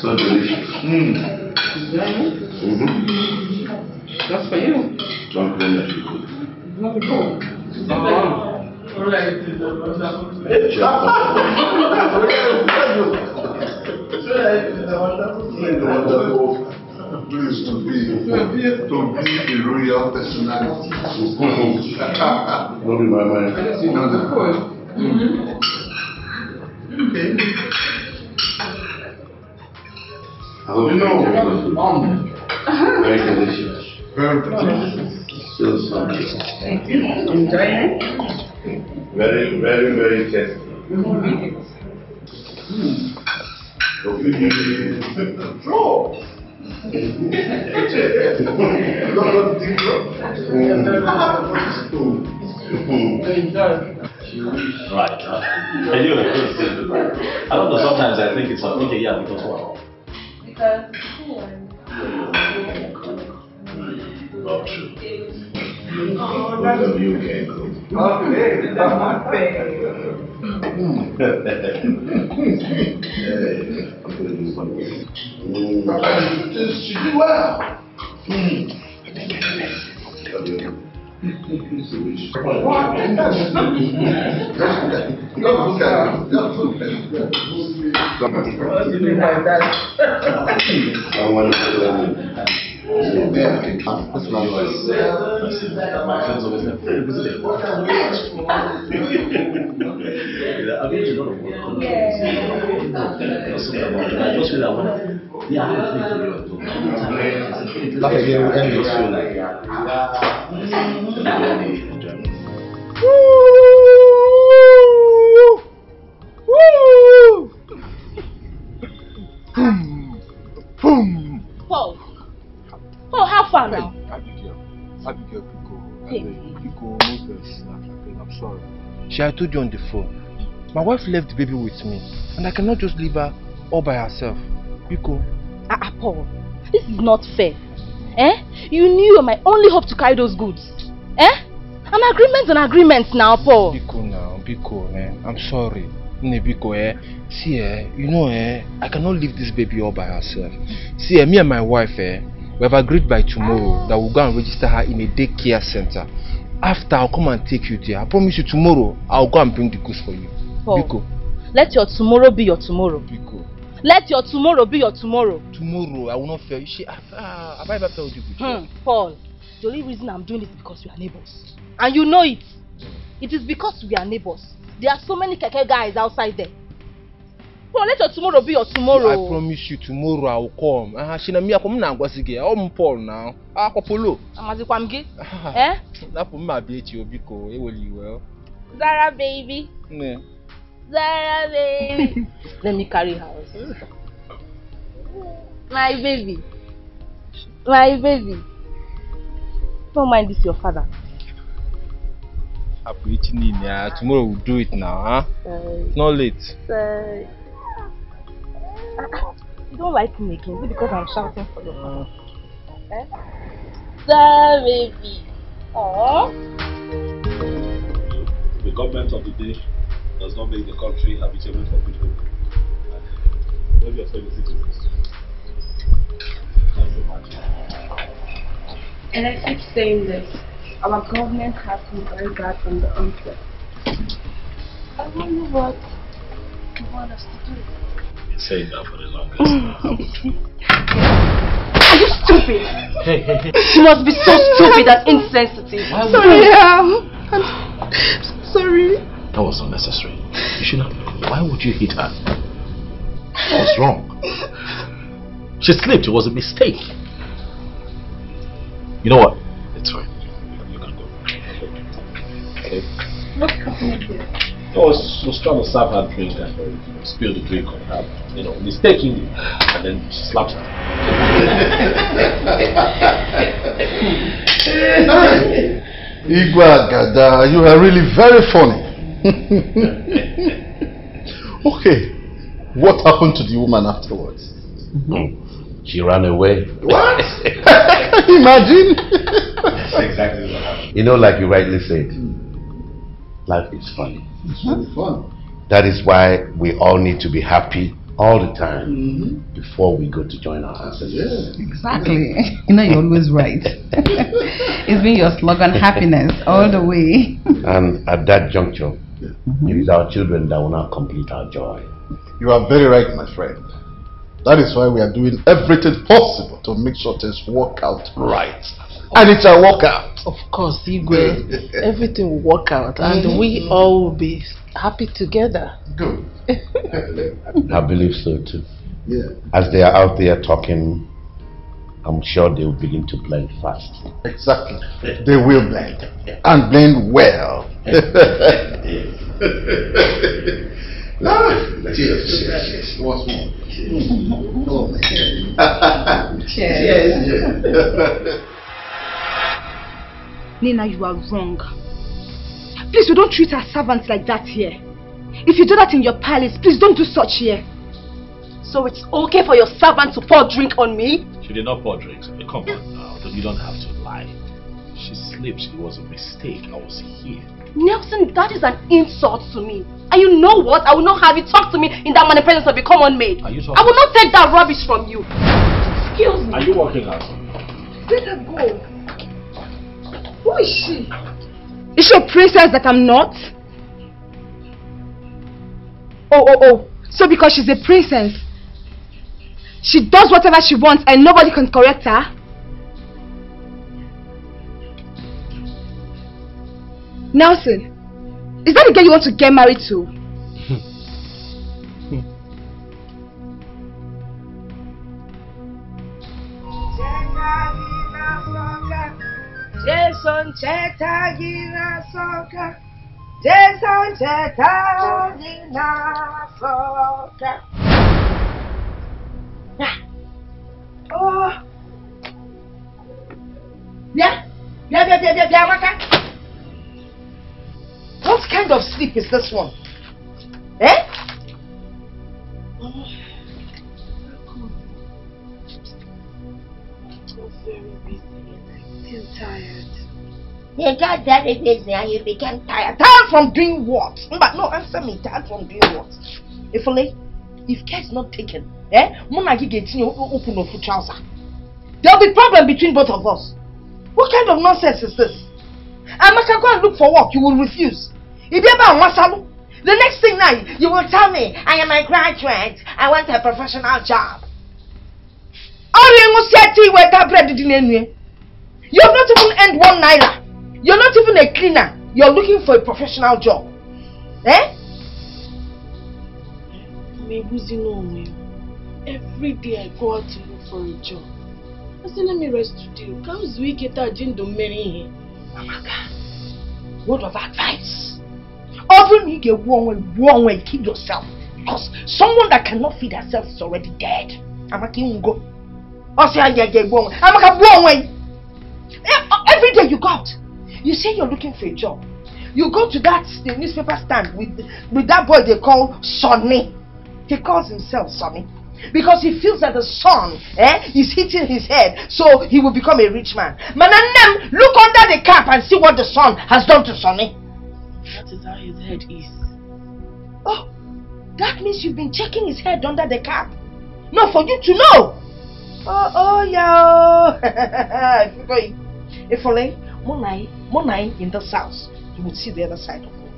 So delicious. That's for you. Don't claim that you cook. Not cook. Used to be a royal personality. Don't be my mind. I hope you know. Very delicious. Very delicious. Still something. Thank you. Enjoying it? Very, very, very tasty. Right. Anyway, I don't know, sometimes I think it's something because what? Because Not true. Both of you can cook. She did well. That's not My friends always have very busy. I've been to a lot of work. Paul, how far now? Abigail, I'm sorry. I told you on the phone. My wife left the baby with me, and I cannot just leave her all by herself. Biko. Paul, this is not fair. You knew you were my only hope to carry those goods. An agreement's an agreement now, Paul. Biko, I'm sorry. Biko, see, you know, I cannot leave this baby all by herself. See, me and my wife, we have agreed by tomorrow that we'll go and register her in a daycare center. After, I'll come and take you there. I promise you tomorrow, I'll go and bring the goods for you. Paul, Biko. Let your tomorrow be your tomorrow. Biko. Let your tomorrow be your tomorrow. Tomorrow, I will not fail you. Have I ever told you before? Paul, the only reason I'm doing this is because we are neighbors. And you know it. It is because we are neighbors. There are so many keke guys outside there. Paul, let your tomorrow be your tomorrow. I promise you tomorrow I will come. I'm Paul now. Polo. Zara baby. Zara baby. Let me carry her. My baby. My baby. Don't mind this, your father. Tomorrow we'll do it now, huh? It's not late. You don't like me again? Is it because I'm shouting for your father? The baby. Aww. The government of the day does not make the country habitable for people. Maybe you're saying citizens. And I keep saying this. Our government has been very bad from the onset. I wonder what you want us to do. Been saying that for the longest now, haven't you? Are you stupid? She must be so stupid and insensitive. Sorry, I'm sorry. That was unnecessary. You should not. Why would you hit her? What's wrong? She slipped. It was a mistake. You know what? It's fine. You can go. Okay. What's happening here? I was trying to serve her drink and spill the drink on her, mistakenly, and then she slapped her. Igwa Gada, you are really very funny. Okay, what happened to the woman afterwards? She ran away. What? Imagine. That's exactly what happened. You know, like you rightly said, life is funny. It's really fun. That is why we all need to be happy all the time before we go to join our ancestors. Exactly. You know, you're always right. It's been your slogan, happiness, all the way. And at that juncture, it is our children that will now complete our joy. You are very right, my friend. That is why we are doing everything possible to make sure things work out right. And it's a workout. Of course, Igwe. Everything will work out and we all will be happy together. Good. I believe so too. Yeah. As they are out there talking, I'm sure they will begin to blend fast. Exactly. They will blend. And blend well. Cheers. What's more? Oh my God. Cheers. Nina, you are wrong. Please, we don't treat our servants like that here. If you do that in your palace, please don't do such here. So it's okay for your servant to pour drink on me? She did not pour drinks. Come on now, you don't have to lie. She slipped. It was a mistake. I was here. Nelson, that is an insult to me. And you know what? I will not have you talk to me in that manner presence of a common maid. Are you talking? I will not take that rubbish from you. Excuse me. Are you walking out? Let her go. Who is she? Is she a princess that I'm not? Oh. So because she's a princess, she does whatever she wants and nobody can correct her? Nelson, is that the girl you want to get married to? Jason Chetagina Soka. Jason Chetagina Soka. Oh. Yeah, Maka. What kind of sleep is this one? Eh? Very busy and I feel tired. You got very busy and you became tired. Tired from doing what? But no, answer me. Tired from doing what? If care is not taken, Monagi gets you open of trouser. There'll be problem between both of us. What kind of nonsense is this? I must go and look for work. You will refuse. If you ever want the next thing now, you will tell me I am a graduate. I want a professional job. You have not even earned 1 naira. You're not even a cleaner. You're looking for a professional job. Eh? Every day I go out to look for a job. I said, let me rest today. Comes week at Amaka, word of advice. Often you get one way, keep yourself. Because someone that cannot feed herself is already dead. Amaka, you go. Every day you go out, you say you're looking for a job. You go to the newspaper stand with that boy they call Sonny. He calls himself Sonny because he feels that the sun is hitting his head, so he will become a rich man. Mananem, look under the cap and see what the sun has done to Sonny. That is how his head is. Oh, that means you've been checking his head under the cap. No, for you to know. Oh, yeah. If only Monai in this house, you would see the other side of it.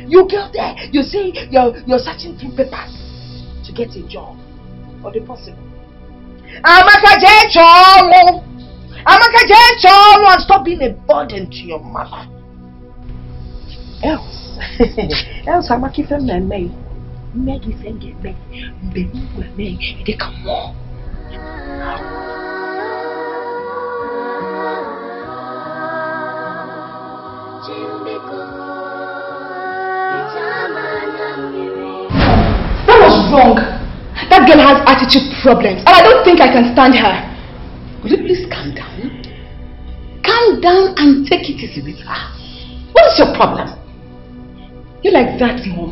You go there, you say you're searching through papers to get a job. Or the possible. Amaka Cholo, and stop being a burden to your mother. Else Amaki from my maid. Maggie send it back. Baby, they come on. That was wrong. That girl has attitude problems and I don't think I can stand her. Will you please calm down? Calm down and take it easy with her. What is your problem? You like that, Mom?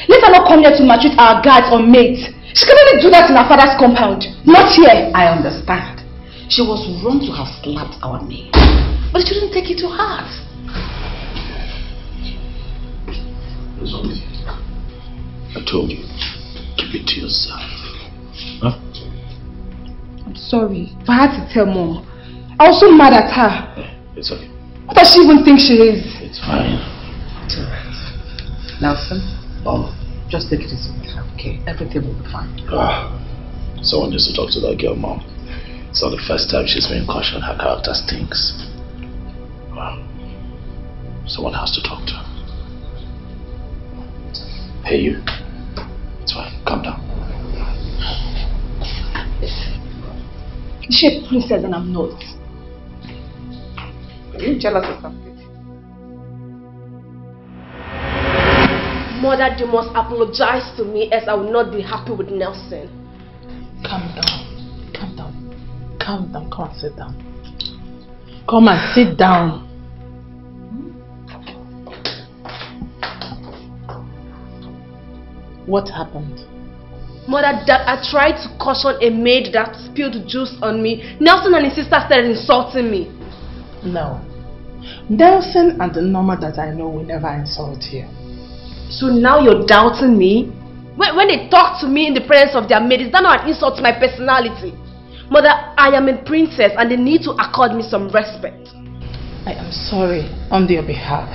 Let her not come here to maltreat our guards or maids. She can only do that in her father's compound, not here. I understand. She was wrong to have slapped our maid, but she shouldn't take it to heart. What's wrong with you? I told you, keep it to yourself. Huh? I'm sorry, but I had to tell Mom. I was so mad at her. It's okay. What does she even think she is? It's fine. It's alright. Nelson, just take it easy with her, okay? Everything will be fine. Someone needs to talk to that girl, Mom. It's not the first time she's been cautioned. Her character stinks. Someone has to talk to her. Hey, you. It's fine. Calm down. Is she a princess and I'm not? Are you jealous or something? Mother, you must apologize to me as I will not be happy with Nelson. Calm down. Calm down. Calm down. Come and sit down. Come and sit down. What happened? Mother, that I tried to caution a maid that spilled juice on me. Nelson and his sister started insulting me. No. Nelson and the Norma that I know will never insult you. So now you're doubting me? When they talk to me in the presence of their maid, is that not an insult to my personality? Mother, I am a princess and they need to accord me some respect. I am sorry on their behalf.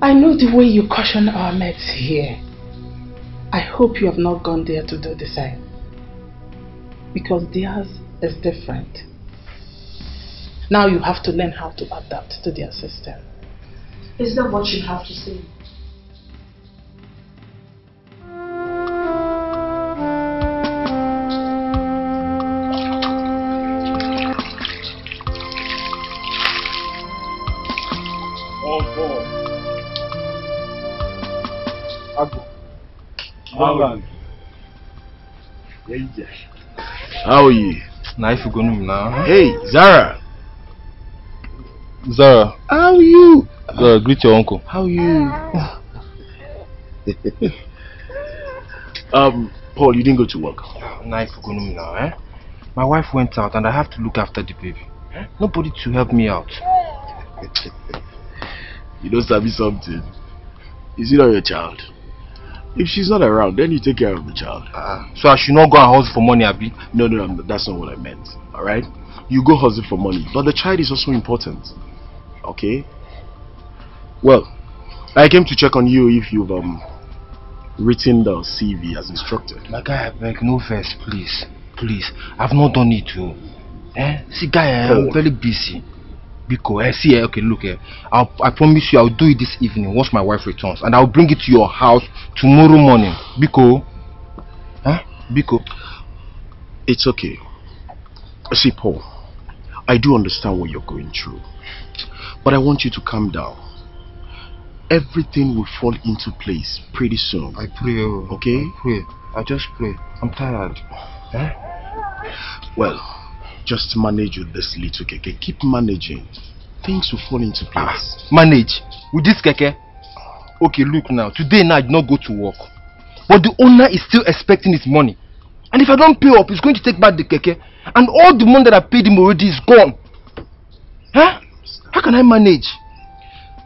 I know the way you caution our mates here. I hope you have not gone there to do the same. Because theirs is different. Now you have to learn how to adapt to their system. Is that what you have to say? How are you? Nice to go now. Hey, Zara. Zara. How are you? Zara, greet your uncle. How are you? Paul, you didn't go to work. Nice to go now, eh? My wife went out and I have to look after the baby. Nobody to help me out. You don't sabi something. Is it not your child? If she's not around, then you take care of the child. So I should not go and hustle for money, Abi? No, that's not what I meant. Alright? You go hustle for money, but the child is also important. Okay? Well, I came to check on you if you've written the CV as instructed. My guy, I beg, no verse, please. Please. I've not done it too. See, guy, I'm very busy. Because okay, look here. I promise you I'll do it this evening once my wife returns, and I'll bring it to your house tomorrow morning. Biko. Biko. It's okay. See, Paul, I do understand what you're going through, but I want you to calm down. Everything will fall into place pretty soon. I pray. Okay? I pray. I just pray. I'm tired. Well, just manage with this little keke. Keep managing. Things will fall into place. Manage? With this keke? Okay, look now. Today now I did not go to work. But the owner is still expecting his money. And if I don't pay up, he's going to take back the keke. And all the money that I paid him already is gone. How can I manage?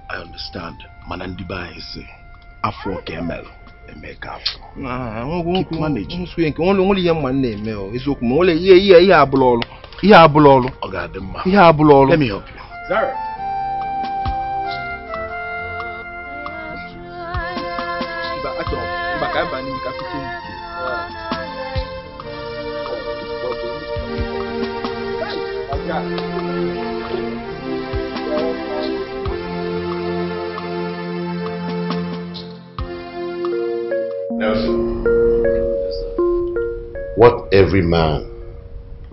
I understand. Manandiba is Afro Kemel. Keep managing. Only young man name. It's okay. Only yeah, Abulolo. Yeah, Abulolo. Yeah, Abulolo. Let me help you. Zara. Nelson, what every man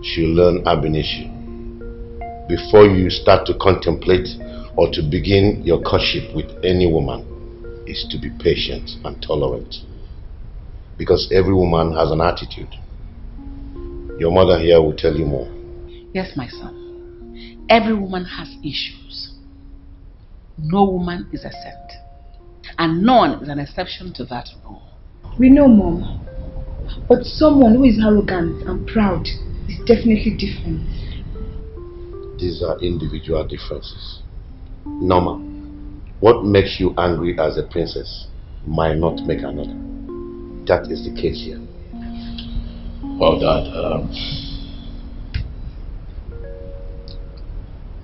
should learn ab initio before you start to contemplate or to begin your courtship with any woman is to be patient and tolerant. Because every woman has an attitude. Your mother here will tell you more. Yes, my son. Every woman has issues. No woman is exempt. And none is an exception to that rule. We know, Mom. But someone who is arrogant and proud is definitely different. These are individual differences. Norma, What makes you angry as a princess might not make another. That is the case here. Well, Dad,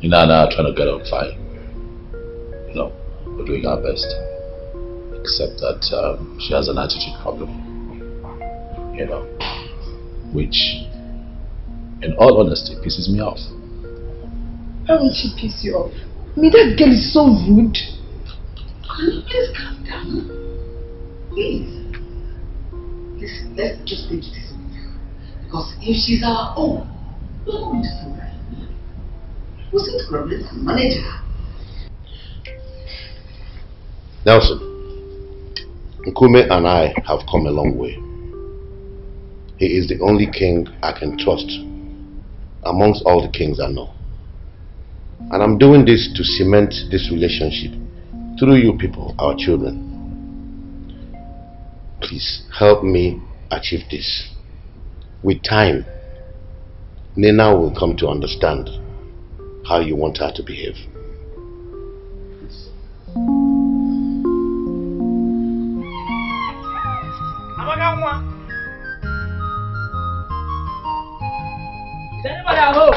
Nina and I are trying to get on fine. You know, we're doing our best. Except that she has an attitude problem. You know, which, in all honesty, pisses me off. How would she piss you off? I mean, that girl is so rude. Please calm down. Please. Listen, let's just take this. Because if she's our own, we're going to do right. What's the problem? Manage her. Nelson, Nkume and I have come a long way. He is the only king I can trust amongst all the kings I know. And I'm doing this to cement this relationship through you people, our children. Please help me achieve this. With time, Nina will come to understand how you want her to behave. Is anybody at home?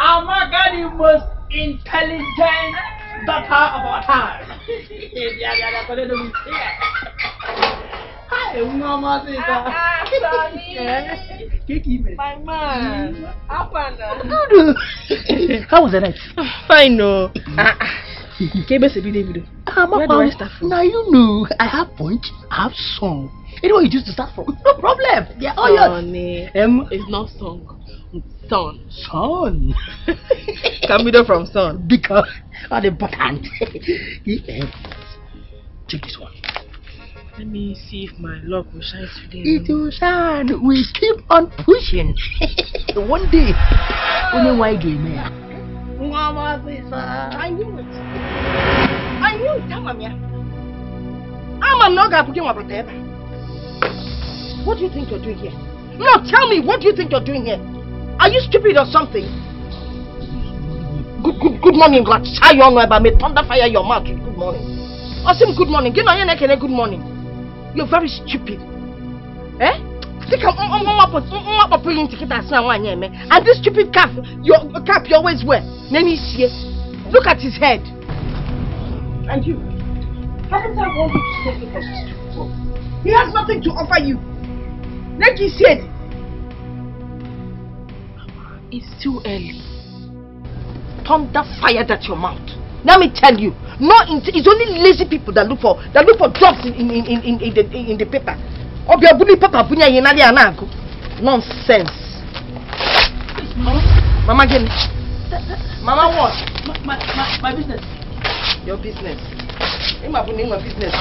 Amaka, the most intelligent daughter of our time. Hi, Mama. My man. How was the night? Fine, no. Where do I start from? Now you know I have punch, I have song. Anyway, you used to start from. No problem. Yeah, oh yes. It's not song. Son. Son. Can be done from son. Because are important. Check this one. Let me see if my luck will shine today. It will shine. We keep on pushing. One day, only why game here. Mama, I knew it. I knew it. I'm not going to put you on my. What do you think you're doing here? No, tell me, what do you think you're doing here? Are you stupid or something? Good morning, God. Say you know about me. Thunder fire your mouth. Good morning. Awesome. Good morning. Good morning. You're very stupid. Eh? Think I'm putting ticket as now one year, man. And this stupid cap, you always wear. Let me see. Look at his head. And you. Haven't I wanted to take it for this? He has nothing to offer you. Like he said. It's too early. Thunder fired at your mouth. Let me tell you, it's only lazy people that look for jobs in the paper. Nonsense. Mama again. Mama what? My business. Your business. My business.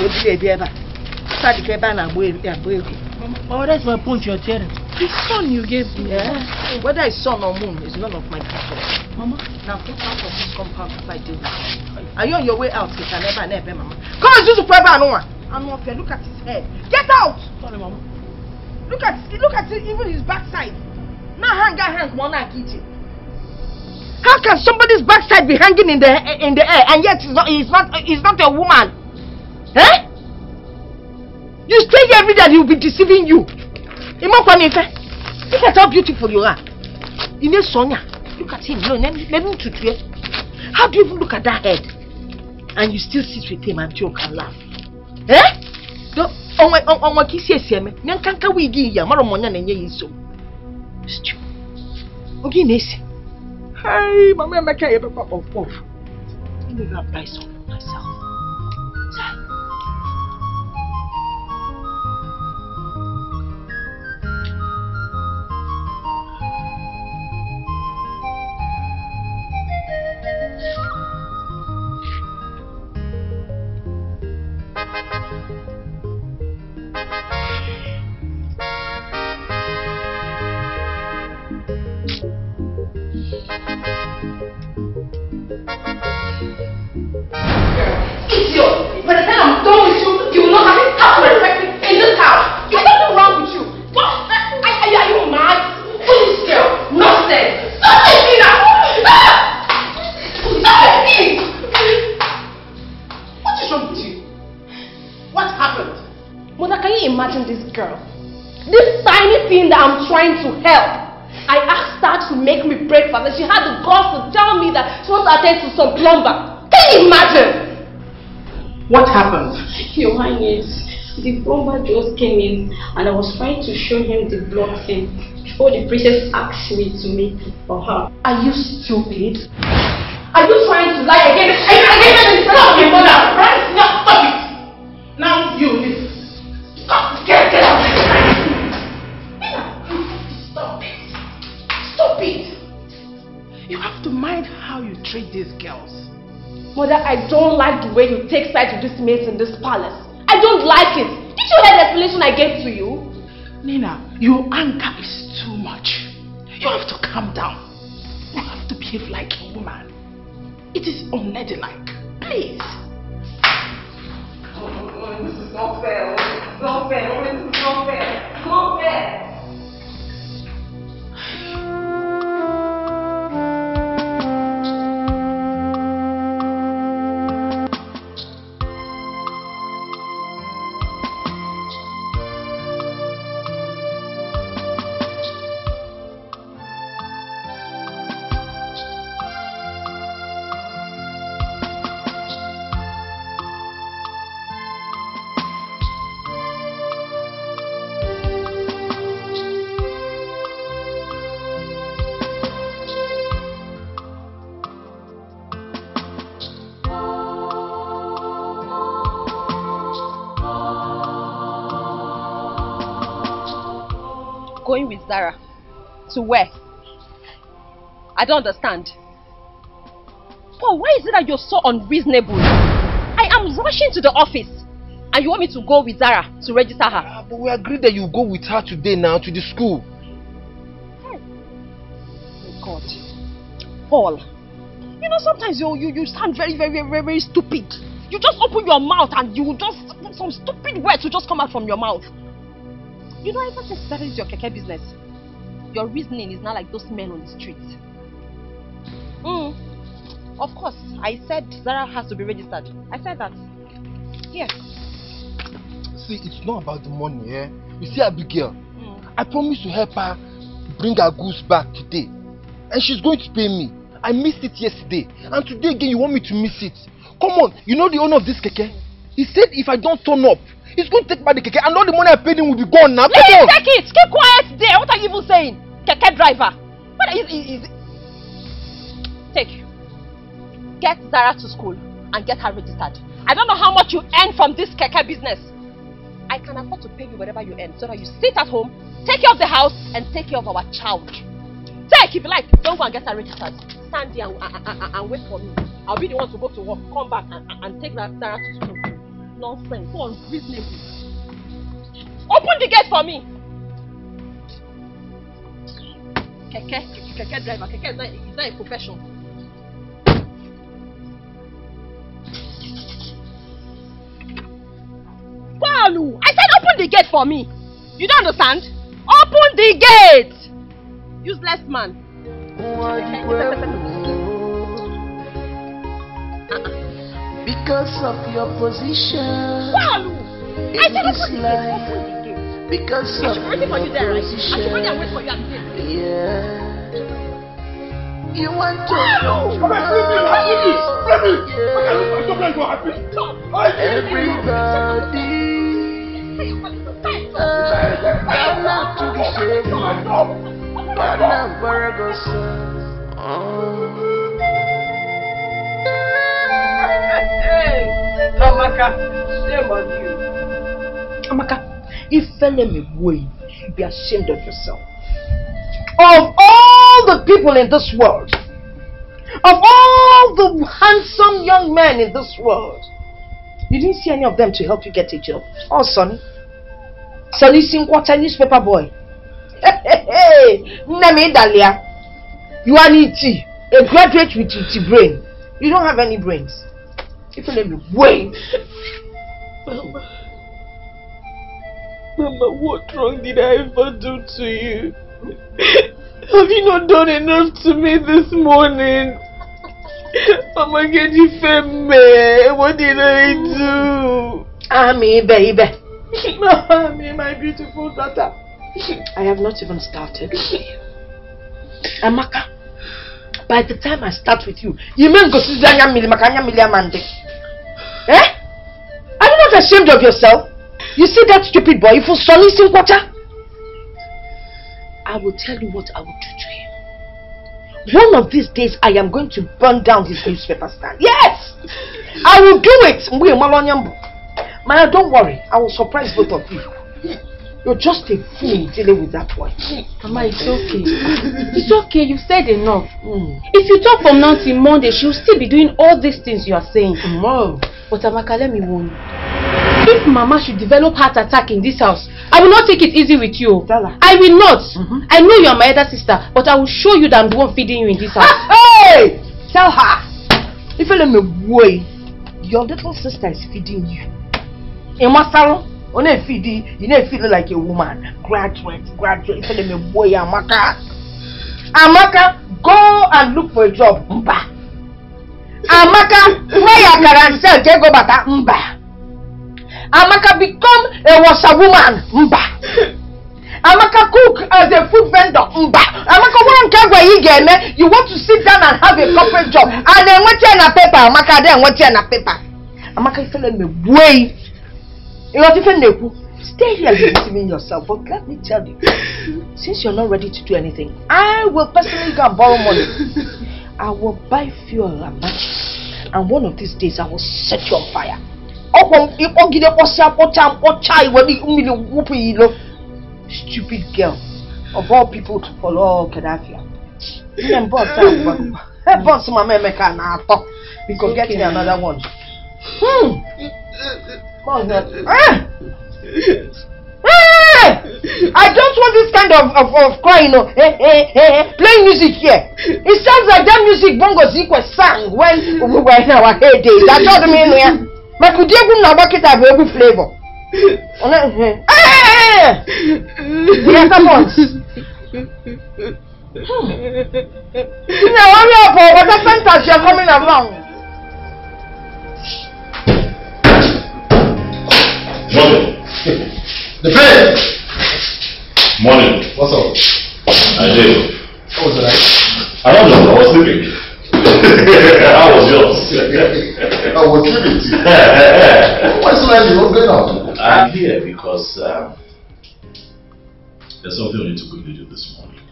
Mama, that's my point you're telling. The son you gave me. Yeah. Whether it's sun or moon is none of my business. Mama, now get out of this compound if I deal with you. Are you on your way out? Never, Mama. Come on, Zuzu Preba, no one. I'm not fair. Look at his head. Get out! Sorry, Mama. Look at it, even his backside. Now hang, one I get it. How can somebody's backside be hanging in the air and yet he's not a woman? Eh? You stay here every day, he'll be deceiving you. Look at how beautiful you are. Sonia, look at him. How do you even look at that head? And you still sit with him and joke and laugh. Eh? Stupid. Hey, Mama, I'm going to pop off. Let me go and buy some for myself. imagine this girl? This tiny thing that I'm trying to help. I asked her to make me breakfast and she had the guts to tell me that she wants to attend to some plumber. Can you imagine? What happened? Your Highness, the plumber just came in and I was trying to show him the blood thing before the princess asked me to make it for her. Are you stupid? Are you trying to lie again? Stop it, mother! No, stop it! Now you leave. Stop! Get out! Stop it! Stop it! You have to mind how you treat these girls. Mother, I don't like the way you take sides with these maids in this palace. I don't like it. Did you hear the explanation I gave to you? Nina, your anger is too much. You have to calm down. You have to behave like a woman. It is unladylike. Please. This is not fair. This is not fair. This is not fair. It's not fair. Going with Zara? To where? I don't understand. Paul, why is it that you're so unreasonable? I am rushing to the office and you want me to go with Zara to register her? But we agreed that you go with her today now to the school. Oh God. Paul, you know sometimes you sound very stupid. You just open your mouth and you just, some stupid words will just come out from your mouth. You know, ever since that is your keke business, your reasoning is not like those men on the street. Of course, I said Zara has to be registered. I said that. Yes. See, it's not about the money, eh? You see, Abigail, I promised to help her bring her goods back today. And she's going to pay me. I missed it yesterday. And today again, you want me to miss it. Come on, you know the owner of this keke? He said if I don't turn up, he's going to take back the keke and all the money I paid him will be gone now. Please take it! Keep quiet there! What are you even saying? Keke driver! What is it? Take. Get Zara to school and get her registered. I don't know how much you earn from this keke business. I can afford to pay you whatever you earn so that you sit at home, take care of the house and take care of our child. Take, if you like, don't go and get her registered. Stand here and wait for me. I'll be the one to go to work, come back and take Zara to school. Nonsense, so unreasonable. Open the gate for me. Keke driver, keke is not a profession. Paulu, I said open the gate for me. You don't understand? Open the gate. Useless man. Because of your position in this life, because of your position, yeah, you want to know everybody, I'm not to be shaken, I'm not Burgos. Amaka, shame on you. Amaka, if fella me boy, be ashamed of yourself. Of all the people in this world, of all the handsome young men in this world, you didn't see any of them to help you get a job. Oh, Sonny. Sonny Sinkwata newspaper boy. Hey, Name Dalia. You are an ET, a graduate with ET brain. You don't have any brains. If you let me wait. Mama, what wrong did I ever do to you? Have you not done enough to me this morning? Mama, get you fed me. What did I do? Me, baby. Mommy, my beautiful daughter. I have not even started with you. Amaka, by the time I start with you, you may go to Zanya Milimakanya Miliamande. Eh? Are you not ashamed of yourself? You see that stupid boy, if you son is in water? I will tell you what I will do to him. One of these days, I am going to burn down his newspaper stand. Yes! I will do it. Maya, don't worry. I will surprise both of you. You're just a fool dealing with that boy. Mama, it's okay. It's okay. You've said enough. If you talk from now till Monday, she'll still be doing all these things you are saying. But Amaka, let me warn you. If Mama should develop heart attack in this house, I will not take it easy with you. I will not. I know you are my elder sister, but I will show you that I'm the one feeding you in this house. Hey! Tell her. If you let me worry, your little sister is feeding you. In my salon, you need feed like a woman. Graduate. If you let me worry, Amaka. Amaka, go and look for a job. Mba. Amaka, where you can sell, go bata. Mba. Amaka become a washerwoman. Mba. Amaka cook as a food vendor. Mba. Amaka you want to sit down and have a corporate job. And then what you na paper? Amaka then what you na paper? Amaka, you feel me way. You want to stay here deceiving yourself. But let me tell you, since you're not ready to do anything, I will personally go and borrow money. I will buy fuel and matches. And one of these days I will set you on fire. Stupid girl. Of all people to follow Gaddafi. Because get me another one. I don't want this kind of crying. Playing music here. It sounds like that music Bongo Zikwe sang when we were in our heyday. That's what I mean. But could you go back it have every flavor? Yeah, come on. Now hurry up, what the sentence you're coming along? Morning. The friend. Morning. What's up? I did. How was the night? I don't know. I was sleeping. How was yours? I was sleeping too. Why so early? What's going on? I'm here because there's something we need to quickly do this morning.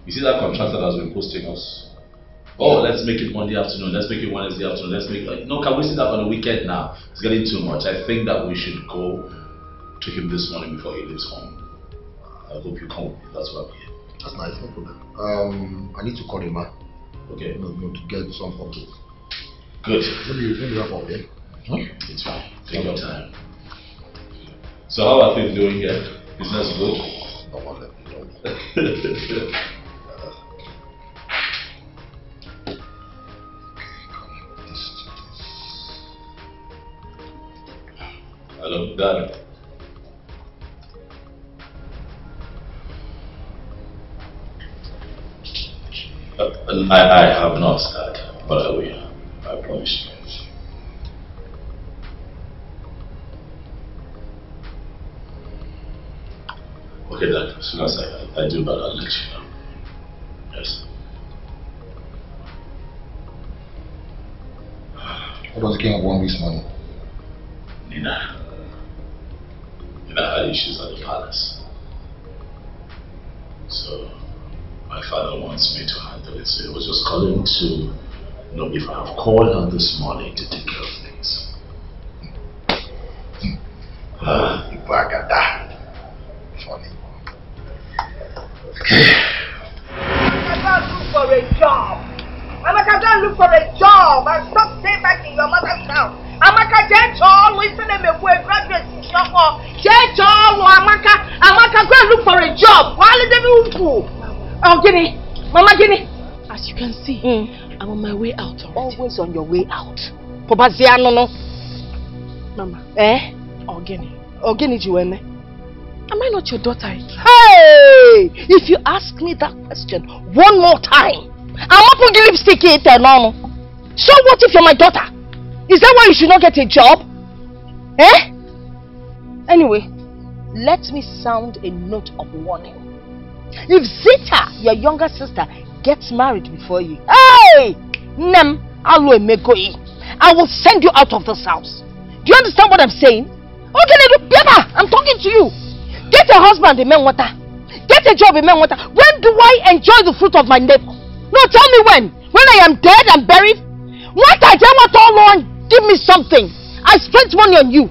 You see that contractor that's been posting us? Oh, let's make it Monday afternoon. Let's make it Wednesday afternoon. Let's make it no. Can we see that on the weekend now? It's getting too much. I think that we should go to him this morning before he leaves home. I hope you come with me. That's why I'm here. That's nice, no problem. I need to call him, man. Okay. No, to get some updates. Good. Maybe wrap up, yeah? Huh? It's fine. Take your time. So how are things doing here? Business good? Hello, Dad. I have not, Dad, but I will. I promise you. Okay, Dad, as soon as I do that, I'll let you know. Yes. What does the king want this morning? Nina had issues at the palace. So my father wants me to handle it. So he was just calling to know if I have called her this morning to take care of things. Funny. Amaka, look for a job. Amaka, don't look for a job and stop staying back in your mother's house. Amaka, listen to me, we're graduates. Amaka, go and look for a job. Why are they doing school? Oh, Guinea. Mama, Guinea. As you can see, I'm on my way out already. Always on your way out. No. Mama. Guinea, Jiweme. Am I not your daughter? Hey! If you ask me that question one more time, I'm not going to lipstick it. So what if you're my daughter? Is that why you should not get a job? Anyway, let me sound a note of warning. If Zita, your younger sister, gets married before you, hey! Nem, I will send you out of this house. Do you understand what I'm saying? Okay, I'm talking to you. Get a husband in water. Get a job in water. When do I enjoy the fruit of my labor? No, tell me when. When I am dead and buried? What I don't want all along, give me something. I spent money on you.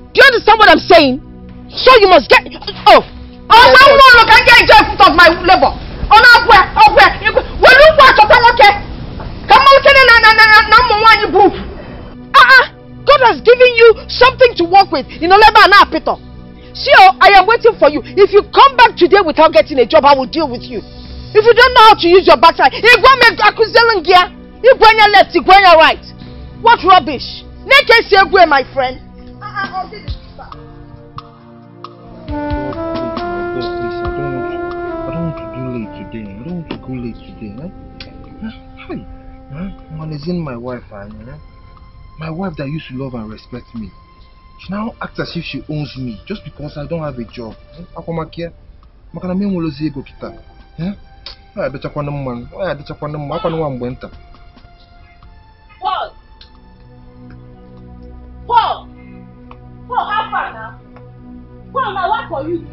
Do you understand what I'm saying? So you must get... Oh, no, can get enjoy the fruit of my labor. Oh, no, where? When you watch, okay? Come on, God has given you something to work with. You know, see, I am waiting for you. If you come back today without getting a job, I will deal with you. If you don't know how to use your backside, you go make acquisition gear. You go on your left, you go on your right. What rubbish? Naked say go, my friend. I don't want to do late today. I don't want to go late today. Hi. I'm managing my wife. My wife that used to love and respect me. She now acts as if she owns me just because I don't have a job. Paul, how far now? Paul, now what for you?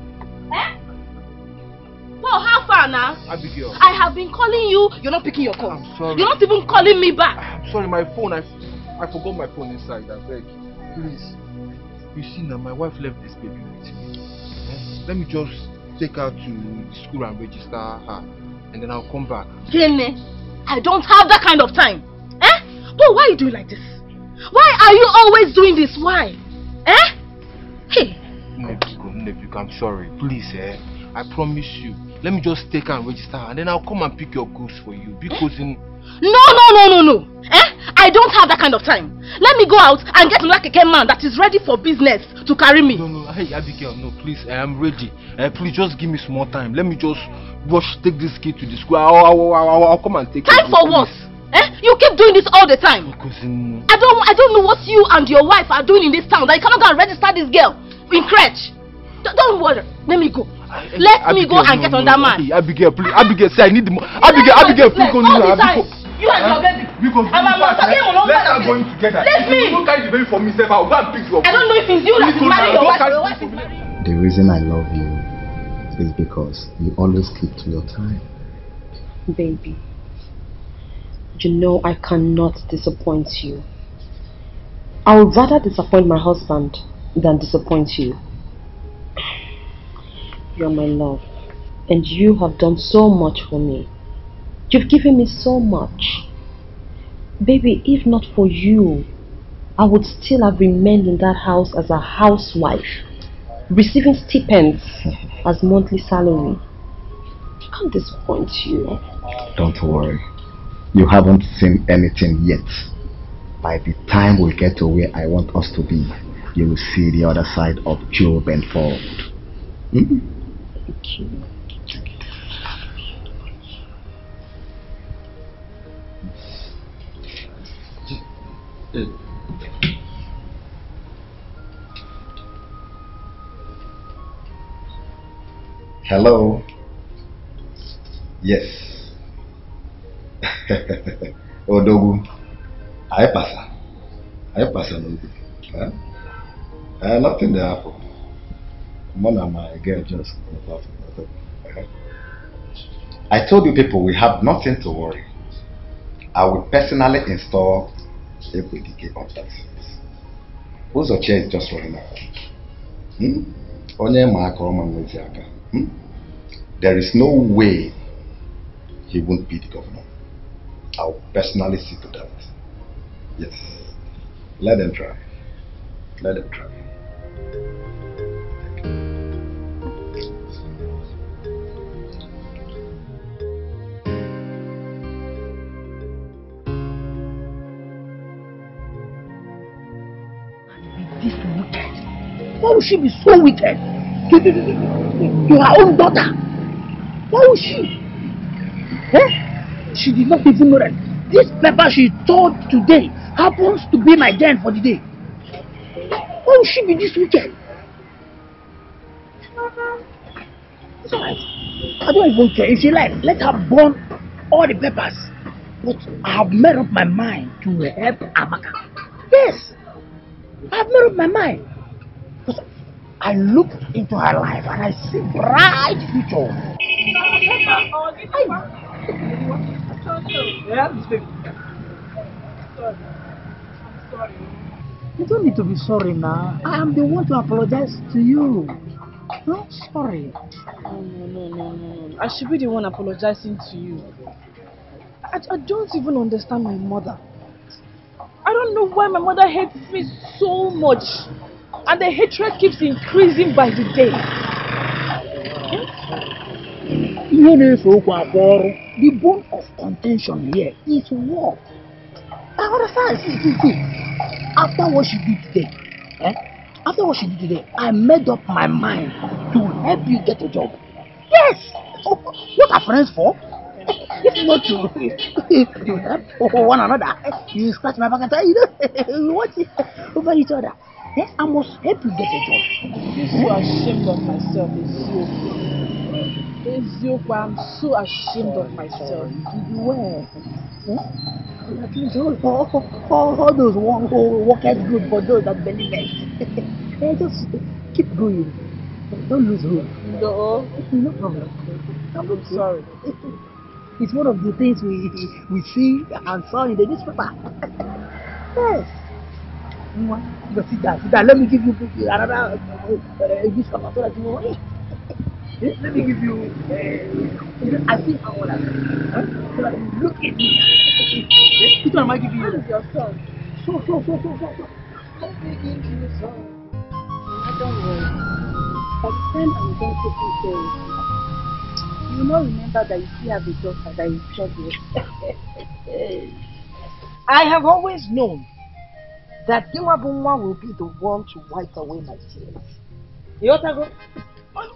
Paul, how far now? Abigail. I have been calling you. You're not picking your call. I'm sorry. You're not even calling me back. I'm sorry, my phone. I forgot my phone inside. I beg. Please. You see now, my wife left this baby with me. Let me just take her to the school and register her, and then I'll come back. Kene, I don't have that kind of time. But why are you doing like this? Why are you always doing this? Why? Hey. Nebuka, I'm sorry. Please, I promise you. Let me just take her and register her, and then I'll come and pick your goods for you. Because in... No. I don't have that kind of time. Let me go out and get like a man that is ready for business to carry me. No. Hey, Abigail, no, please. I am ready. Please, just give me some more time. Let me just take this kid to the school. I'll come and take time for what? You keep doing this all the time. Because in... I don't know what you and your wife are doing in this town. That you cannot go and register this girl in crèche. Don't worry. Let me go. Let me go and get on that man. Abigail, please. Abigail, say I need the money. Abigail, please go now. You and your baby. Because I'm not talking alone. Let's start going together. Let me. You don't carry the baby for me, sir. I'll go and pick you up. I don't know if it's you that is marrying your wife or your wife is marrying. The reason I love you is because you always keep to your time. Baby, you know I cannot disappoint you. I would rather disappoint my husband than disappoint you. You're my love, and you have done so much for me. You've given me so much. Baby, if not for you, I would still have remained in that house as a housewife, receiving stipends as monthly salary. I can't disappoint you. Don't worry. You haven't seen anything yet. By the time we get to where I want us to be, you will see the other side of Job and Ford. Thank you. Hello. Yes. Odogu. I pass on. Nothing there happen. One of my girl just. I told you people we have nothing to worry. I will personally install a PDK of that service. Who's a chair is just running around? There is no way he won't be the governor. I'll personally see to that. Yes. Let them try. Let them try. This wicked. Why would she be so wicked? To her own daughter. Why would she? She did not even know that this pepper she told today happens to be my den for the day. Why would she be this wicked? It's alright. I don't even care. If she likes, let her burn all the peppers. But I have made up my mind to help Amaka. Yes, I have made up my mind. Because I look into her life and I see bright future. You don't need to be sorry now. I am the one to apologize to you. No, sorry. No. I should be the one apologizing to you. I don't even understand my mother. I don't know why my mother hates me so much. And the hatred keeps increasing by the day. The bone of contention here is war. I understand. See. After what she did today, I made up my mind to help you get a job. Yes! What are friends for? If not to help one another, you scratch my back and say, you watch it over each other. Yes, I must help you get a job. I'm so ashamed of myself, Ezio. I'm so ashamed of myself. Where? At least all those work as good for those that believe it. Just keep going. Don't lose hope. No problem. I'm sorry. It's one of the things we see and saw in the newspaper. Yes. You sit down. Let me give you another newspaper so that you will read. Let me give you. I think I want to. So that you look at me. Which one am I giving you? Your son. So. Let me give you some. Don't worry. By the time I'm done taking care of you, you will not remember that you still have a daughter that is pregnant. I have always known that Diwabunwa will be the one to wipe away my tears.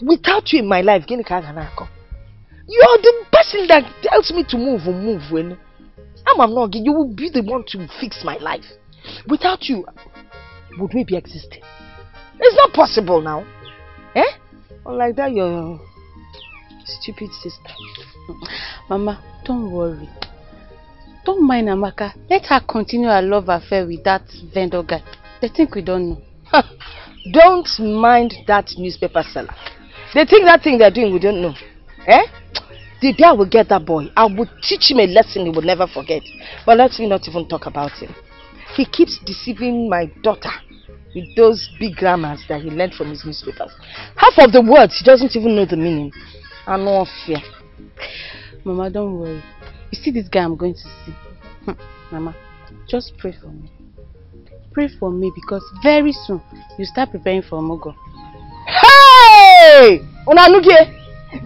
Without you in my life, you are the person that tells me to move. I'm not. You will be the one to fix my life. Without you, would we be existing? It's not possible now. Unlike that, your stupid sister. Mama, don't worry. Don't mind Amaka. Let her continue her love affair with that vendor guy. They think we don't know. Don't mind that newspaper seller. They think that thing they're doing we don't know. The day I will get that boy, I will teach him a lesson he will never forget. But let me not even talk about him. He keeps deceiving my daughter with those big grammars that he learned from his newspapers. Half of the words he doesn't even know the meaning. I know fear. Mama, don't worry. You see this guy I'm going to see? Mama, just pray for me. Pray for me because very soon you start preparing for Mogo. Hey! Onanuge!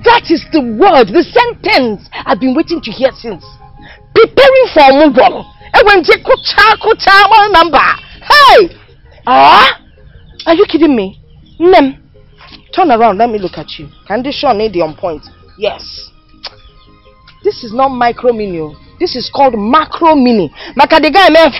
That is the word, the sentence I've been waiting to hear since. Preparing for Mogo. Number. Hey! Are you kidding me? Nem. Turn around, let me look at you. Condition need on point. Yes. This is not micro mini. This is called macro mini. Makadiga yellow.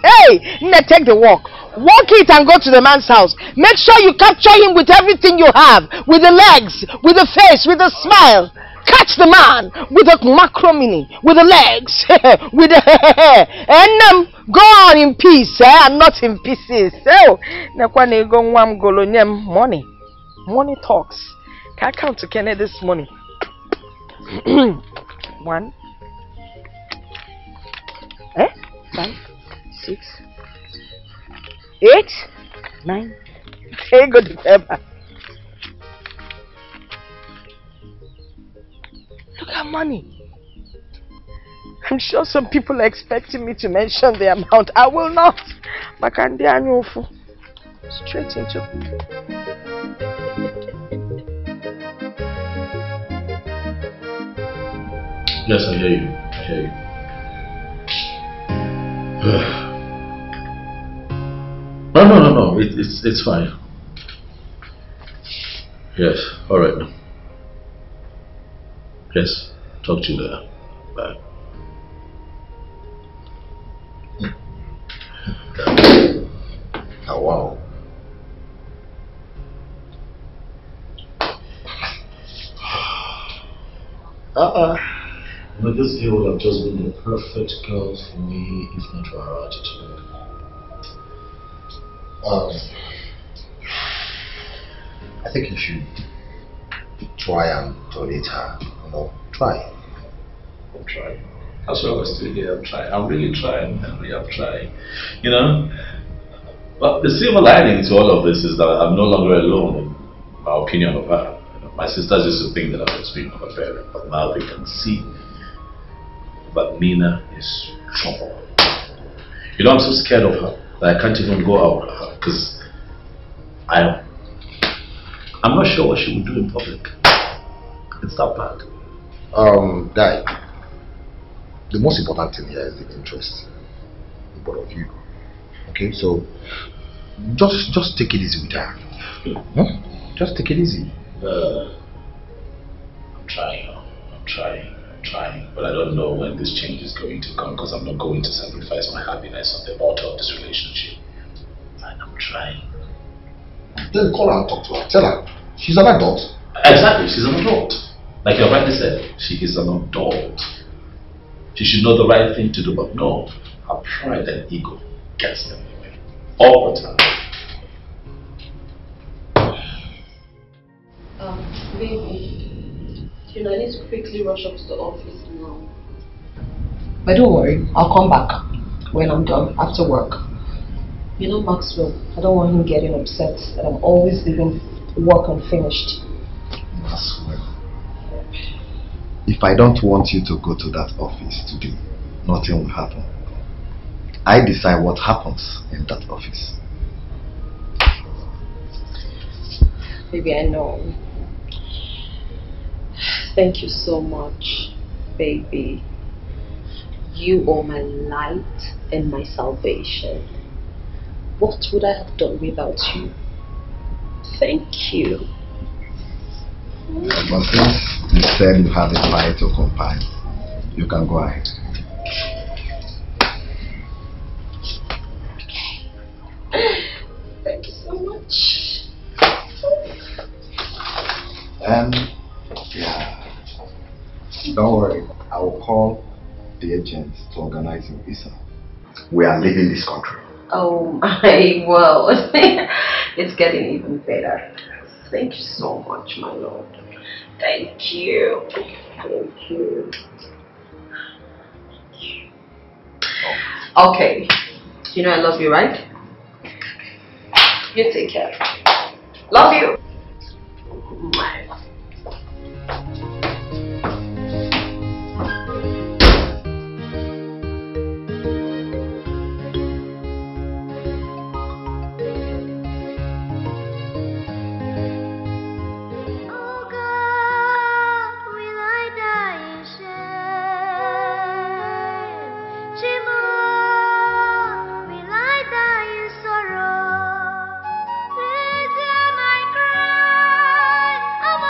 Hey, take the walk. Walk it and go to the man's house. Make sure you capture him with everything you have. With the legs, with the face, with the smile. Catch the man with the macro mini, with the legs, with the and go on in peace, and not in pieces. So, money. Money talks. Can I count to Kennedy this morning? 1, 5, 6, 8, 9. Hey, good paper. Look at money. I'm sure some people are expecting me to mention the amount. I will not. Straight into. Yes, I hear you. No. It's fine. Yes. All right. Yes. Talk to you later. Bye. Oh, wow. But this girl would have just been the perfect girl for me if not for her attitude. I think you should try and tolerate her. You know, try. I'm trying. As long as still here, I'm trying. I'm really trying, Henry. I'm trying. You know? But the silver lining to all of this is that I'm no longer alone in my opinion of her. You know, my sisters used to think that I was being overbearing, but now they can see that Nina is trouble. You know, I'm so scared of her that I can't even go out with her because I'm not sure what she would do in public. It's that bad. Guy, the most important thing here is the interest in both of you. Okay, so just take it easy with her. Huh? Just take it easy. I'm trying, but I don't know when this change is going to come because I'm not going to sacrifice my happiness on the altar of this relationship. And I'm trying. Then call her and talk to her. Tell her she's an adult. Exactly, she's an adult. Like you rightly said, she is an adult. She should know the right thing to do, but no, her pride and ego gets in the way all the time. Baby, you know, I need to quickly rush up to the office now. But don't worry, I'll come back when I'm done after work. You know Maxwell, I don't want him getting upset that I'm always leaving work unfinished. Maxwell, if I don't want you to go to that office today, nothing will happen. I decide what happens in that office. Baby, I know. Thank you so much, baby. You are my light and my salvation. What would I have done without you? Thank you. But since you said you have a fire to compile, you can go ahead. Thank you so much. Yeah. Don't worry, I will call the agents to organize your visa. We are leaving this country. Oh my, well, it's getting even better. Thank you so much, my lord. Thank you. Thank you. Okay. You know I love you, right? You take care. Love you. Bye. I'm a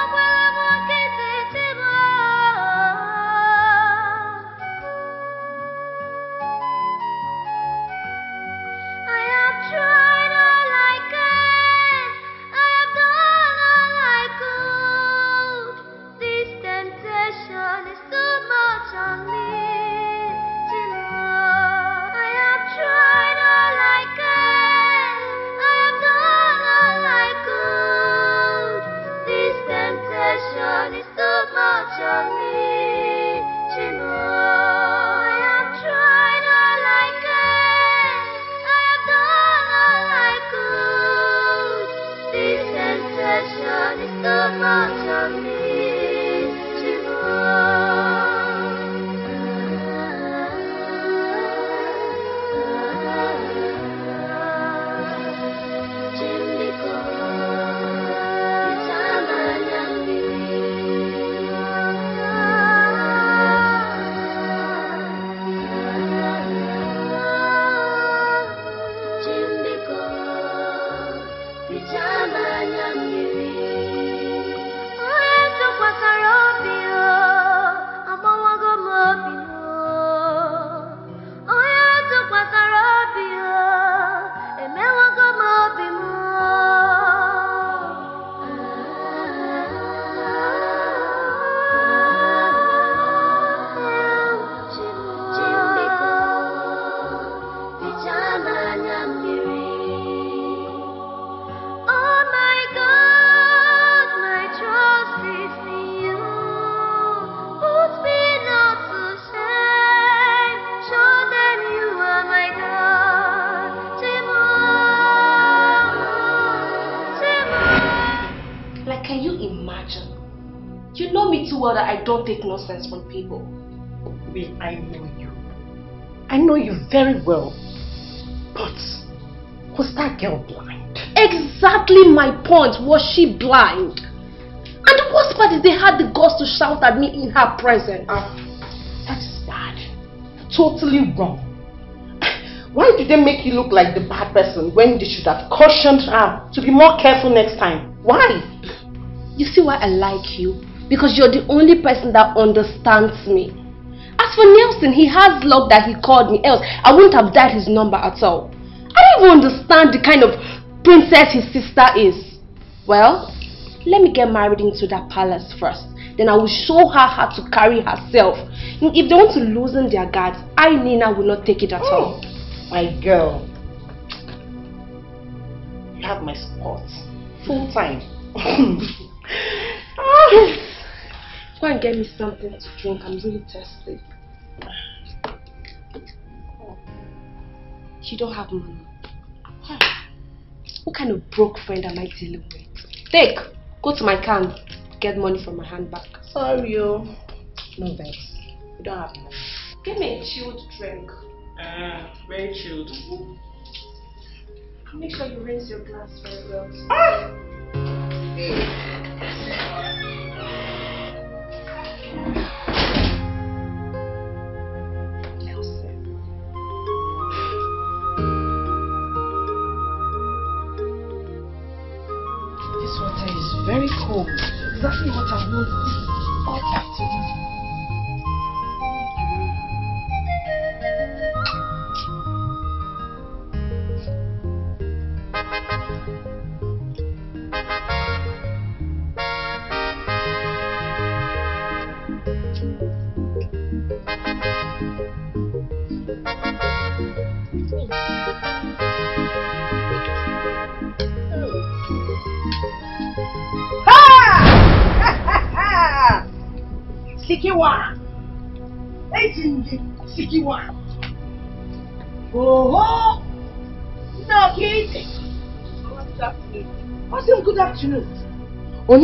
Oh my God, my trust is in you. Put me not to shame. Show them you are my God. Like, can you imagine? You know me too well that I don't take nonsense from people. Wait, I know you. I know you very well. But was that girl blind? Exactly my point. Was she blind? And the worst part is they had the guts to shout at me in her presence. That's bad. Totally wrong. Why did they make you look like the bad person when they should have cautioned her to be more careful next time? Why? You see why I like you? Because you're the only person that understands me. As for Nelson, he has luck that he called me, else I wouldn't have dialed his number at all. I don't even understand the kind of princess his sister is. Well, let me get married into that palace first. Then I will show her how to carry herself. If they want to loosen their guards, I, Nina, will not take it at all. My girl. You have my support. Full time. Go and get me something to drink. I'm really thirsty. You don't have money. What kind of broke friend am I dealing with? Take! Go to my can. Get money from my handbag. Sorry, yo. No thanks. You don't have money. Give me a chilled drink. Very chilled. Make sure you rinse your glass very well. This water is very cold. Exactly what I want all afternoon. Sikiwa! Sikiwa! Oh! No, Kitty! Good afternoon. Awesome, good afternoon. Oh,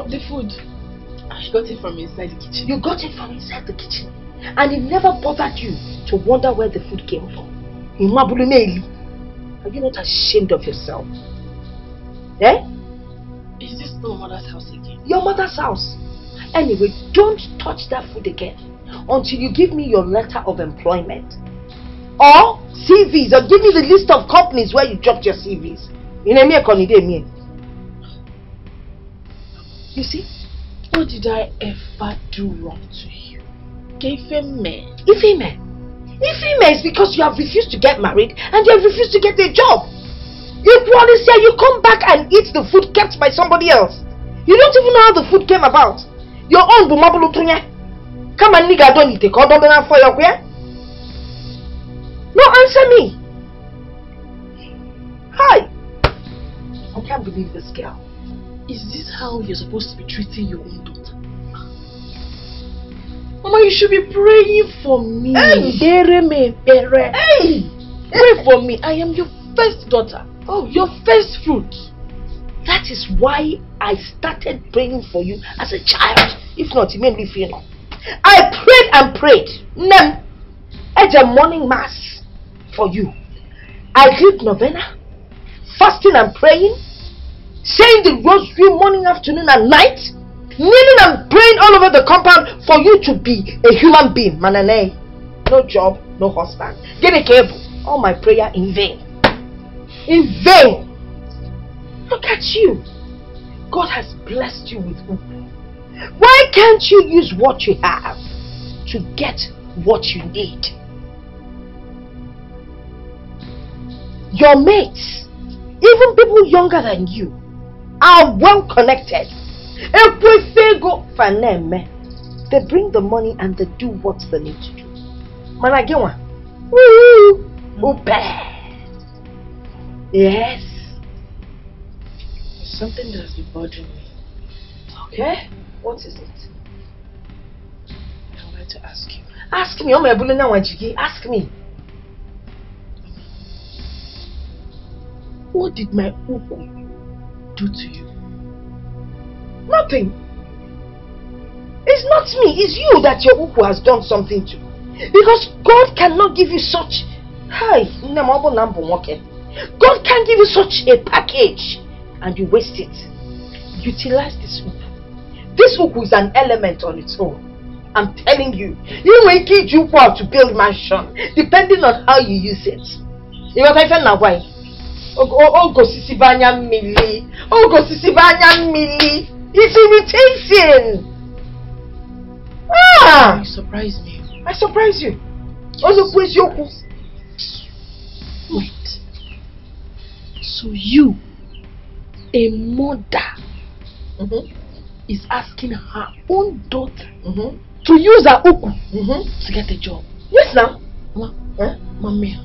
the food. I got it from inside the kitchen. You got it from inside the kitchen? And it never bothered you to wonder where the food came from? Are you not ashamed of yourself? Eh? Is this my mother's house again? Your mother's house. Anyway, don't touch that food again until you give me your letter of employment. Or CVs, or give me the list of companies where you dropped your CVs. You see? What did I ever do wrong to you? Ifeme is because you have refused to get married and you have refused to get a job. You promised here you come back and eat the food kept by somebody else. You don't even know how the food came about. Your own bumabulutunya. Come and nigga don't eat a condom for your queer. No, answer me. Hi. I can't believe this girl. Is this how you're supposed to be treating your own daughter? Mama, you should be praying for me. Hey. Pray for me. I am your first daughter. Oh, your first fruit. That is why I started praying for you as a child. If not, you may leave you now. I prayed and prayed. At a morning mass for you. I did novena, fasting and praying, saying the rosary morning, afternoon and night, kneeling and praying all over the compound for you to be a human being. Manane, no job, no husband. Get a careful. All my prayer in vain. In vain. Look at you. God has blessed you with hope. Why can't you use what you have to get what you need? Your mates, even people younger than you, are well connected. They bring the money and they do what they need to do. Managewa. Yes. There's something that's been bothering me. Okay? What is it? I would like to ask you. Ask me. Ask me. What did my uku do to you? Nothing. It's not me. It's you that your uku has done something to. Because God cannot give you such. Hi, God can't give you such a package and you waste it. Utilize this uku. This uku is an element on its own. I'm telling you, you will teach you how to build mansion depending on how you use it. You know what I said now? Why? Oh, go sisibanya mili. Oh, go sisibanya mili. It's irritating. Ah! You surprise me. I surprise you. Also, please, Yoku. Wait. So you, a mother, is asking her own daughter to use her uku to get a job? Yes, now. Mommy.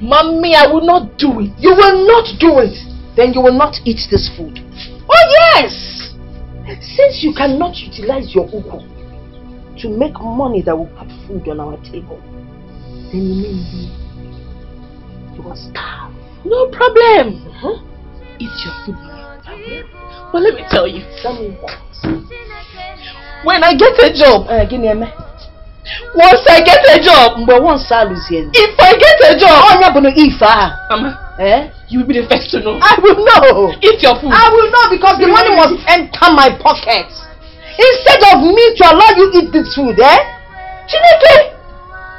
Mommy, I will not do it. You will not do it. Then you will not eat this food. Oh yes! Since you cannot utilize your uku to make money that will put food on our table, then you will starve. No problem. Eat your food, mommy. But let me tell you. Tell me what? When I get a job, once I get a job, if I get a job, Mama, you will be the first to know. I will know. Eat your food. I will know because the money must enter my pocket. Instead of me to allow you eat this food, Chineke,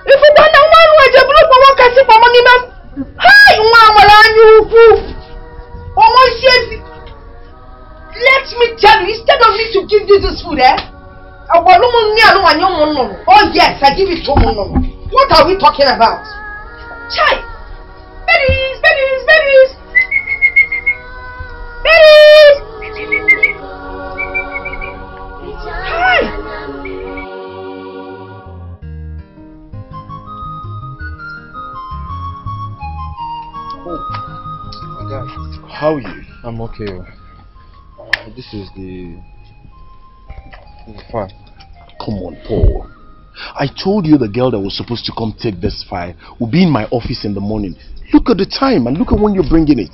if you want one way to blow for one kasi for money, hi, let me tell you, instead of me to give you this food, oh yes, I give it to you. What are we talking about? Chai! Berries, berries, berries! Berries! Hi! Oh, my God. How are you? I'm okay. This is the file. Come on, Paul. I told you the girl that was supposed to come take this file will be in my office in the morning. Look at the time and look at when you're bringing it.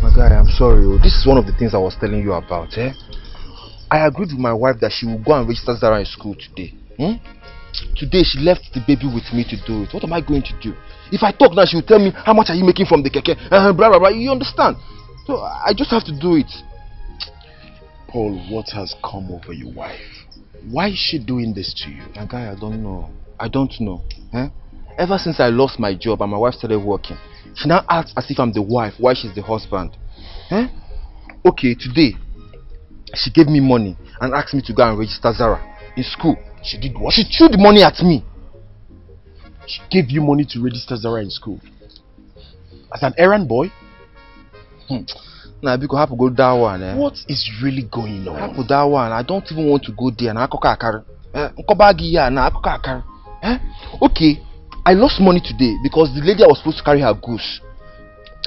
My guy, I'm sorry. This is one of the things I was telling you about. I agreed with my wife that she will go and register Zara in school today. Today she left the baby with me to do it. What am I going to do? If I talk now, she will tell me, how much are you making from the keke? Blah, blah, blah. You understand? So I just have to do it. Paul, what has come over your wife? Why is she doing this to you? My guy, I don't know. I don't know. Ever since I lost my job and my wife started working, she now acts as if I'm the wife while she's the husband. Okay, today, she gave me money and asked me to go and register Zara in school. She did what? She threw the money at me. She gave you money to register Zara in school? As an errand boy? Nah, because I have to go that one. What is really going on? I have to that one. I don't even want to go there. Okay, I lost money today because the lady I was supposed to carry her goose,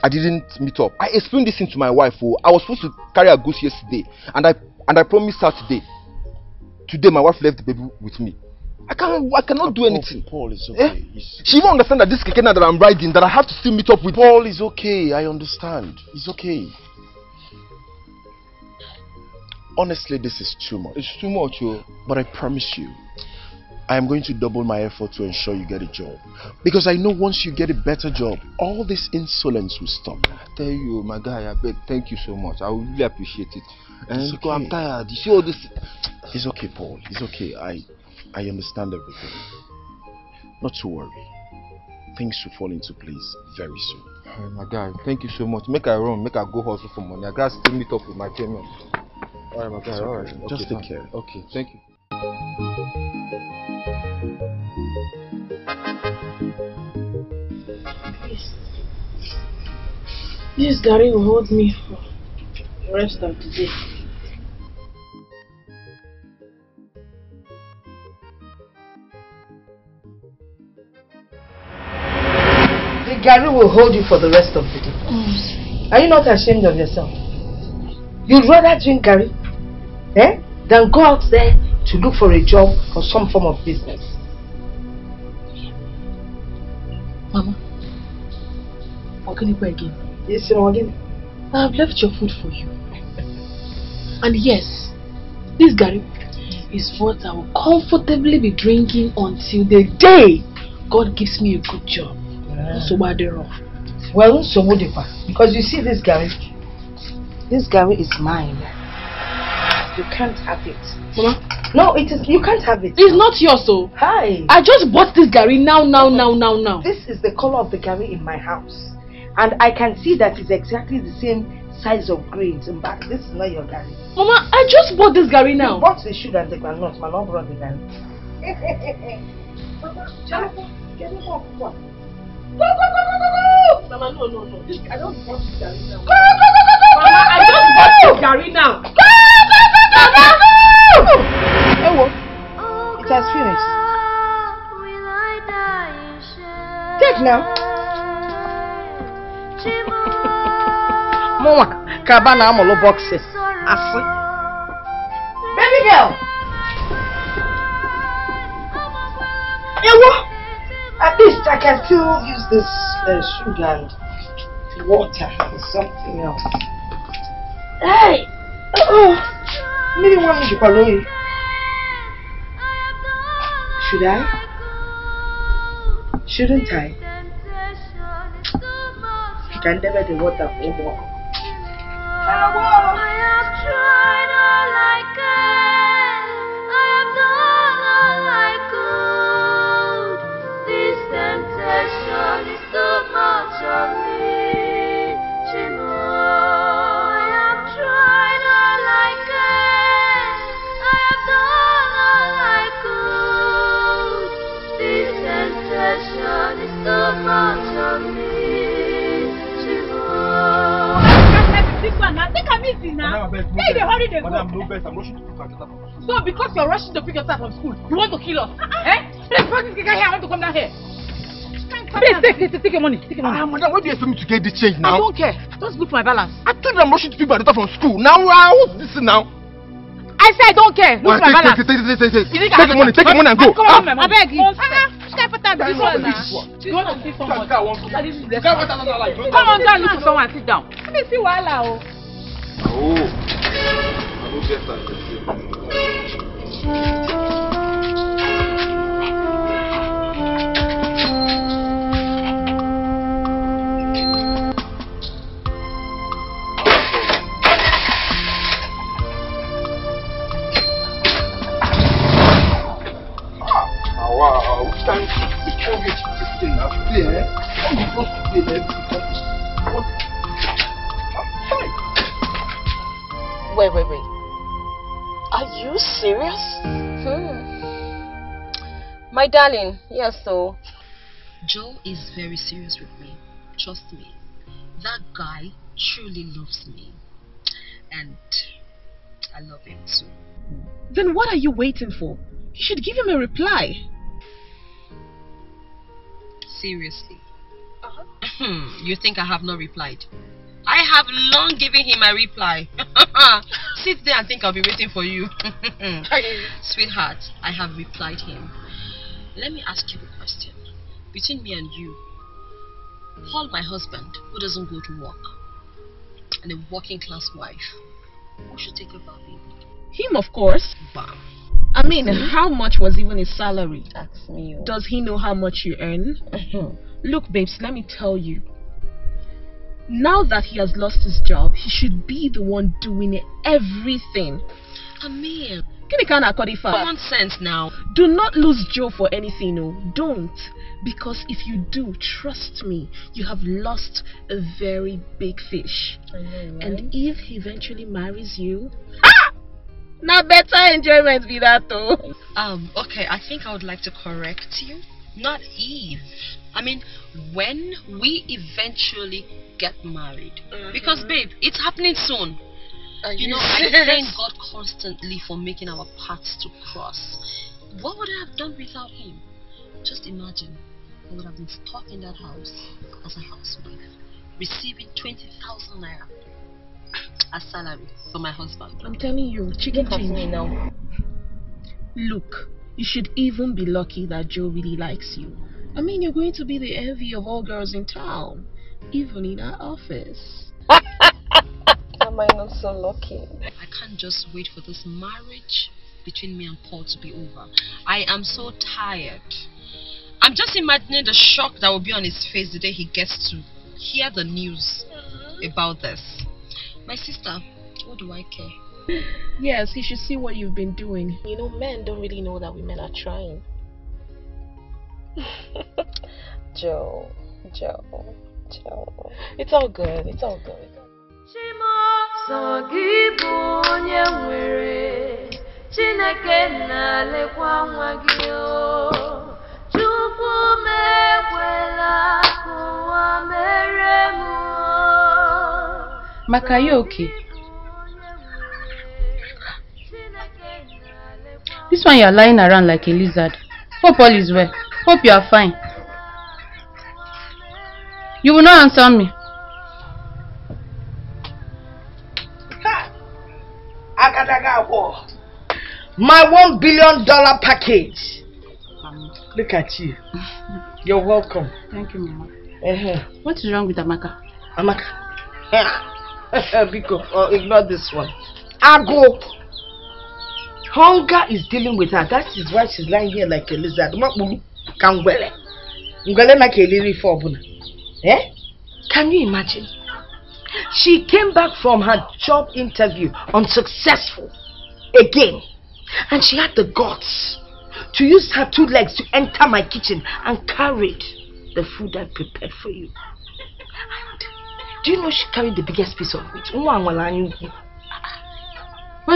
I didn't meet up. I explained this thing to my wife. I was supposed to carry her goose yesterday, and I promised her today. Today my wife left the baby with me. I cannot do anything. Paul, it's okay. She even understand that this keke that I'm riding, that I have to still meet up with. Paul, is okay. I understand. It's okay. Honestly, this is too much. It's too much, but I promise you, I am going to double my effort to ensure you get a job. Because I know once you get a better job, all this insolence will stop. I tell you, my guy, I beg, thank you so much. I would really appreciate it. It's okay. I'm tired. You see all this? It's okay, Paul. It's okay. I understand everything. Not to worry. Things will fall into place very soon. My guy, thank you so much. Make I run, make I go hustle for money. I gotta still meet up with my payment. Alright, my guy, alright. Okay, just take care. Okay, thank you. This Gary will hold me for the rest of the day. The Gary will hold you for the rest of the day. Are you not ashamed of yourself? You'd rather drink Gary than go out there to look for a job or some form of business. Mama, Oginipo again. Yes, Morgan. I have left your food for you. And yes, this Gary is what I will comfortably be drinking until the day God gives me a good job. So bad off. Well, so would it, because you see this Gary is mine. You can't have it. Mama? No, it is. You can't have it. It's not yours, so. Hi. I just bought this Gary now. This is the color of the Gary in my house, and I can see that it's exactly the same size of grains. In fact, this is not your Gary. Mama, I just bought this Gary now. You bought the sugar and the granules, man. Not brought the Gary. Go. Mama, no. I don't want this Gary now. Go. Mama, I just bought this Gary now. Go. Oh, it has finished. Take now. Mama, Kabana Amolo boxes. Baby girl. At least I can still use this sugar and water for something else. Hey! Maybe one minute, Paloi. Should I? Shouldn't I? You can never the water over. I have tried all I can. I have done all I could. This temptation is too much of me. Chimo, I have tried all I can. I have done all I could. This temptation is too much of me. Chimo. This one now, take a easy now. Hey, they hurry, they go. Madam, no best. I'm rushing to pick my daughter from school. So because you're rushing to pick your son from school, you want to kill us? Please, pass this guy here. I want to come down here. Please, take your money. Take your money. Madam, where do you expect me to get this change now? I don't care. Just look for my balance. I told you I'm rushing to pick my daughter from school. Now, what's this now? I said I don't care. Look for my balance. Take the money and go. Come on, I beg you. This one. You want to see someone? Come on, go and look for someone and sit down. Let me see Wala. Oh. I will get that. Wow, we can't get this thing up there. Wait. Are you serious? My darling, yes, so. Joe is very serious with me. Trust me. That guy truly loves me. And I love him too. Then what are you waiting for? You should give him a reply. Seriously. You think I have not replied? I have long given him a reply. Sit there and think I'll be waiting for you. Sweetheart, I have replied him. Let me ask you a question. Between me and you, Paul, my husband, who doesn't go to work, and a working class wife, who should take care of him? Him, of course. Bam. I mean, how much was even his salary? Ask me. Does he know how much you earn? Look, babes, let me tell you. Now that he has lost his job, he should be the one doing everything. Amir, common sense now. Do not lose Joe for anything, no. Don't. Because if you do, trust me, you have lost a very big fish. I know, right? And if he eventually marries you, now better enjoyment be that though. Okay, I think I would like to correct you. Not Eve. I mean, when we eventually get married. Because babe, it's happening soon. You know, I thank God constantly for making our paths to cross. What would I have done without him? Just imagine. I would have been stuck in that house as a housewife, receiving 20,000 naira as salary for my husband. I'm telling you, chicken change now. Look, you should even be lucky that Joe really likes you. I mean, you're going to be the envy of all girls in town, even in our office. Am I not so lucky? I can't just wait for this marriage between me and Paul to be over. I am so tired. I'm just imagining the shock that will be on his face the day he gets to hear the news about this. My sister, what do I care? Yes, he should see what you've been doing. You know, men don't really know that women are trying. Joe. It's all good. It's all good. Maka, are you okay? This one you are lying around like a lizard. Hope all is well. Hope you are fine. You will not answer me. My $1 billion package. Look at you. You're welcome. Thank you, Mama. What is wrong with Amaka? Because ignore this one. Ago. Hunger is dealing with her. That is why she's lying here like a lizard. Can you imagine? She came back from her job interview unsuccessful again, and she had the guts to use her 2 legs to enter my kitchen and carried the food I prepared for you. And do you know she carried the biggest piece of it? Why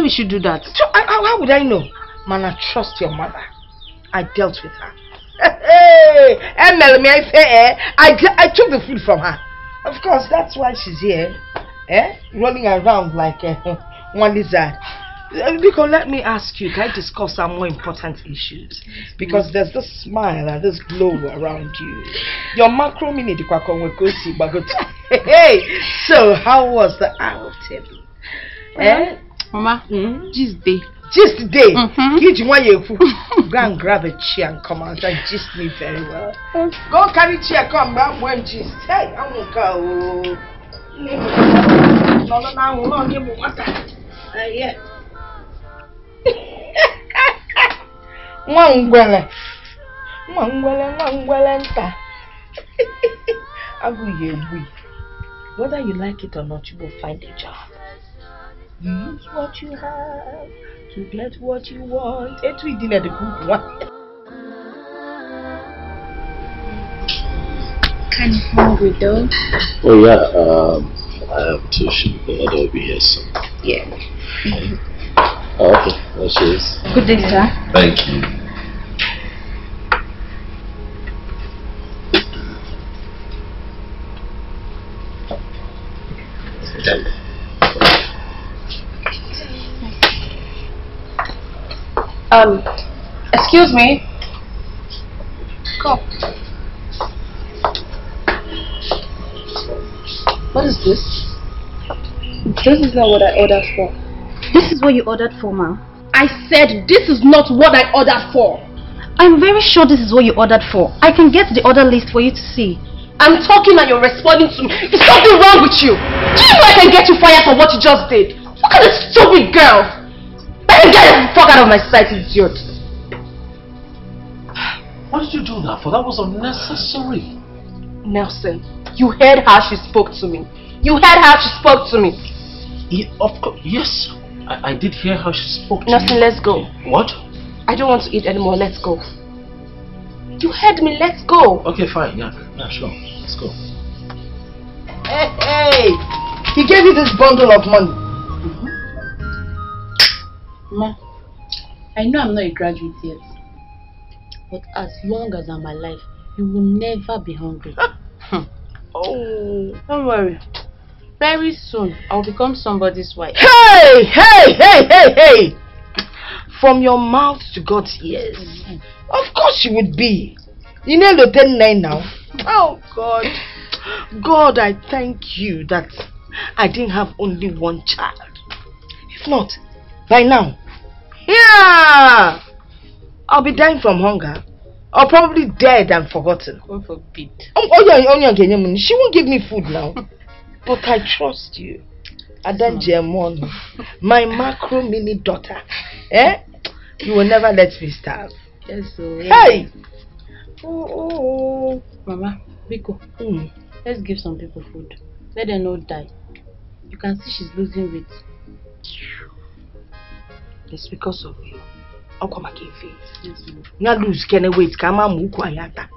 would she do that? So, how would I know? Man, I trust your mother. I dealt with her. Hey, I took the food from her. Of course, that's why she's here, rolling around like one lizard. Because let me ask you, can I discuss some more important issues? Because there's this smile and this glow around you. Your macro mini Hey, so how was the outing? Mama, just day. Just day. Go and grab a chair and come out and gist me very well. Go carry chair, come back when gist. Hey, I won't go. No, give me water. Yeah. Mwangwele nta. Whether you like it or not, you will find a job. You use what you have to get what you want. It's within the good one. Kind of hungry though. Oh yeah, I have to shoot, but I'll be here soon. Yeah. Oh, okay, there she is. Good day, sir. Thank you. Excuse me. Come. What is this? This is not what I ordered for. This is what you ordered for, ma. I said this is not what I ordered for. I'm very sure this is what you ordered for. I can get the order list for you to see. I'm talking and you're responding to me. Is something wrong with you? Do you know I can get you fired for what you just did? Look at this stupid girl. Let me get the fuck out of my sight, idiot. What did you do that for? That was unnecessary. Nelson, you heard how she spoke to me. You heard how she spoke to me. Yeah, of course, yes. I did hear how she spoke to Nelson, me. let's go. What? I don't want to eat anymore. Let's go. You heard me. Let's go. Okay, fine. Yeah, sure. Let's go. Hey! He gave you this bundle of money. Ma, I know I'm not a graduate yet, but as long as I'm alive, you will never be hungry. Oh, don't worry. Very soon, I'll become somebody's wife. Hey! From your mouth to God's ears. Of course you would be. You know the 10-9 now. Oh God. God, I thank you that I didn't have only one child. If not, by now, yeah, I'll be dying from hunger. Or probably dead and forgotten. God forbid. She won't give me food now. But I trust you. Adan Jemon, my macro mini daughter. Eh? You will never let me starve. Yes, sir. Hey! Mama, Biko, let's give some people food. Let them not die. You can see she's losing weight. It's because of you. I'll come back in face. Not lose can wait. Come on, move quieta.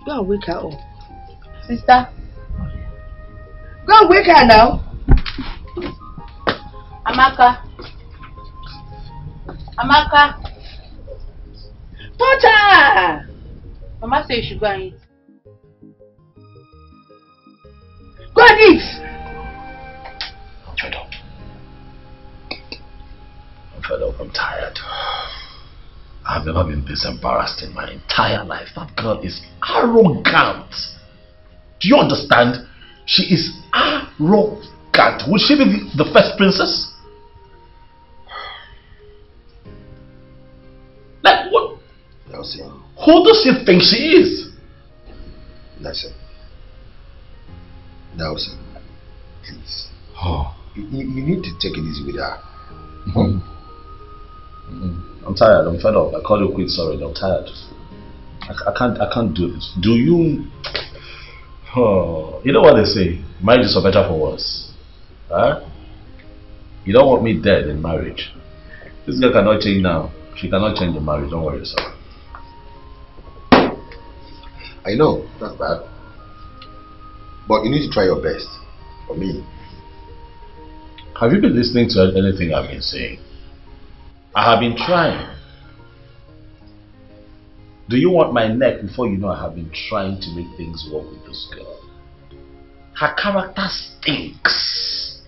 Go and wake her up. Sister. Go and wake her now. Amaka. Daughter! Mama said you should go and eat. Go and eat! I'm fed up. I'm tired. I've never been this embarrassed in my entire life. That girl is arrogant. Do you understand? She is arrogant. Will she be the first princess? Like what? Nelson. Who does she think she is? Nelson, please. Oh. You need to take it easy with her. I'm tired. I'm fed up. I called you quit. Sorry, I'm tired. I can't do this. Do you? Oh, you know what they say? Marriage is for better for worse. Huh? You don't want me dead in marriage. This girl cannot change now. She cannot change the marriage. Don't worry yourself. I know that's bad, but you need to try your best for me. Have you been listening to anything I've been saying? I have been trying. Do you want my neck before you know I have been trying to make things work with this girl? Her character stinks.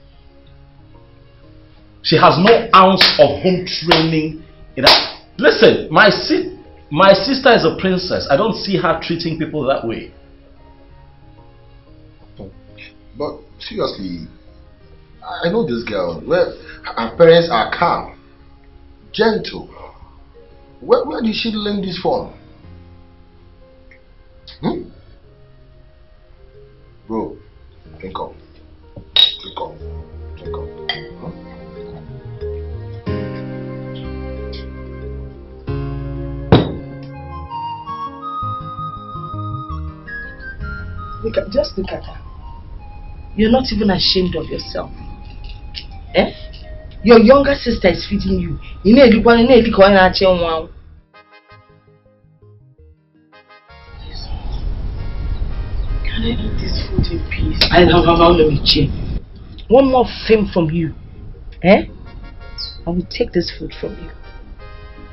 She has no ounce of home training in her. Listen, my sister is a princess. I don't see her treating people that way. But seriously, I know this girl. Well, her parents are calm, gentle. Where did she learn this from? Bro, drink up. Drink up. Drink up. Just look at her. You're not even ashamed of yourself. Eh? Your younger sister is feeding you. Can I eat this food in peace? Let me check. One more fame from you. Eh? I will take this food from you.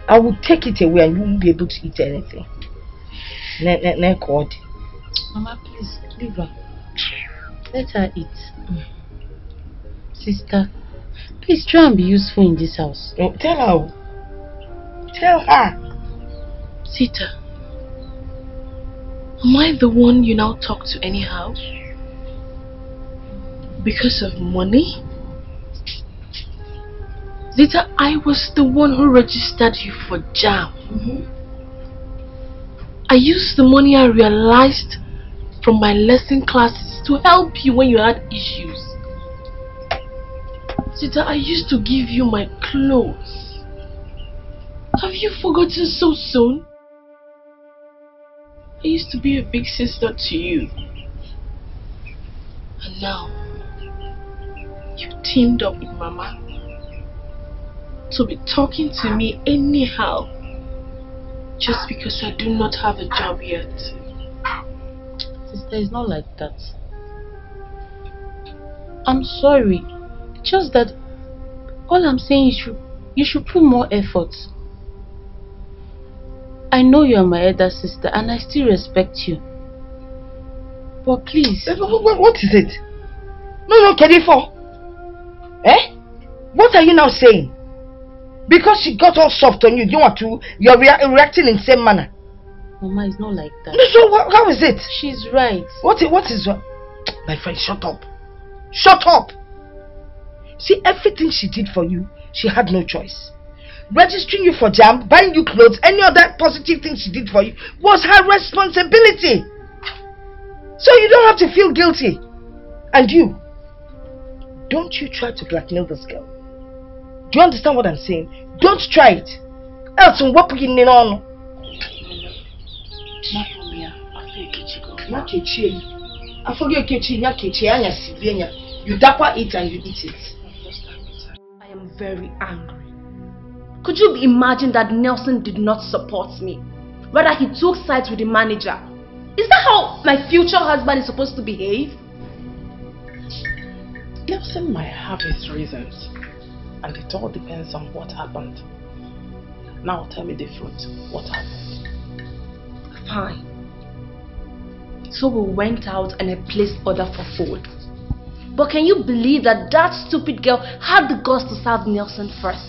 I will take it away and you won't be able to eat anything. Mama, please, leave her. Let her eat. Sister, please try and be useful in this house. Oh, tell her. Tell her. Sita, am I the one you now talk to anyhow? Because of money? Zita, I was the one who registered you for JAM. I used the money I realized from my lesson classes to help you when you had issues. Zita, I used to give you my clothes. Have you forgotten so soon? I used to be a big sister to you. And now, you teamed up with Mama to be talking to me anyhow just because I do not have a job yet. Sister, it's not like that. I'm sorry. Just that all I'm saying is you should put more effort. I know you are my elder sister and I still respect you. But please. What is it? No, Kedifo. Eh? What are you now saying? Because she got all soft on you, you want to, you're reacting in the same manner. Mama, it's not like that. So how is it? She's right. What is wrong? My friend, shut up. Shut up! See, everything she did for you, she had no choice. Registering you for JAMB, buying you clothes, any other positive thing she did for you was her responsibility. So you don't have to feel guilty. And you, don't you try to blackmail this girl. Do you understand what I'm saying? Don't try it. Else, what put you on? I forget kitchen, you dapper it and you eat it. I am very angry. Could you imagine that Nelson did not support me? Rather, he took sides with the manager. Is that how my future husband is supposed to behave? Nelson might have his reasons, and it all depends on what happened. Now tell me the truth. What happened? Fine. So we went out and I placed order for food. But can you believe that that stupid girl had the guts to serve Nelson first?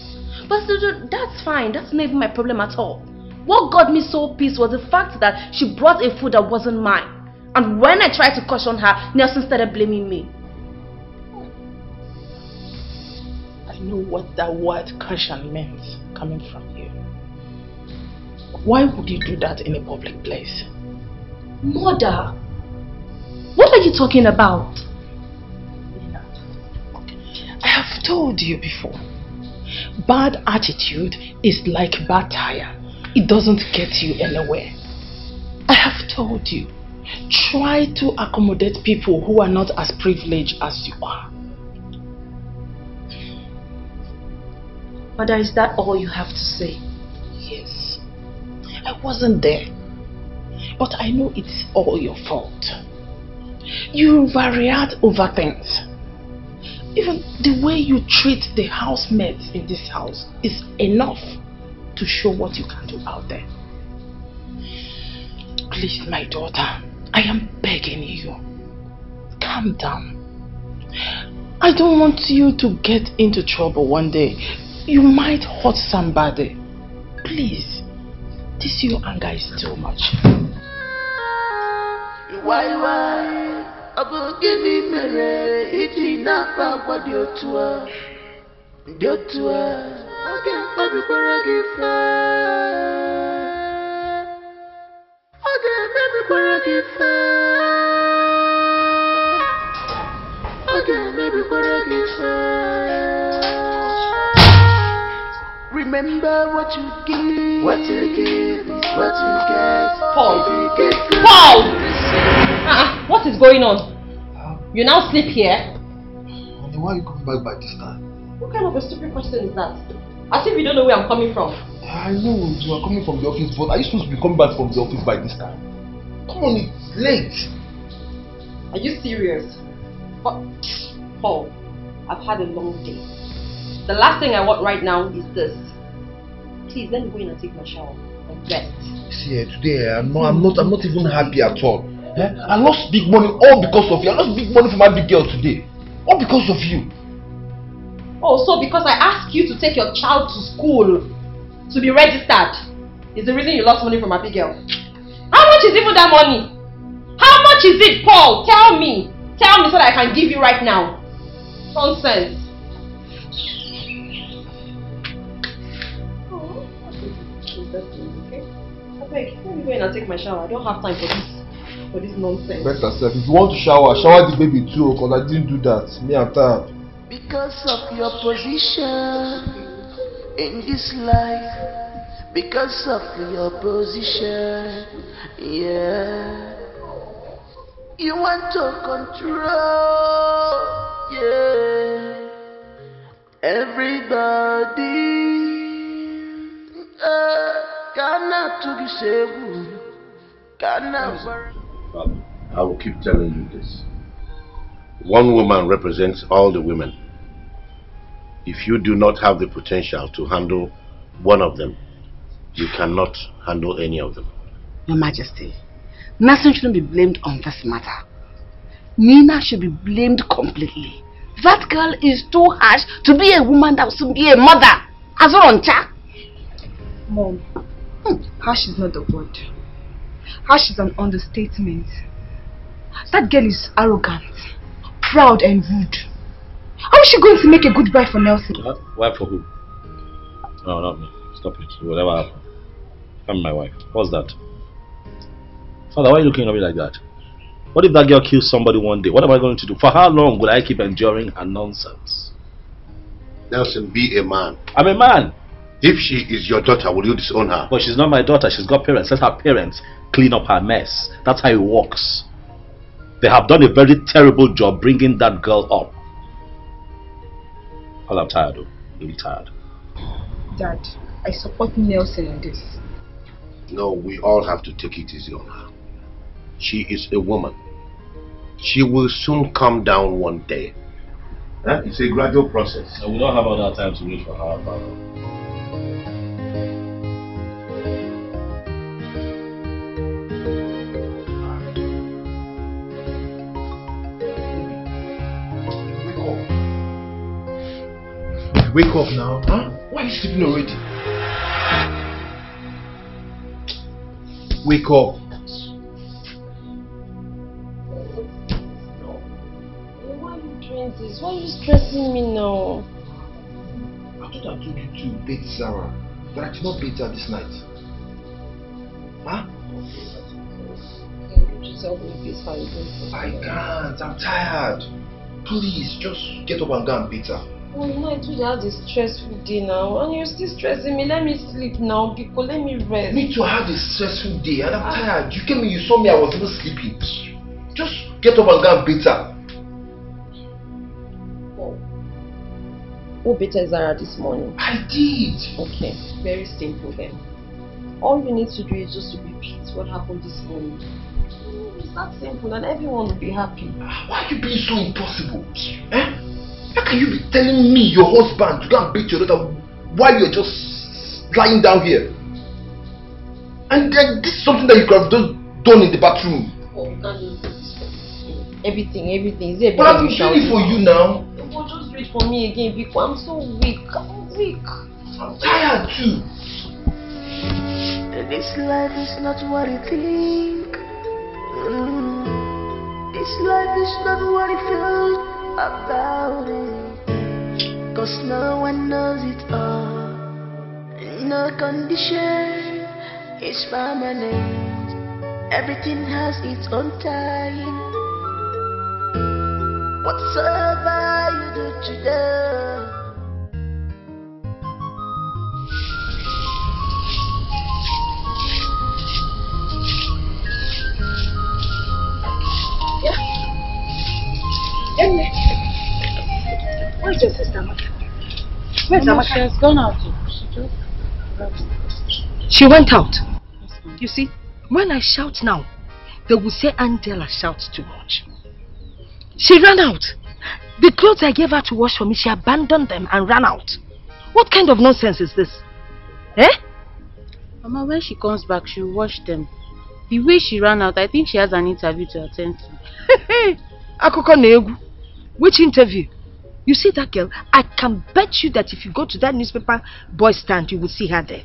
But that's fine. That's not even my problem at all. What got me so pissed was the fact that she brought a food that wasn't mine. And when I tried to caution her, Nelson started blaming me. I know what that word caution means coming from you. Why would you do that in a public place? Mother, what are you talking about? I have told you before, bad attitude is like bad tire. It doesn't get you anywhere. I have told you, try to accommodate people who are not as privileged as you are. Mother, is that all you have to say? Yes. I wasn't there, but I know it's all your fault. You overreact over things. Even the way you treat the housemates in this house is enough to show what you can do out there. Please, my daughter, I am begging you, calm down. I don't want you to get into trouble one day. You might hurt somebody. Please, this your anger is too much. Why? I will give me mere. It's enough of what you're to her. You're to her. Okay, baby, for a gift. Okay, baby, for a gift. Okay, baby, for a gift. Remember what you give. What you give is what you get. Paul! What is going on? You now sleep here? Honey, why are you coming back by this time? What kind of a stupid question is that? As if you don't know where I'm coming from. I know you are coming from the office, but are you supposed to be coming back from the office by this time? Come on, it's late. Are you serious? But, Paul, I've had a long day. The last thing I want right now is this. Please, let me go in and take my shower and rest. See, today I'm not even happy at all. I lost big money all because of you. I lost big money for my big girl today. All because of you. Oh, so because I asked you to take your child to school to be registered is the reason you lost money from my big girl? How much is even that money? How much is it, Paul? Tell me. Tell me so that I can give you right now. Nonsense. Okay? Okay, let me go in and take my shower. I don't have time for this nonsense. Better self, if you want to shower the baby too, because I didn't do that. Me, I'm tired. Because of your position in this life, because of your position, yeah, you want to control, yeah, everybody. I will keep telling you this. One woman represents all the women. If you do not have the potential to handle one of them, you cannot handle any of them. Your Majesty, Nelson shouldn't be blamed on this matter. Nina should be blamed completely. That girl is too harsh to be a woman that will soon be a mother. Azoroncha. Mom, harsh is not the word. Harsh is an understatement. That girl is arrogant, proud and rude. How is she going to make a good wife for Nelson? What? Wife for who? No, not me. Stop it. Whatever happened. I'm my wife. What's that? Father, why are you looking at me like that? What if that girl kills somebody one day? What am I going to do? For how long will I keep enduring her nonsense? Nelson, be a man. I'm a man. If she is your daughter, will you disown her? But she's not my daughter. She's got parents. Let her parents clean up her mess. That's how it works. They have done a very terrible job bringing that girl up. Well, I'm tired though. Really tired. Dad, I support Nelson in this. No, we all have to take it easy on her. She is a woman. She will soon calm down one day. It's a gradual process. So we don't have all that time to wait for her, Father. Wake up now. Huh? Why are you sleeping already? Wake up. Why are you doing this? Why are you stressing me now? I thought I told you to bait Sarah, but I did not bait her this night. Huh? Can you just help me please? How you doing? I can't. I'm tired. Please, just get up and go and beat her. Oh, you know, I told you I had a stressful day now, and you're still stressing me. Let me sleep now, because let me rest. Me too, I had a stressful day and I'm tired. You came in, you saw me, I was even sleeping. Just get up and go and beat her. Oh. Who beat Zara this morning? I did. Okay, very simple then. All you need to do is just to repeat what happened this morning. It's that simple and everyone will be happy. Why are you being so impossible? Eh? How can you be telling me, your husband, to go and beat your daughter while you're just lying down here? And then this is something that you could have done in the bathroom. Oh, you can't do this. Everything. Is there but I've been doing it for you now. Oh, just read for me again, because I'm so weak. I'm tired too. This life is not what you think. This life is not what you feel about it, 'cause no one knows it all. No condition is permanent. Everything has its own time. Whatsoever you do today, Where's your sister, Amaka? Where's Amaka? She has gone out. She went out. You see, when I shout now, they will say Angela shouts too much. She ran out. The clothes I gave her to wash for me, she abandoned them and ran out. What kind of nonsense is this? Eh? Mama, when she comes back, she'll wash them. The way she ran out, I think she has an interview to attend to. Akoko Negu. Which interview? You see that girl? I can bet you that if you go to that newspaper boy stand, you will see her there.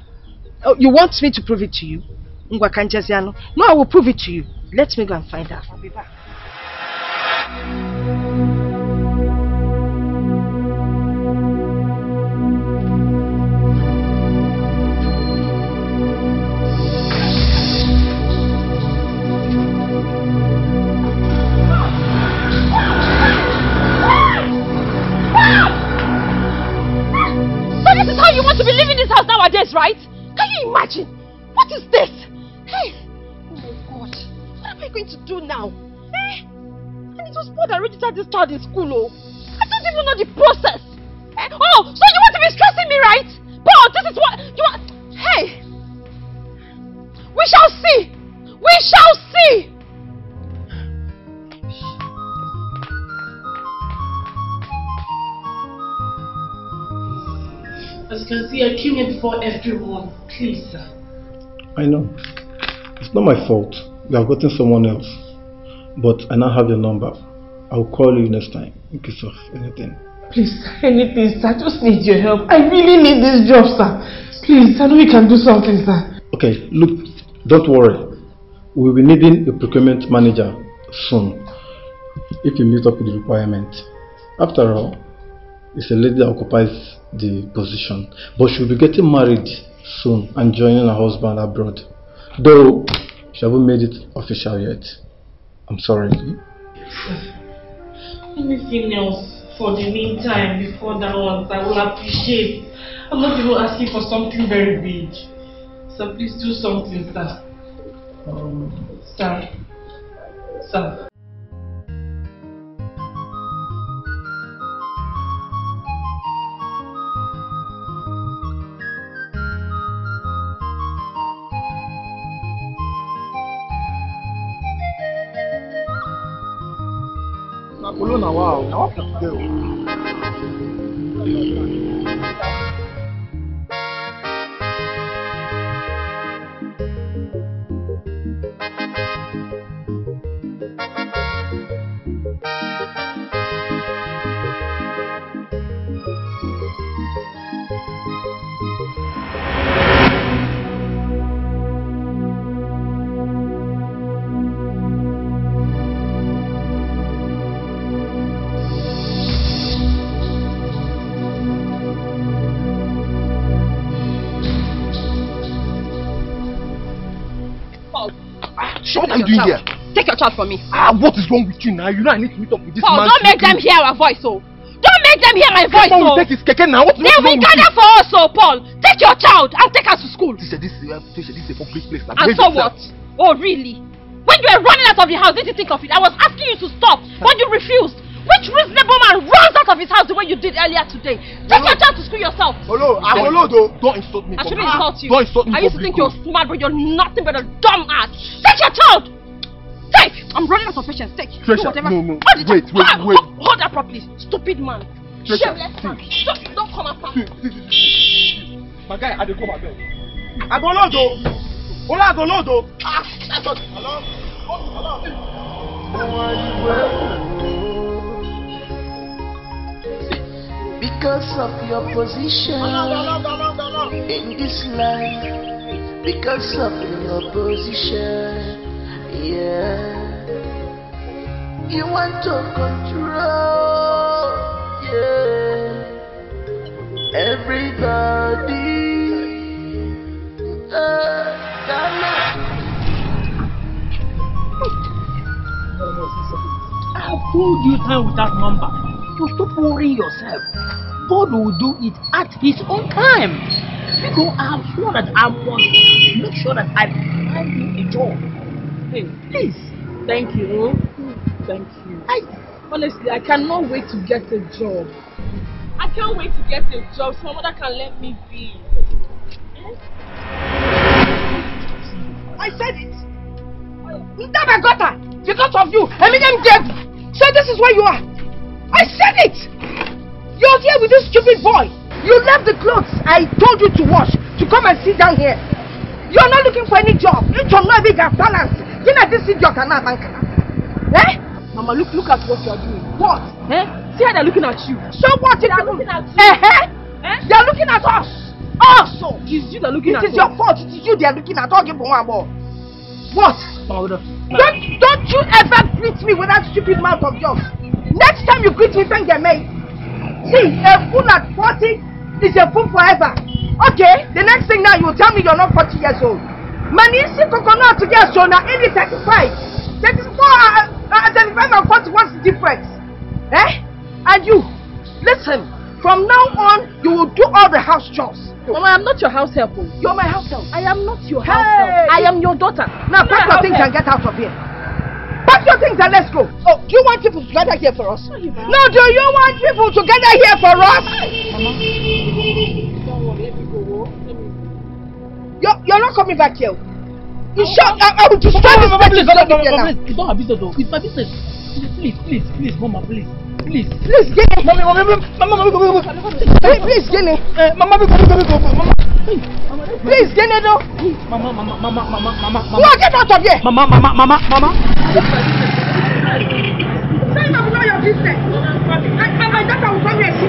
Oh, you want me to prove it to you? No, I will prove it to you. Let me go and find her. I'll be back. This is how you want to be living in this house nowadays, right? Can you imagine? What is this? Hey! Oh my God. What am I going to do now? Eh? And it was Paul that registered this child in school, oh. I don't even know the process. Eh? Oh, so you want to be stressing me, right? Paul, this is what you want. Hey! We shall see! We shall see! As you can see, I came here before everyone. Please, sir. I know. It's not my fault. You have gotten someone else. But I now have your number. I'll call you next time in case of anything. Please, anything, sir. I just need your help. I really need this job, sir. Please, I know you can do something, sir. Okay, look, don't worry. We'll be needing a procurement manager soon, if you meet up with the requirement. After all, it's a lady that occupies the position, but she'll be getting married soon and joining her husband abroad. Though she haven't made it official yet. I'm sorry. Anything else for the meantime before that one, I will appreciate. I'm not even asking for something very big. So please do something, sir. Sir. What are you doing here? Take your child from me. What is wrong with you now? You know I need to meet up with this Paul, man. don't make them hear our voice, oh. Don't make them hear my voice, oh. Take his keke now. What's they wrong will with gather you? for us, oh, Paul. Take your child and take her to school. This is a public place. Like, and so what? Oh, really? When you were running out of the house, did you think of it? I was asking you to stop, but you refused. Which reasonable man runs out of his house the way you did earlier today? Take your child to school yourself. Don't insult me. I shouldn't insult you. Don't insult me. I used to think you're smart, but you're nothing but a dumb ass. Take your child. Take. I'm running out of patience. Take. Do whatever. No. Wait. Hold that properly. Stupid man. Shameless man. Don't come after me. My guy, I dey come abeg. I go load though. I go load though. Because of your position in this life, because of your position, yeah, you want to control, yeah, everybody. I told you time with that number to stop worrying yourself. God will do it at His own time. Because I have sworn that I must make sure that I find you a job. Hey, please. Thank you. Thank you. Honestly, I cannot wait to get a job. I can't wait to get a job so my mother can let me be. I said it. Never got her because of you. Eminem Dev. So this is where you are. I said it. You're here with this stupid boy. You left the clothes I told you to wash to come and sit down here. You're not looking for any job. You don't know if you got balance. You know this is your canal. Eh? Mama, look at what you're doing. What? Eh? See how they're looking at you. So what? They're looking at you. They're looking at us. Also, it's you that are looking at us. It is your fault. It is you they are looking at. Talking for one more. What? Don't you ever greet me with that stupid mouth of yours. Next time you greet me, thank you, mate. See, a fool at 40 is a fool forever. Okay, the next thing now you tell me you're not 40 years old. Man, you see coconut to get so now any 35. 35 and 40, what's the difference? Eh? And you, listen, from now on, you will do all the house chores. Mama, I'm not your house help. You're my house help. I am not your house help. I am your daughter. Now pack your things and get out of here. Pack your things and let's go. Oh, do you want people to gather here for us? No, do you want people to gather here for us? Mama, don't worry, let me go. You're not coming back here. You shut up. I will destroy this place. It's not a business though. It's my business. Please, Mama, please. Please, get it. Mama, please, get it. Mama, please, get it though. Mama. No, get out of here. Mama. Say you know your business. My daughter will come here and see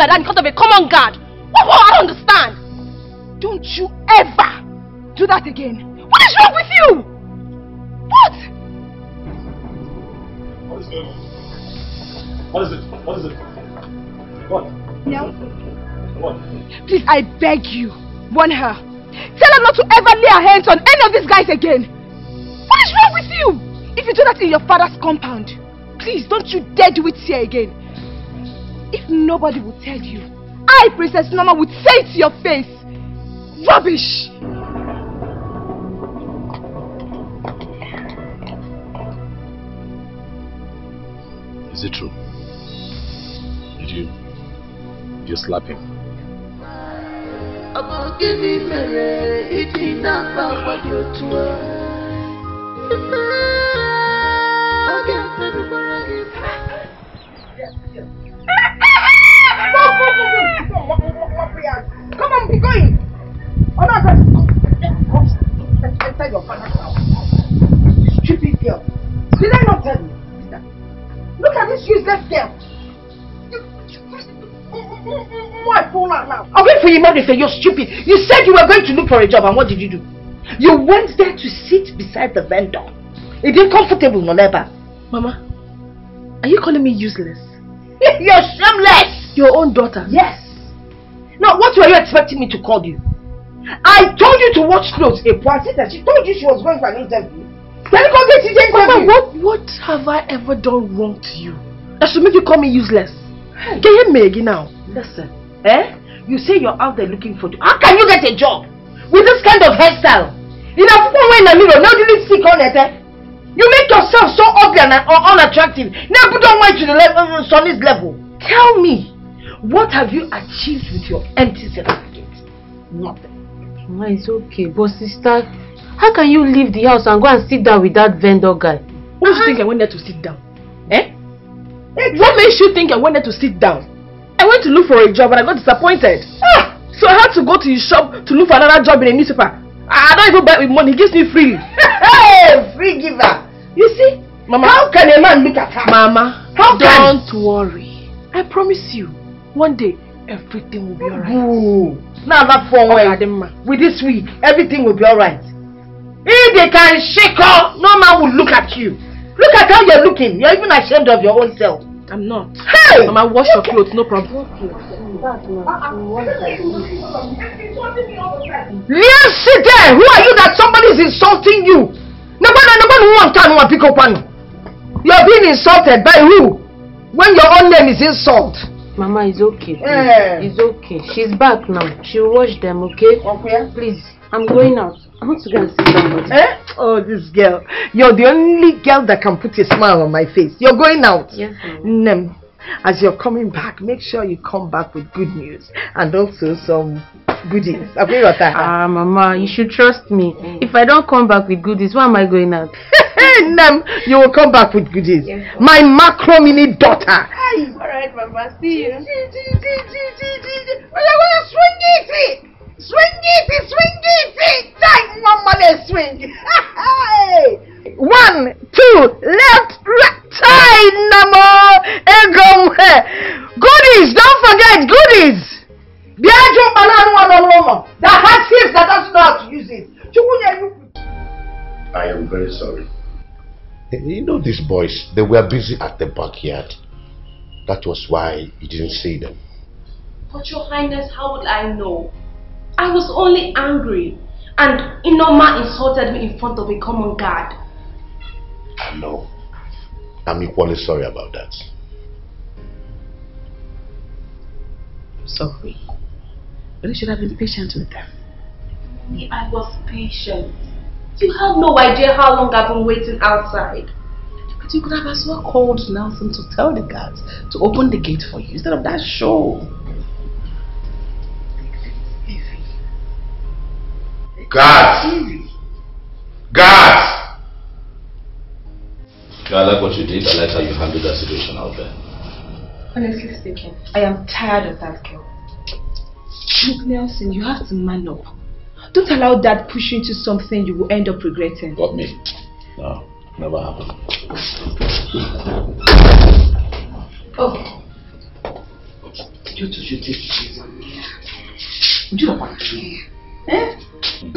Because of a common guard. What? I don't understand. Don't you ever do that again. What is wrong with you? What? What is going on? What is it? What is it? What? Yeah. What? Please, I beg you, warn her. Tell her not to ever lay her hands on any of these guys again. What is wrong with you? If you do that in your father's compound, please don't you dare do it here again. If nobody will tell you, I, Princess Noma, would say it to your face. Rubbish! Is it true? Did you slap him? Come on, be going. Oh no, enter your father's house. Stupid girl. Did I not tell you? Look at this useless girl. Why fool her now? I'll wait for you, Mother. You're stupid. You said you were going to look for a job, and what did you do? You went there to sit beside the vendor. It didn't comfortable, no never. Mama, are you calling me useless? You're shameless. Your own daughter? Yes. Now, what were you expecting me to call you? I told you to watch clothes. A sister, she told you she was going for an interview. Can you go get your interview? Mama, what have I ever done wrong to you that should make you call me useless? Hey. Can you hear me again now? Listen, you say you're out there looking for. How can you get a job with this kind of hairstyle? You know, people in the mirror, now you need sick on it. You make yourself so ugly and unattractive. Now put on mind to the level, Sonny's level. Tell me, what have you achieved with your empty certificate? Nothing. Mama, it's okay, but sister, how can you leave the house and go and sit down with that vendor guy? Who do you think I went there to sit down? What makes you think I went there to sit down? I went to look for a job and I got disappointed. So I had to go to his shop to look for another job in a newspaper. I don't even buy with money, he gives me freely. Hey, free giver. You see, Mama, how can a man look at her? Mama, don't worry. I promise you, one day everything will be alright. Ooh. Now that for with this week, everything will be alright. If they can shake her, no man will look at you. Look at how you're looking. You're even ashamed of your own self. I'm not. Hey! Mama, wash your clothes, no problem. Yes, sit there. Who are you that somebody is insulting you? Nobody wants to pick up on you. You're being insulted by who? When your own name is insult. Mama, it's okay. It's okay. She's back now. She'll wash them, okay? Okay. Please, I'm going out. I want to go and sit down. Oh, this girl. You're the only girl that can put a smile on my face. You're going out. Yes, Mama. As you're coming back, make sure you come back with good news and also some goodies. Mama, you should trust me. If I don't come back with goodies, why am I going out? You will come back with goodies. Yes, my macro mini daughter. Alright, Mama. See you. Swing it. Time, Mama, let's swing. 1, 2, left, right, side, Namo, Egom. Goodies, don't forget goodies. That has hips that doesn't know how to use it. I am very sorry. You know these boys, they were busy at the backyard. That was why you didn't see them. But Your Highness, how would I know? I was only angry, and Inoma insulted me in front of a common guard. I know. I'm equally sorry about that. Sorry. But you should have been patient with them. I was patient. You have no idea how long I've been waiting outside. But you could have as well called Nelson to tell the guards to open the gate for you instead of that show. Guards! Guards! I like what you did. I like how you handled that situation out there. Honestly speaking, I am tired of that girl. Look, Nelson, you have to man up. Don't allow that push you into something you will end up regretting. Got me? No, never happened. Oh. You two should take it. Would you want to? Eh? I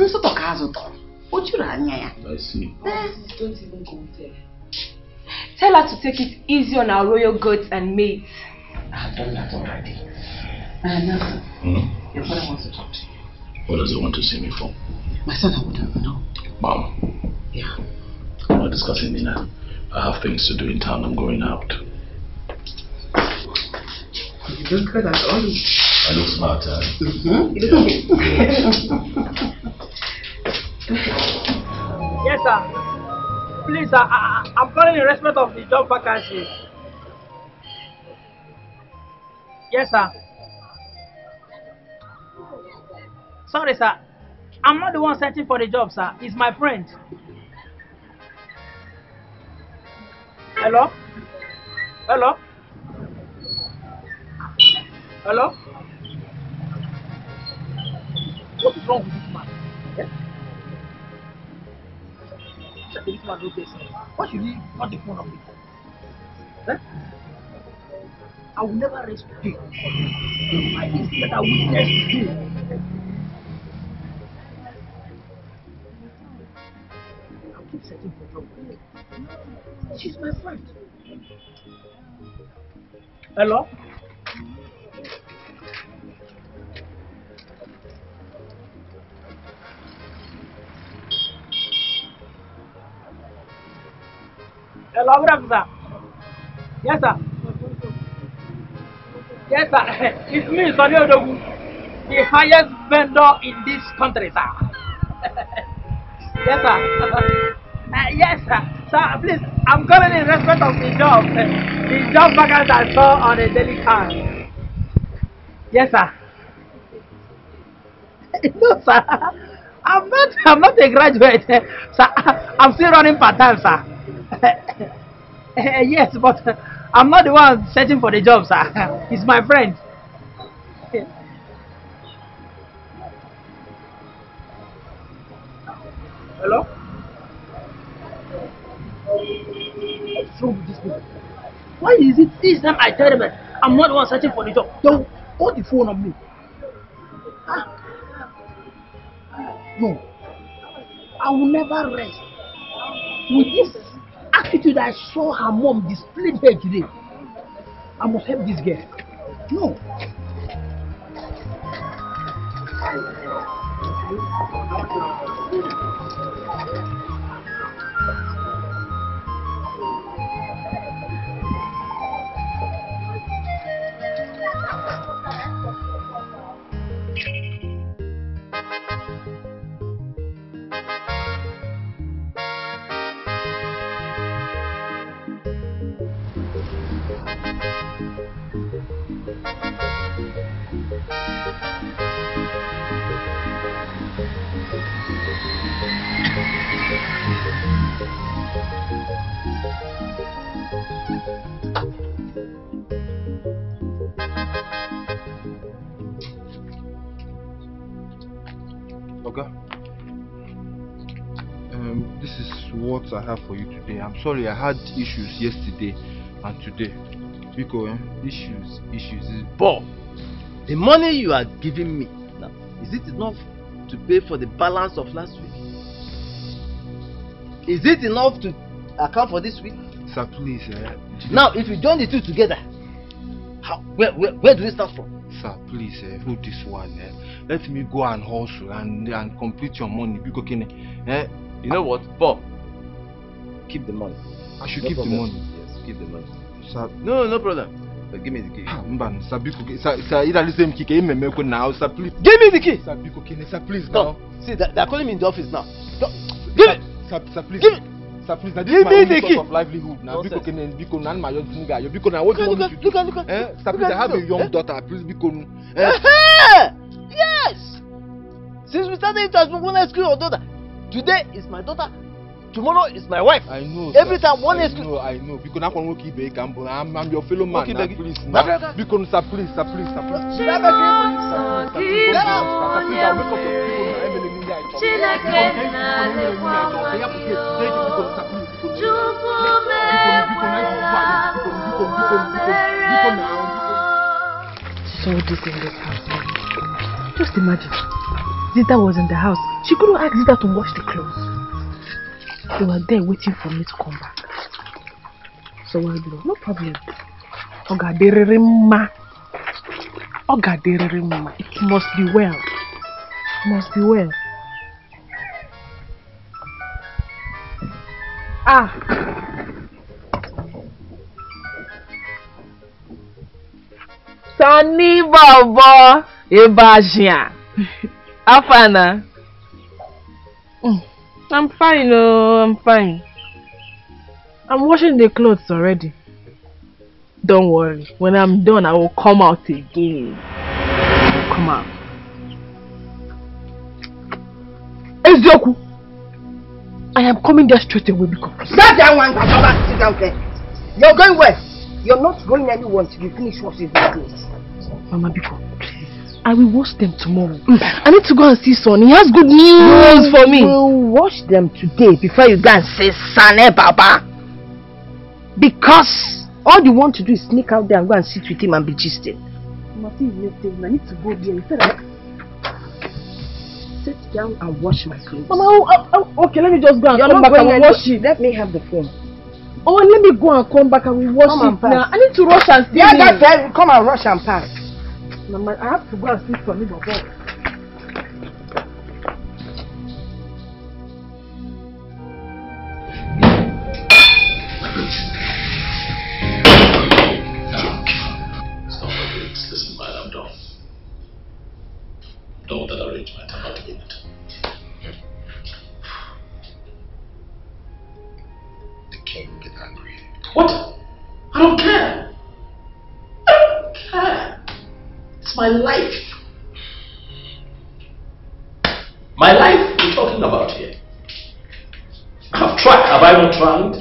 see. Don't even go there. Tell her to take it easy on our royal goats and maids. I've done that already. Nelson, your father wants to talk to you. What does he want to see me for? My son, I wouldn't know. Mom. Yeah. I'm not discussing dinner. I have things to do in town. I'm going out. You look good as always. I look smart, huh? You look Yes, sir. Please, sir, I'm calling in respect of the job vacancy. Yes, sir. Sorry, sir. I'm not the one searching for the job, sir. It's my friend. Hello? Hello? Hello? What is wrong with this man? Yeah? This man don't face me. Why should he not the phone of me? Eh? I will never rest today. I think that I will rest today. I'll keep searching for trouble. She's my friend. Hello? Hello, good afternoon, sir. Yes, sir. Yes, sir. It's me, Sonny Odogu, the highest vendor in this country, sir. Yes, sir. Yes, sir. Sir, please, I'm calling in respect of the job vacancy I saw on a daily card. Yes, sir. No, sir. I'm not a graduate, sir. I'm still running part-time, sir. Yes, but I'm not the one searching for the job, sir. It's my friend. Hello? What's wrong with this people? Why is it this time I tell them that I'm not the one searching for the job? Don't hold the phone on me. No. I will never rest. With this attitude I saw her mom displayed here today, I must help this girl. No. This is what I have for you today. I'm sorry I had issues yesterday and today. Because issues is Bob, the money you are giving me now, is it enough to pay for the balance of last week? Is it enough to account for this week? Sir, please. Now, if you join the two together, where do we start from? Sir, please hold this one. Let me go and hustle and complete your money. Because you know what, Bob? Keep the money. I should keep the money. Yes, keep the money. Sir, no problem. But give me the key. Sir, either the same key now, sir, please. Give me the key. Sir, please now. See, they're calling me in the office now. Give it. Sir, please. Give it. Sir, please, this is my only source of livelihood. Now, Biko, now my young guy. Biko, now what do you want me to do? Sir, please, I have a young daughter. Please, Biko. Yes! Since we started it as one excuse your daughter. Today is my daughter. Tomorrow is my wife. I know. Every time one excuse. I know. Because now I'm your fellow man. Now, please. Because sir, please. Should I beg you? Get out. Please, I'll wake up your So this in this house. Just imagine. Zita was in the house. She couldn't ask Zita to wash the clothes. They were there waiting for me to come back. So what do? No problem. Ogaderima. It must be well. It must be well. Sunny Bobo Ebajia. Afana. I'm fine, I'm fine. I'm washing the clothes already. Don't worry. When I'm done, I will come out again. Come out. Ezioku! I am coming there straight away because... Sit down, sit down there. You're going where? You're not going anywhere until you finish washing the clothes. Mama Biko, please. I will wash them tomorrow. I need to go and see Son. He has good news for me. We'll wash them today before you go and say Sane Baba. Because all you want to do is sneak out there and go and sit with him and be gisting. Mama, please I need to go there. Instead of... Sit down and wash my clothes. Mama, okay, let me just go and come back and wash it. Let me have the phone. Oh, let me go and come back and we wash it now. I need to rush and see him. Yeah, come and rush and pass. Mama, I have to go and sleep for me, Baba. Listen, man, I'm done. Done with that arrangement. I'm not doing it. The king will get angry. What? I don't care. I don't care. It's my life. My life we're talking about here. I've tried. Have I not tried?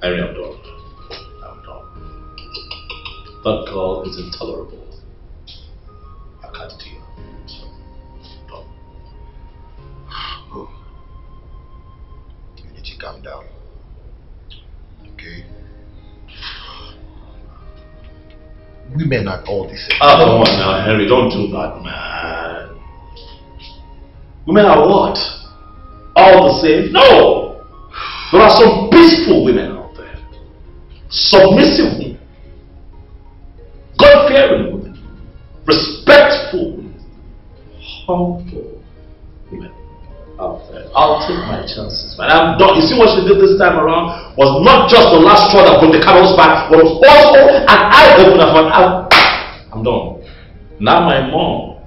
Harry, I'm done. I'm done. That girl is intolerable. I can't deal. So, done. Oh. You need to calm down. Okay? Women are all the same. Oh, come on now, Henry, don't do that, man. Women are what? All the same? No! There are some peaceful women out there. Submissive women. God-fearing women. Respectful women. Humble women out there. I'll take my chances, man. I'm done. You see what she did this time around was not just the last straw that broke the camel's back, but was also an eye-opener for I'm done. Now my mom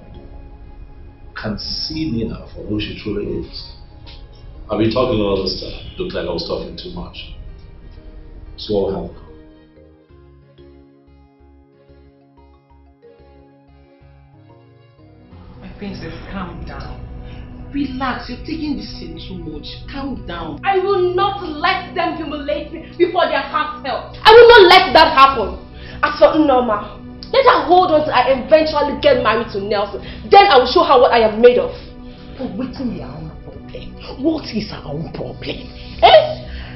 can see me now for who she truly is. I've been talking all this time. Looked like I was talking too much. So what will happen? My princess, calm down. Relax, you're taking this thing too much. Calm down. I will not let them humiliate me before their hearts melt. I will not let that happen. As for Norma, let her hold on till I eventually get married to Nelson. Then I will show her what I am made of. But waiting your own problem. What is her own problem? Eh?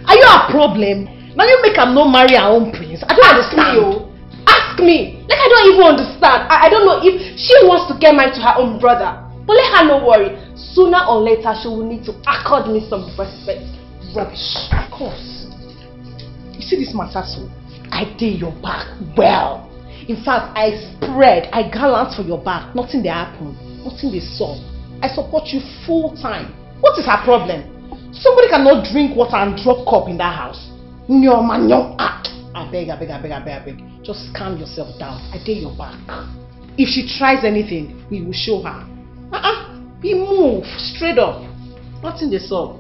Are you a problem? Now you make her not marry her own prince. I don't understand. Ask me. Like I don't even understand. I don't know if she wants to get married to her own brother. But let her not worry. Sooner or later she will need to accord me some respect. Rubbish. Of course. You see this matter, so I did your back well. In fact, I spread, I gallant for your back. Nothing they happen. Nothing they saw. I support you full time. What is her problem? Somebody cannot drink water and drop cup in that house. No man, no. I beg. Just calm yourself down. I dare your back. If she tries anything, we will show her. Be move straight up. Nothing they saw.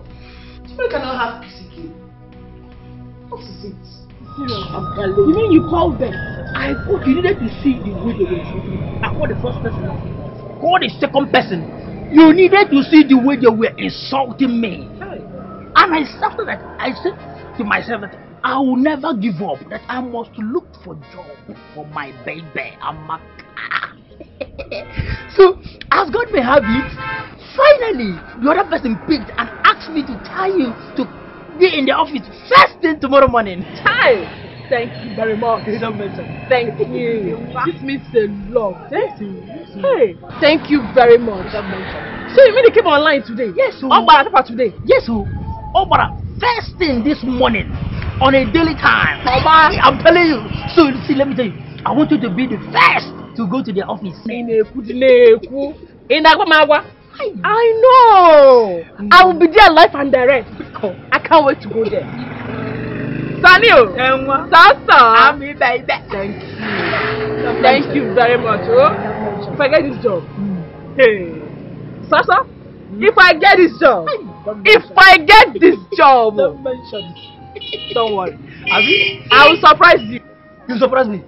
We cannot have peace again. What is it? Serious. You mean you called them? I thought you needed to see the way they were treating me. I called the first person. Call the second person. You needed to see the way they were insulting me. And after that, I said to myself that I will never give up. That I must look for job for my baby. So, as God may have it, finally, the other person picked and asked me to tell you to be in the office first thing tomorrow morning. Hi! Thank you very much. Thank you. This means a lot. Thank you. Hey, thank you very much. So you mean they came online today? Yes, sir. Today? Yes, sir. First thing this morning on a daily time. I'm telling you. So see, let me tell you. I want you to be the first to go to the office. I know. I will be there live and direct. I can't wait to go there. Sanio, Sasa. Thank you. Thank you very much. Oh, if I get this job, hey, Sasa, if I get this job, Don't mention it. Don't worry. I will surprise you. You surprise me.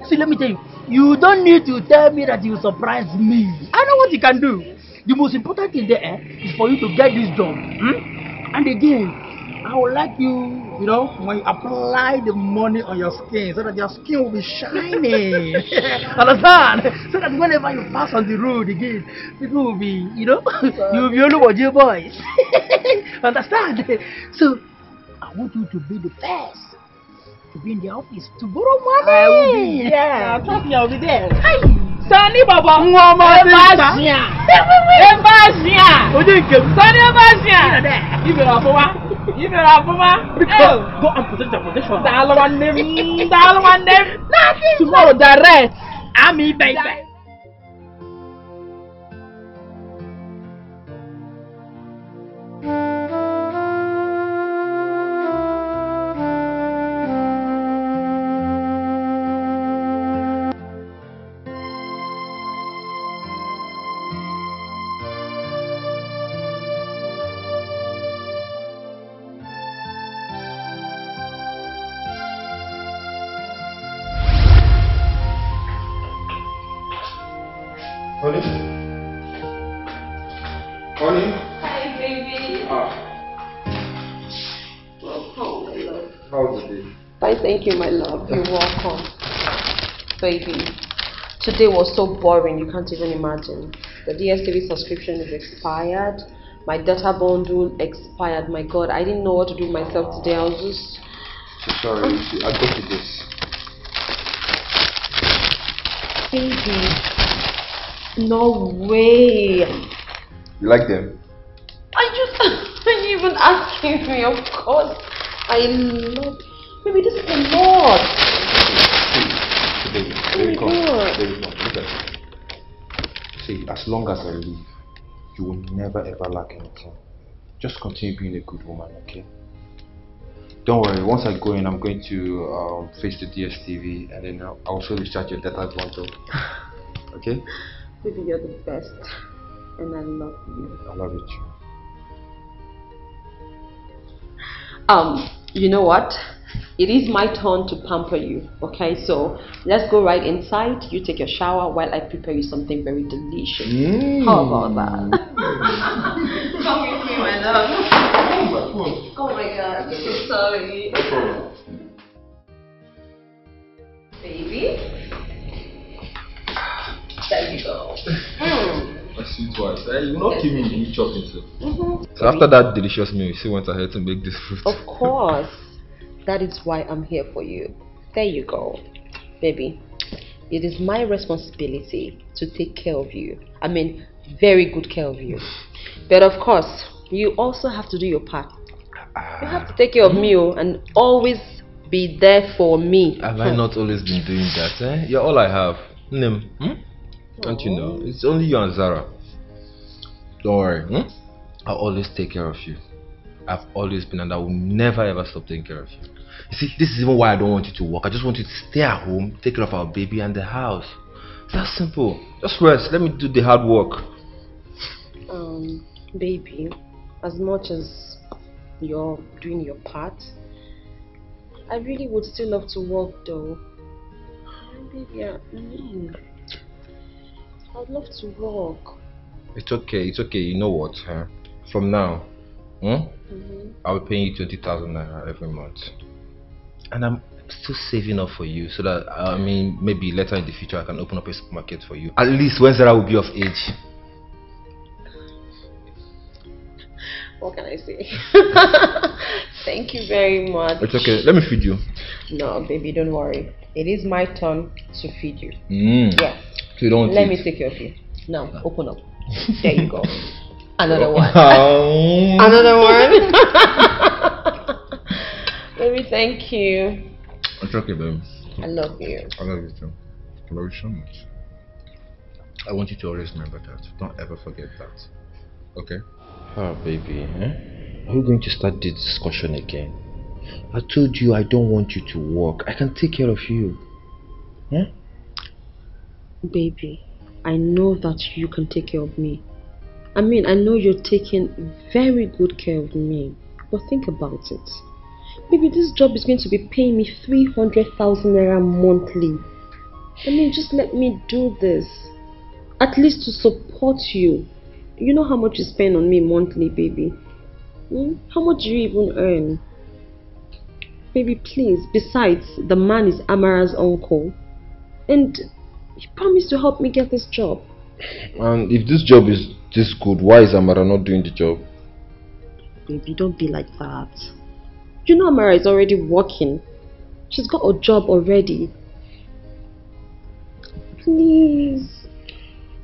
See, let me tell you. You don't need to tell me that you surprise me. I know what you can do. The most important thing there is for you to get this job. And again, I would like you, when you apply the money on your skin so that your skin will be shining. Understand? So that whenever you pass on the road again, people will be, you'll be only with your boys. Understand? So, I want you to be the first to be in the office to borrow money. I will be there. Trust me, I'll be there. Sani Baba, Ebasia. Go and protect your position. Tomorrow, direct. Ami, baby. Honey? Hi, baby. Welcome, my love. How's the day? Fine, thank you, my love. You're welcome. Baby, today was so boring, you can't even imagine. The DSTV subscription is expired. My data bundle expired. My God, I didn't know what to do myself today. I was just... Sorry, Luchy. I got you this. Baby, no way. You like them? Are you even asking me? Of course. I love... Baby, this is a lot. Baby, come. Look at it. See, as long as I live, you will never ever lack anything. Just continue being a good woman, okay? Don't worry, once I go in, I'm going to face the DSTV and then I'll also recharge your data bundle. Okay? Baby, you're the best. And I love you. I love you too. You know what? It is my turn to pamper you, okay? So let's go right inside. You take your shower while I prepare you something very delicious. How about that? Come with me, my love. Oh my God, I'm so sorry. Baby. There you go. My sweet wife, you will not give me any chopping too. So after that delicious meal, you still went ahead to make this food. Of course. That is why I'm here for you. There you go. Baby, it is my responsibility to take care of you. I mean, very good care of you. But of course, you also have to do your part. You have to take care of me and always be there for me. Have I not always been doing that? Eh? You're all I have. Nim, don't you know? It's only you and Zara. Don't worry. I'll always take care of you. I've always been, and I will never ever stop taking care of you. You see, this is even why I don't want you to work. I just want you to stay at home, take care of our baby and the house. It's that simple. Just rest. Let me do the hard work. Baby, as much as you're doing your part. I really would still love to work though. Baby, I'd love to work. It's okay, you know what? From now, I'll be paying you 20,000 naira every month. And I'm still saving up for you so that, maybe later in the future I can open up a supermarket for you. At least when Zara will be of age. What can I say? Thank you very much. It's okay, let me feed you. No, baby, don't worry. It is my turn to feed you. Yes. So you don't Let me take care of you. Now, open up. There you go. Another one. Another one. Baby, thank you. It's okay, baby. I love you. I love you too. I love you so much. I want you to always remember that. Don't ever forget that. Okay? Baby, are we going to start this discussion again? I told you I don't want you to work. I can take care of you. Baby, I know that you can take care of me. I know you're taking very good care of me. But think about it. Baby, this job is going to be paying me 300,000 naira monthly. Just let me do this. At least to support you. You know how much you spend on me monthly, baby. How much do you even earn? Baby, please. Besides, the man is Amara's uncle. And he promised to help me get this job. And if this job is this good, why is Amara not doing the job? Baby, don't be like that. You know Amara is already working. She's got a job already. Please.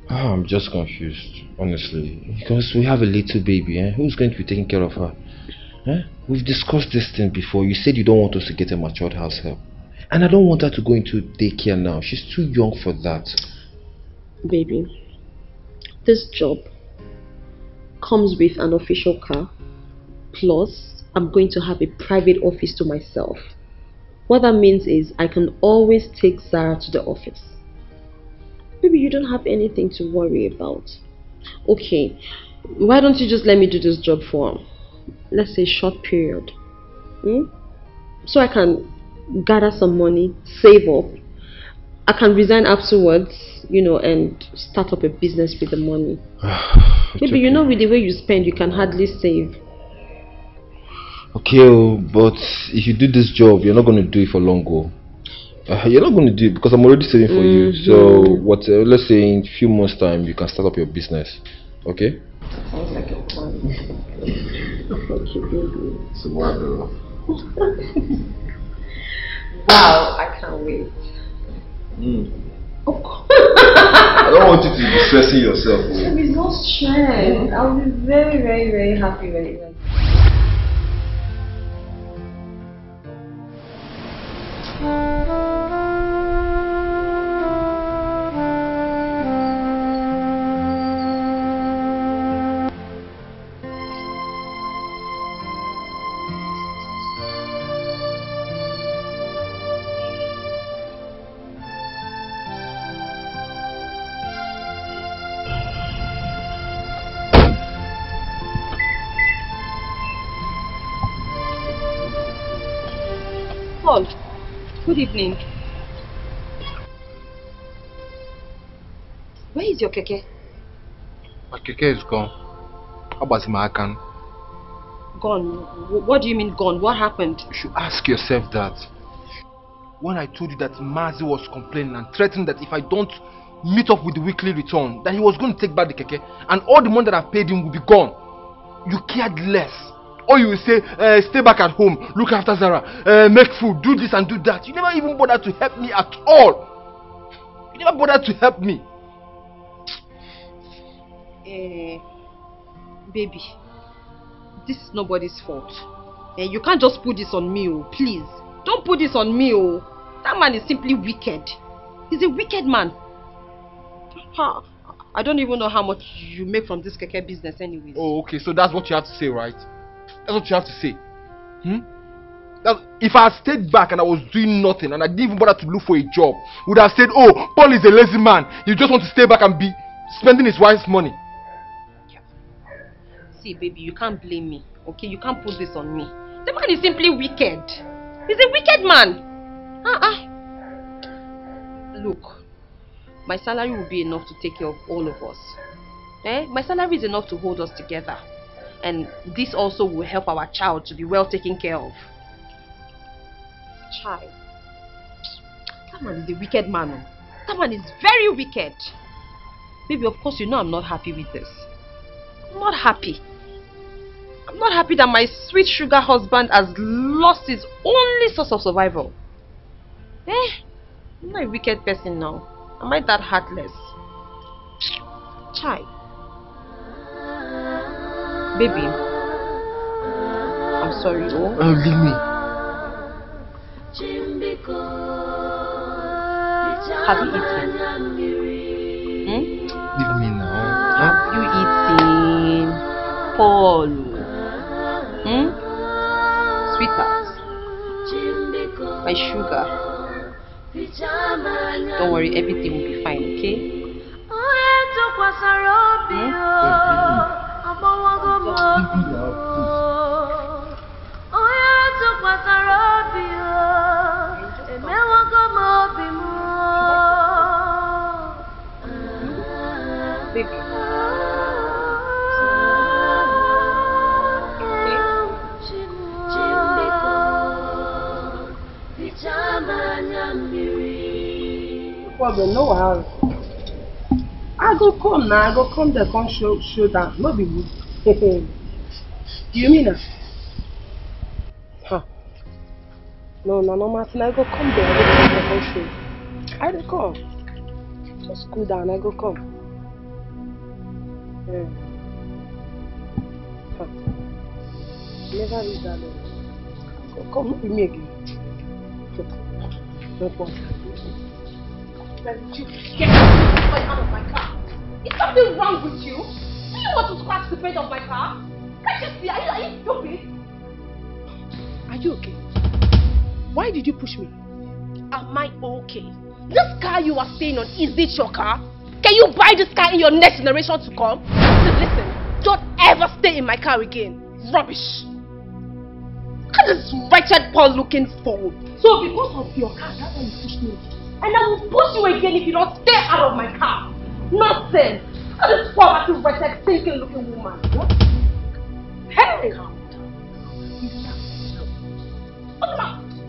I'm just confused, honestly. Because we have a little baby, Who's going to be taking care of her? We've discussed this thing before. You said you don't want us to get a matured house help. And I don't want her to go into daycare now. She's too young for that. Baby, this job comes with an official car. Plus, I'm going to have a private office to myself. What that means is I can always take Zara to the office. Baby, you don't have anything to worry about. Okay, why don't you just let me do this job for, let's say, a short period? So I can gather some money, save up. I can resign afterwards, and start up a business with the money. Maybe you know with the way you spend, you can hardly save. Okay, but if you do this job, you're not going to do it for long ago. You're not going to do it because I'm already saving for you. So let's say in a few months time, you can start up your business. Okay? Sounds like a plan. Wow, I can't wait. Of course. I don't want you to be stressing yourself. There is no stress. I'll be very, very, very happy when it comes. Good evening. Where is your keke? My keke is gone. How about my account? Gone? What do you mean gone? What happened? You should ask yourself that. When I told you that Mazi was complaining and threatening that if I don't meet up with the weekly return, that he was going to take back the keke and all the money that I've paid him will be gone, you cared less. Or you will say, stay back at home, look after Zara, make food, do this and do that. You never even bothered to help me at all. You never bothered to help me. Baby, this is nobody's fault. You can't just put this on me, please. Don't put this on me, That man is simply wicked. He's a wicked man. I don't even know how much you make from this keke business anyways. Oh, okay, so that's what you have to say, right? That's what you have to say. If I had stayed back and I was doing nothing and I didn't even bother to look for a job, would have said, oh, Paul is a lazy man. He just wants to stay back and be spending his wife's money. See, baby, you can't blame me. Okay, you can't put this on me. The man is simply wicked. He's a wicked man. Look, my salary will be enough to take care of all of us. My salary is enough to hold us together. And this also will help our child to be well taken care of. Child. That man is a wicked man. That man is very wicked. Baby, of course you know I'm not happy with this. I'm not happy. I'm not happy that my sweet sugar husband has lost his only source of survival. I'm not a wicked person now. Am I that heartless? Child. Baby. I'm sorry, oh. Leave me. Have you eaten? Leave me now. Have you eaten? Paul. Sweetheart. My sugar. Don't worry, everything will be fine, okay? Baby. Problem, no wahala. I go come now, I go come there, come show down. No be good. You mean it? Huh. No, Martin, I go come there, I go come there, come show. I go come. Just cool down, I go come. Yeah. Huh. Never read that letter. Come, look with me again. No problem. Get out of my car. Is something wrong with you? Do you want to scratch the paint of my car? Can't you see? Are you stupid? Are you okay? Why did you push me? Am I okay? This car you are staying on, is it your car? Can you buy this car in your next generation to come? So listen, don't ever stay in my car again. Rubbish. Look at this wretched Paul looking fool. So because of your car, that's why you pushed me. And I will push you again if you don't stay out of my car. Nonsense. Look at this poverty wretched, thinking looking woman. What? Hey!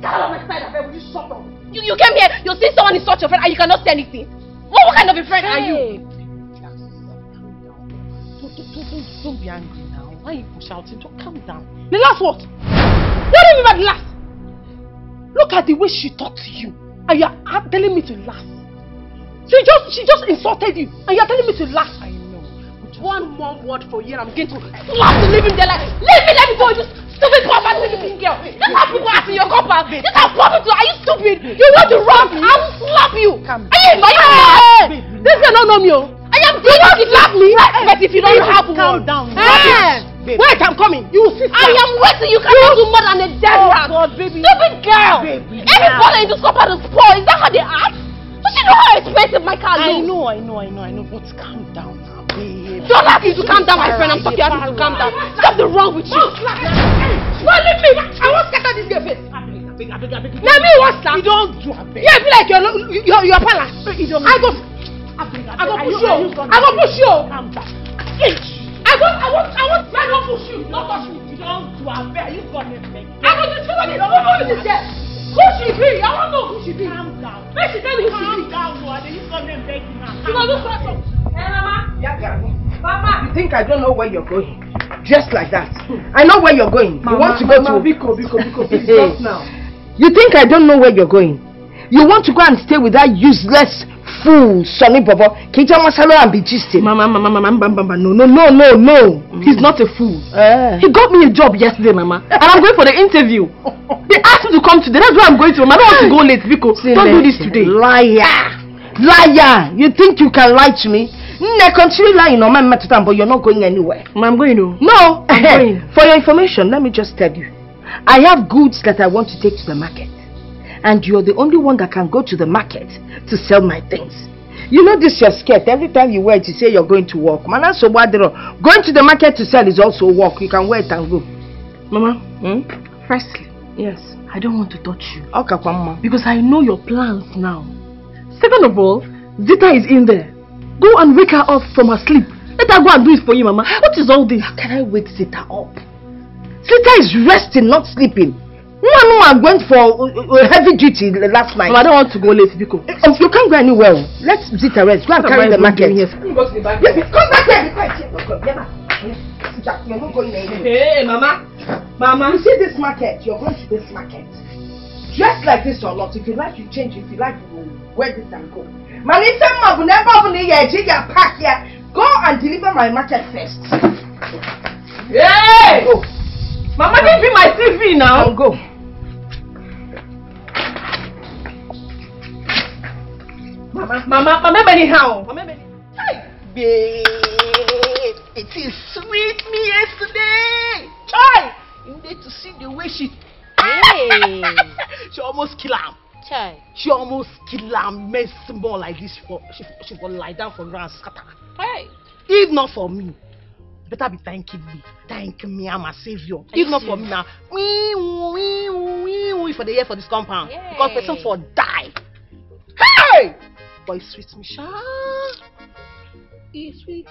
Get out of my side of it, will you shut up? You came here, you see someone is such a friend and you cannot say anything. What kind of a friend are you? Don't be angry now. Why are you shouting? Don't calm down. The last what? What do you mean by the last? Look at the way she talked to you. And you are telling me to laugh. She just insulted you. And you are telling me to laugh. I know. But one more word for you and I'm going to slap the living there like, leave me, let me go. You stupid poverty looking girl. This is how people ask in your compound. This is how poverty. Are you stupid? You want to run? I will slap you. Are you mad? This girl don't know me. I am going to slap me. But if you don't have one. Calm down. Wait, I'm coming. You will see. I am waiting. You cannot do more than a dead rat. God, baby. Stupid girl. Baby, everybody in this compound is poor. Is that how they act? Does she know how expensive my car is? I know. But calm down now, babe. Don't ask me to calm down, my friend. I'm talking to calm down. Something wrong with you. Go leave me. I won't scatter this girl face. Now me what's that? You don't do a bit. Yeah, be like your palace. I go push you. I go push you. Calm down. I don't push you. Don't touch me. You don't do a bit. You got me. I go destroy you. Who is this? Who she be? I don't know who she be. Calm down. Make she tell me who she be. Calm down. You got me begging now. You know this one. Hey, Mama. Yeah. Mama. You think I don't know where you're going? Just like that. I know where you're going. You want to go to Biko, please stop now. You think I don't know where you're going? You want to go and stay with that useless fool, Sonny Bobo? Kita Masalo and be gisting. Mama, no. He's not a fool. He got me a job yesterday, Mama. And I'm going for the interview. They asked me to come today. That's why I'm going to. Mama, I don't want to go late, Biko. Don't do this today. Liar! You think you can lie to me? Continue lying on my matter, but you're not going anywhere. I'm going to. No. I'm going. For your information, let me just tell you. I have goods that I want to take to the market. And you're the only one that can go to the market to sell my things. You know this your skirt. Every time you wear it, you say you're going to work. Man, so what? Going to the market to sell is also work. You can wear it and go. Mama, firstly, yes, I don't want to touch you. Okay, Mama. Because I know your plans now. Second of all, Zita is in there. Go and wake her up from her sleep. Let her go and do it for you, Mama. What is all this? How can I wake Zita up? Zita is resting, not sleeping. I went for heavy duty last night. Mama, I don't want to go late, Biko. You can't go anywhere. Let Zita rest. Go and carry the market. Come back here. Come back here. You're not going anywhere. Hey, Mama. Mama. You see this market? You're going to this market. Dress like this or not. If you like, you change. If you like, you wear this and go. Go and deliver my market first. Hey! Go. Mama, give me my TV now. I'll go. Mama, anyhow. Hey, babe, it is sweet me yesterday. Chai, you need to see the way she. Hey. She almost kill him. Chai. She almost kill him. Mess more like this. She will lie down for ground scatter. Hey. If not for me, better be thanking me. Thank me, I'm a savior. If not for me now, for the year for this compound. Yeah. Because person for die. Hey! Boy, sweet me, Sha. He's sweet.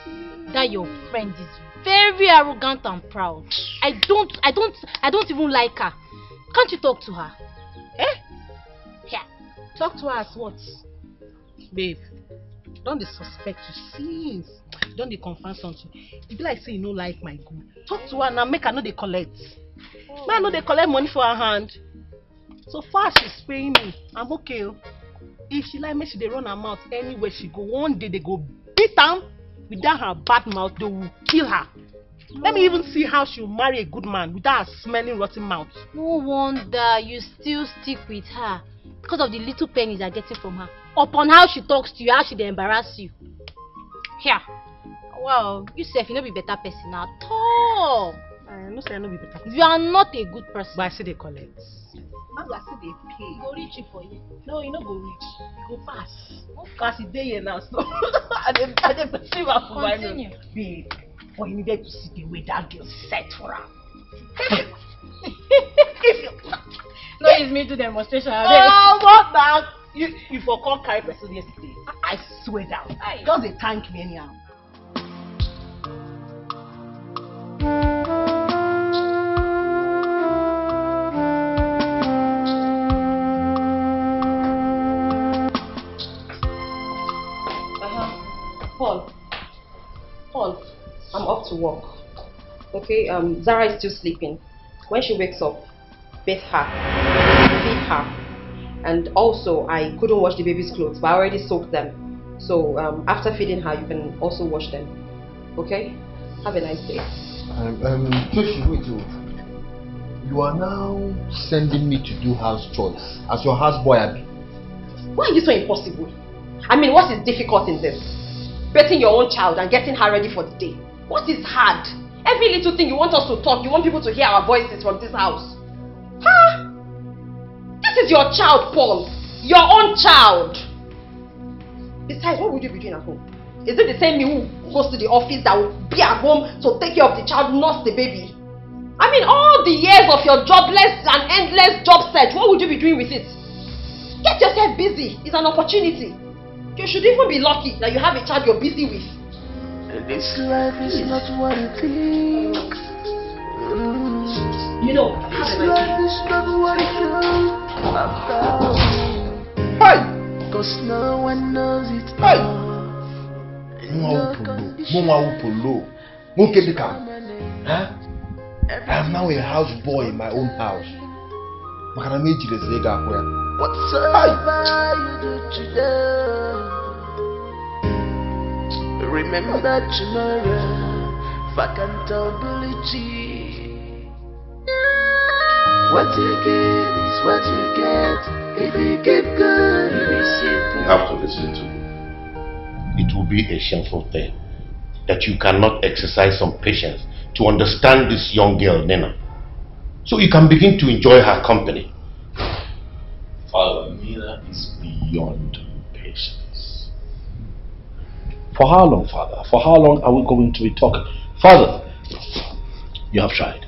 That your friend is very arrogant and proud. I don't even like her. Can't you talk to her? Yeah. Talk to her as what? Babe, don't they suspect you since? Don't they confirm something? It be like say you no like my good. Talk to her now, make her know they collect. Man, know they collect money for her hand. So far she's paying me. I'm okay. If she like me, she they run her mouth anywhere she go. One day they go beat her. Without her bad mouth, they will kill her. Let me even see how she'll marry a good man without her smelling rotten mouth. No wonder you still stick with her. Because of the little pennies you're getting from her. Upon how she talks to you, how she they embarrass you. Here. Wow, you say if you know be better person at all. I know say I know be better person. You are not a good person. But I see they collect. Now I see they pay. Go reach you for you. No, you no go reach. You go pass. Pass it day here now. So I didn't perceive her for my name. Babe, for you needed to see the way that girl set for her. No, it's me to demonstration. Oh, what now? You forgot carry person yesterday. I swear down. Just they thank me anyhow. Paul, I'm off to work. Okay, Zara is still sleeping. When she wakes up, bathe her, feed her, and also I couldn't wash the baby's clothes, but I already soaked them. So after feeding her, you can also wash them. Okay? Have a nice day. Joshi, wait. You are now sending me to do house chores as your houseboy, Abby. Why are you so impossible? I mean, what is difficult in this? Bathing your own child and getting her ready for the day. What is hard? Every little thing you want us to talk, you want people to hear our voices from this house. Huh? This is your child, Paul. Your own child. Besides, what would you be doing at home? Is it the same me who goes to the office that will be at home to take care of the child, nurse the baby? I mean, all the years of your jobless and endless job search, what would you be doing with it? Get yourself busy. It's an opportunity. You should even be lucky that you have a child you're busy with. This life is not what you think. You know, this life is not what you feel. Hey! Cause no one knows it. Hey! I am now a houseboy in my own house. Whatever you do today, remember tomorrow. Luchy. What you get is what you get. If you get good, you receive. You have to listen to me. It will be a shameful thing that you cannot exercise some patience to understand this young girl, Nena, so you can begin to enjoy her company. Father, Nina is beyond patience. For how long, Father? For how long are we going to be talking? Father, you have tried.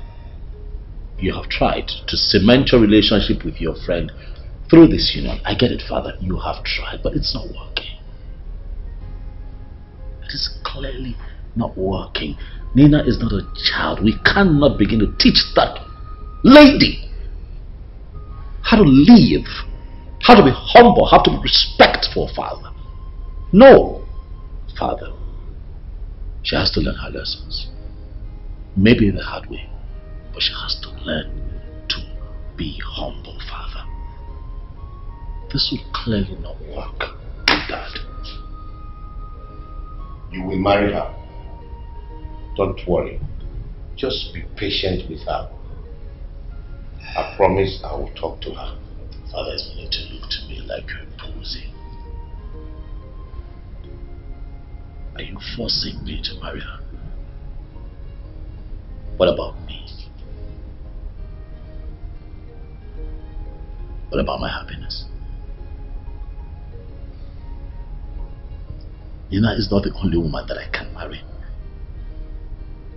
You have tried to cement your relationship with your friend through this union. I get it, Father. You have tried, but it's not working. It is clearly not working. Nina is not a child. We cannot begin to teach that lady how to live, how to be humble, how to be respectful, Father. No, Father. She has to learn her lessons. Maybe the hard way, but she has to learn to be humble, Father. This will clearly not work, Dad. You will marry her. Don't worry. Just be patient with her. I promise I will talk to her. Father is beginning to look to me like you're imposing. Are you forcing me to marry her? What about me? What about my happiness? Nina is not the only woman that I can marry.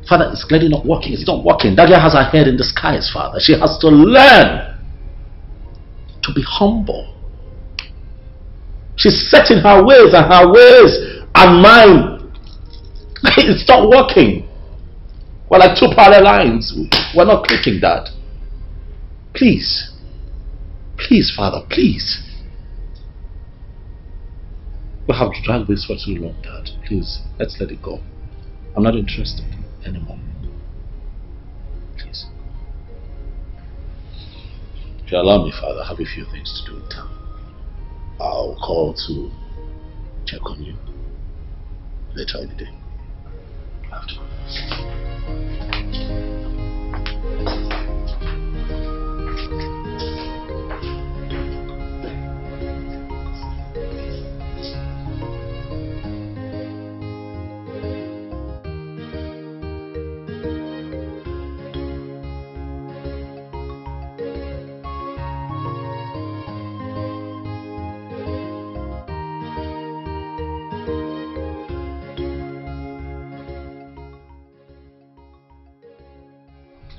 Father, it's clearly not working. It's not working. That girl has her head in the skies, Father. She has to learn to be humble. She's set in her ways, and her ways are mine. It's not working. We're like two parallel lines. We're not clicking, Dad. Please. Please, Father, please. We have dragged this for too long, Dad. Please, let's let it go. I'm not interested anymore. Please. If you allow me, Father, I have a few things to do in town. I'll call to check on you later in the day. After.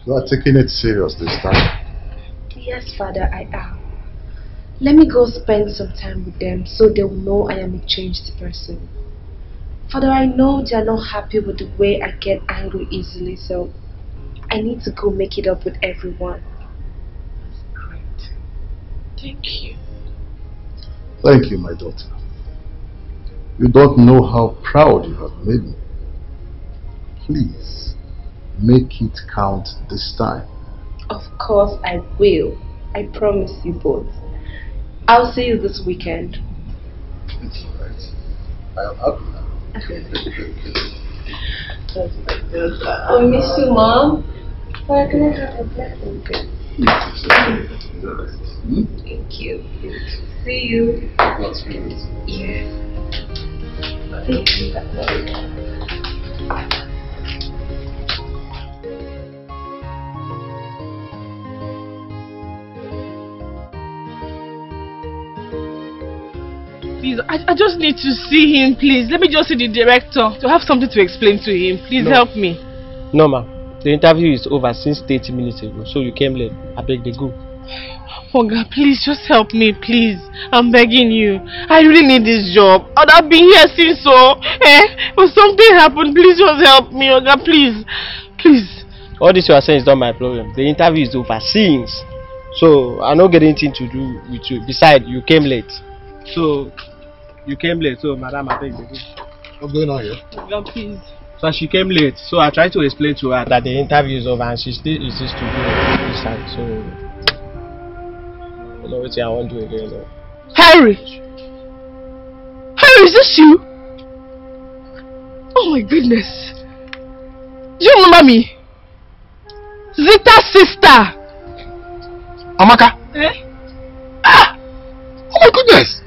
You are taking it serious this time. Yes, Father, I am. Let me go spend some time with them so they will know I am a changed person. Father, I know they are not happy with the way I get angry easily, so I need to go make it up with everyone. Great. Thank you. Thank you, my daughter. You don't know how proud you have made me. Please, make it count this time. Of course I will. I promise you both. I'll see you this weekend. It's alright. I am happy now. I miss you, Mom. Why can I have a blessing? Thank you. See you. Yeah. Please, I just need to see him, please. Let me just see the director to have something to explain to him. Please help me. No, ma. The interview is over since 30 minutes ago, so you came late. I beg the go. Oga, please just help me, please. I'm begging you. I really need this job. I've been here since but something happened. Please just help me, Oga, please. Please. All this you are saying is not my problem. The interview is over since. So I don't get anything to do with you. Besides, you came late. So you came late, so madam, I beg the go. What's going on here? Oga, please. So she came late, so I tried to explain to her that the interview is over and she still insists to go this time. So you know what I want to do again. Harry! Harry, is this you? Oh my goodness. Do you remember me? Zita's sister. Amaka? Eh? Ah! Oh my goodness!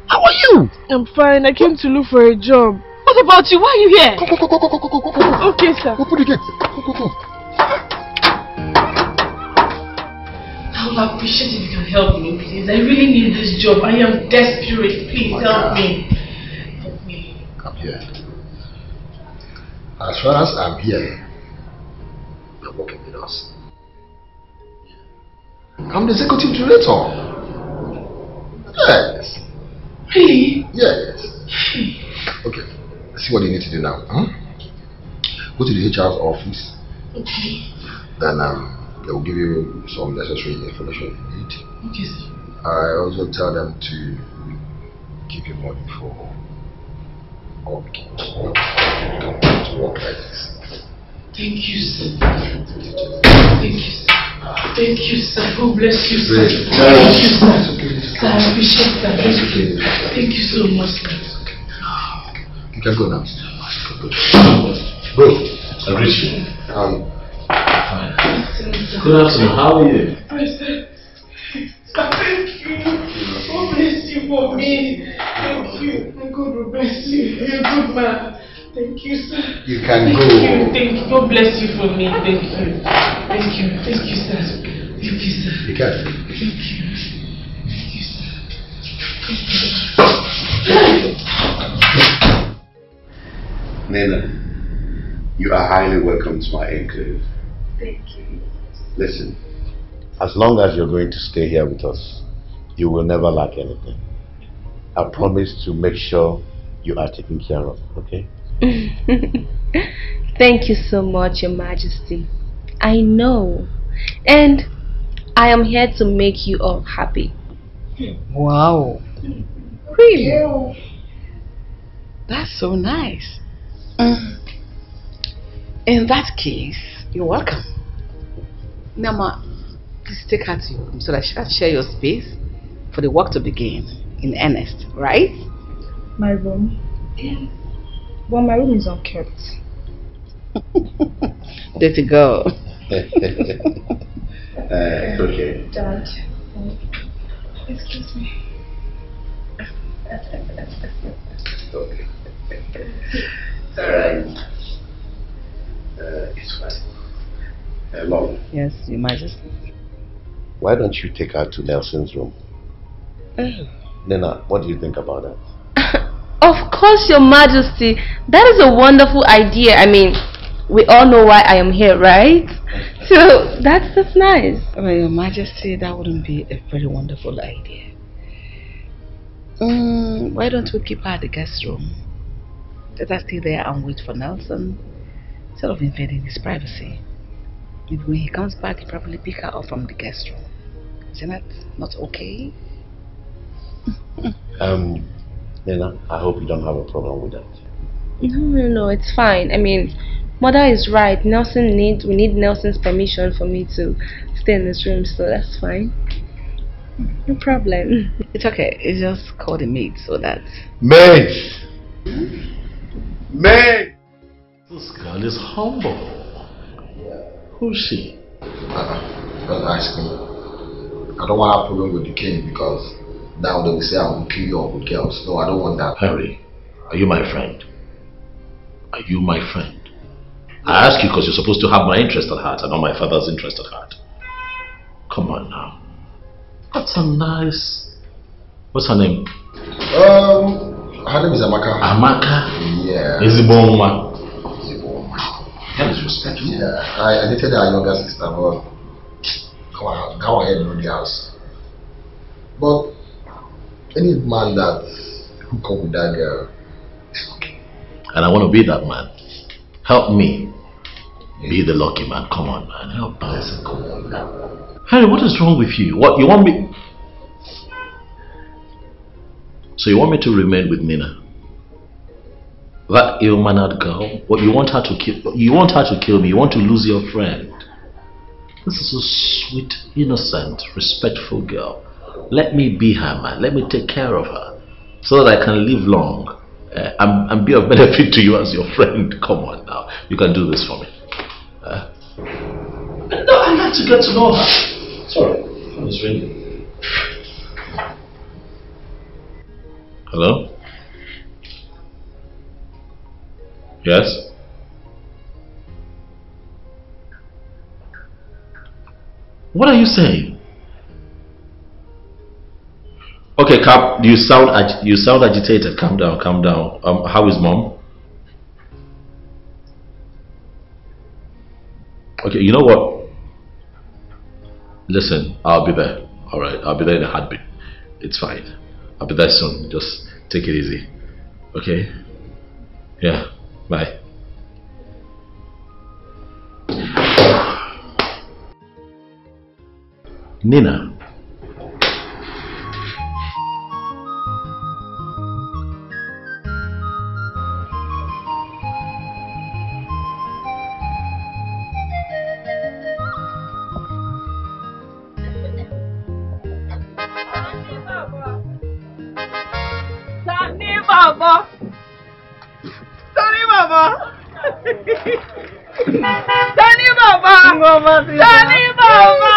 How are you? I'm fine. I came to look for a job. What about you? Why are you here? Go. Okay, sir. Go put the gate. Go. I would appreciate if you can help me, please. I really need this job. I am desperate. Please help me. Help me. here. As far as I'm here, I'm working with us. I'm the executive director. Yes. Really? Yes. Okay. See what you need to do now. Go to the HR's office. Okay. Then they will give you some necessary information you need. Okay, sir. I also tell them to give you money for all the kids to work like this. Thank you, sir. Thank you, sir. Thank you, sir. God bless you, sir. Thank you, sir. Sir, I appreciate that. Thank you so much, sir. You can go now. Bro, I greet you. Good Good afternoon. How are you? Hi, sir. Thank you. God bless you for me. Thank you. And God will bless you. You're a good man. Thank you, sir. You can Thank go. you. Thank you. God bless you for me. Thank you. Thank you. Thank you, sir. Thank you, sir. You can. Thank you. Thank you, sir. Nena, you are highly welcome to my enclave. Thank you. Listen, as long as you're going to stay here with us, you will never lack anything. I promise to make sure you are taken care of, okay? Thank you so much, Your Majesty. I know. And I am here to make you all happy. Wow. Really? Yeah. That's so nice. In that case, you're welcome. Nama, please take her to your room so that she can share your space for the work to begin in earnest, right? My room? Yes. Well, my room is unkept. Dirty girl. Okay. Dad. Excuse me. Okay. It's alright. It's fine. Hello. Yes, Your Majesty. Why don't you take her to Nelson's room? Nena, what do you think about that? Of course, Your Majesty. That is a wonderful idea. I mean, we all know why I am here, right? So that's nice. Well, Your Majesty, that wouldn't be a very wonderful idea. Why don't we keep her at the guest room? Let her stay there and wait for Nelson, instead of invading his privacy. Maybe when he comes back, he'll probably pick her up from the guest room. Isn't that not okay? Nena, I hope you don't have a problem with that. No, it's fine. I mean, Mother is right. We need Nelson's permission for me to stay in this room, so that's fine. No problem. It's okay. It's just call the maid so that... Maid! Maid! This girl is humble. Who's she? Don't ask me. I don't want to have a problem with the king because now they will say I will kill you up with girls. No, I don't want that. Harry, are you my friend? Are you my friend? I ask you because you're supposed to have my interest at heart and not my father's interest at heart. Come on now. That's a nice... What's her name? Her name is Amaka. Amaka? Yeah. Izibonwa. That is respectful. Yeah, I dated her younger sister, but go ahead and run the house. But any man that hook up with that girl is okay. And I want to be that man. Help me be the lucky man. Come on, man. Help us. Come on now. Harry, what is wrong with you? What you want me? So you want me to remain with Nina? That ill-mannered girl? What you want her to kill? You want her to kill me? You want to lose your friend? This is a sweet, innocent, respectful girl. Let me be her man. Let me take care of her, so that I can live long and be of benefit to you as your friend. Come on now, you can do this for me. No, I'd like to get to know her. Sorry, phone is ringing. Hello? Yes? What are you saying? Okay, you sound agitated. Calm down, calm down. How is mom? Okay, you know what? Listen, I'll be there. Alright, I'll be there in a heartbeat. It's fine. I'll be there soon. Just take it easy. Okay? Yeah, bye. Nina. Baba! Sorry, Baba! Sorry, Baba! Sorry, Baba!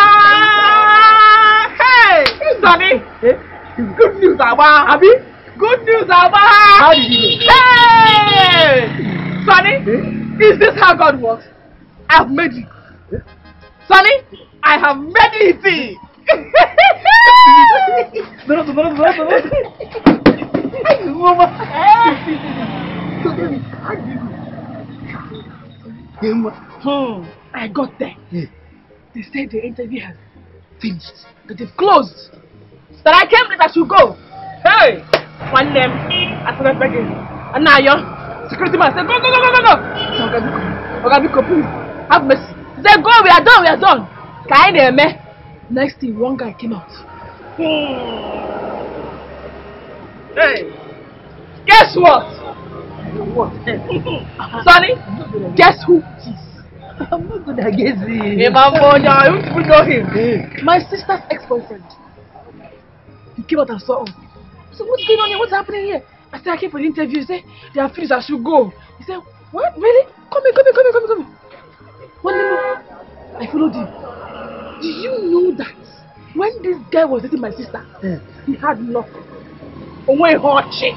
Hey! Sonny! Good news, Baba! Abi? Good news, Baba! How did you know? Hey! Sonny, is this how God works? I've made it. Sonny, I have made it! I got there. They said the interview has finished, that they've closed. That I came that I should go. Hey! One name, I started begging. And now your security man said, go, go, go, go, go, go. Ogabiko, please, have mercy. He said, go, we are done, we are done. Next thing, one guy came out. Hey! Guess what? What? Sonny, guess who it is? I'm not gonna guess it. Hey, man, boy, I don't even know him. My sister's ex-boyfriend. He came out and saw us. So what's going on here? What's happening here? I said I came for the interview. He said they are finished. I should go. He said, what? Really? Come here. One minute. I followed him. Do you know that when this guy was dating my sister, he had nothing. Away hot chick.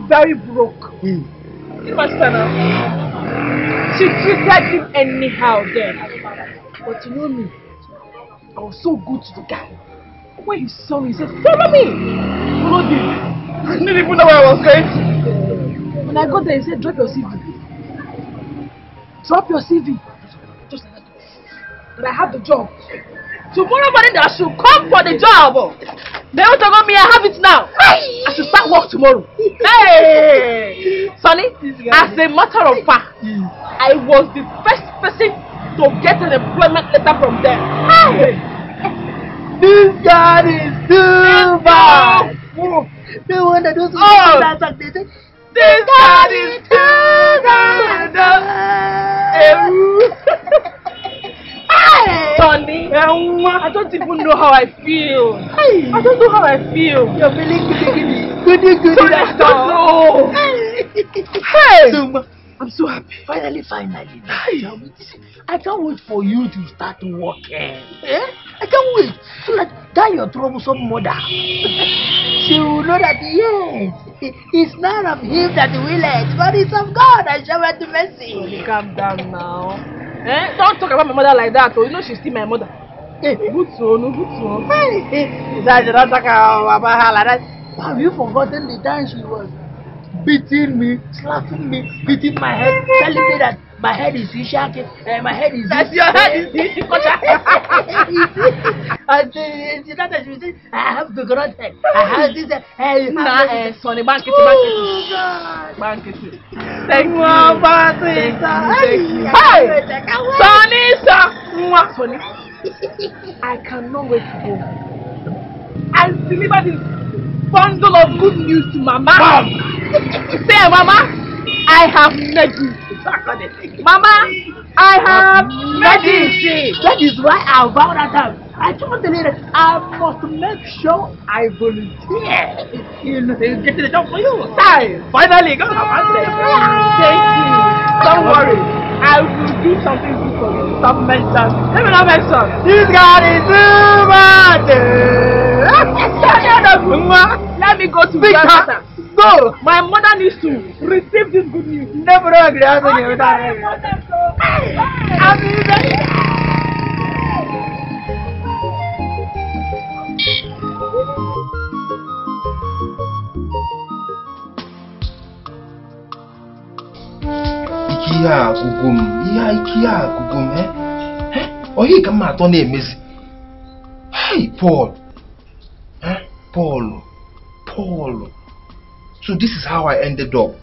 Very broke. You know my sister now? She treated him anyhow then. But you know me, I was so good to the guy. When he saw me, he said, follow me! Followed him. I didn't even know where I was going. When I got there, he said, drop your CV. Drop your CV. Just like that. But I have the job. Tomorrow morning, I should come for the job. They won't tell me I have it now. I should start work tomorrow. Hey! Sonny, as a matter of fact, I was the first person to get an employment letter from them. Hey! This guy is too bad. No wonder those who dance like they say, this guy is too bad. Sonny, I don't even know how I feel. I don't know how I feel. You're feeling good. Sorry, I don't know. Hey! I'm so happy. Finally. I can't wait for you to start working. I can't wait. So that your troublesome mother. She will know that yes, it's not of him that willeth, but it's of God that showeth mercy. Calm down now. Don't talk about my mother like that, you know she's still my mother. Good son. Have you forgotten the time she was beating me, slapping me, beating my head, telling me that my head is shaking, my head is that's your head is and she said, I have the grand head. I have this head. Sonny, bank it. Thank you. Hey! Sonny, I cannot wait to go and deliver this bundle of good news to Mama. Say, Mama, I have made it. Mama, I have made it. That is why I vow that time. I told the lady I must make sure I volunteer in getting the job for you. Finally, go on. Thank you. Don't worry. I will do something good for you. Stop mention. Let me not mention. This guy is too much. Let me go to the mother. Go. My mother needs to receive this good news. Never agree. Ikia gugum, eh? Or he come out on a miss. Hey, Paul. Huh? Paul. So this is how I ended up.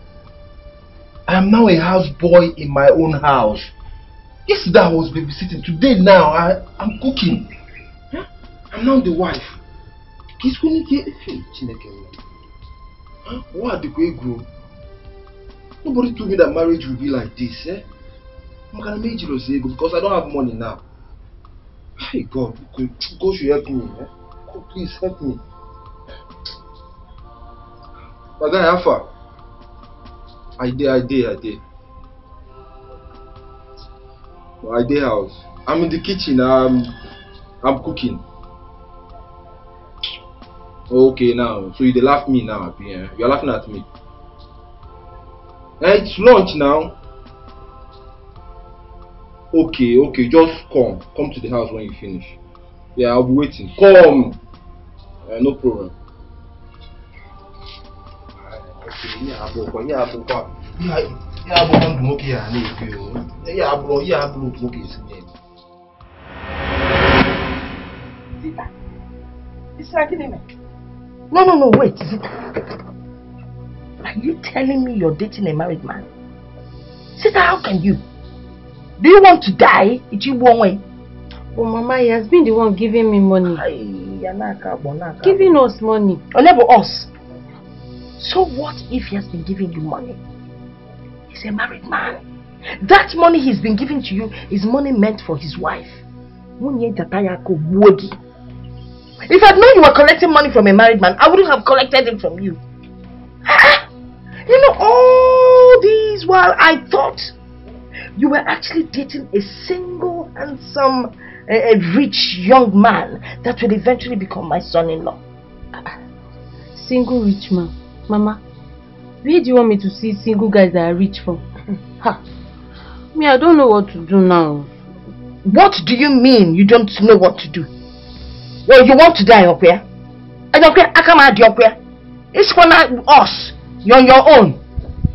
I am now a houseboy in my own house. Yesterday I was babysitting. Today now I'm cooking. Huh? I'm now the wife. He's going to get what the way grow? Nobody told me that marriage will be like this, eh? I'm gonna make you say because I don't have money now. Hey God, God should help me, eh? God, please help me. My guy, how far? I did. I did house. I'm in the kitchen. I'm cooking. Okay, now. So you laugh me now, yeah? You're laughing at me. It's lunch now. Okay, just come to the house when you finish. Yeah, I'll be waiting. Come. No problem. Okay, No, wait. Are you telling me you're dating a married man? Sister, how can you? Do you want to die? It's you one way. But Mama, he has been the one giving me money. Giving us money. Enable us. So what if he has been giving you money? He's a married man. That money he's been giving to you is money meant for his wife. If I'd known you were collecting money from a married man, I wouldn't have collected it from you. You know, all these while I thought you were actually dating a single, handsome, rich young man that will eventually become my son-in-law. Single rich man? Mama, where do you want me to see single guys that are rich from? Me, I don't know what to do now. What do you mean you don't know what to do? Well, you want to die up here? I come out up here. It's for us. You're on your own.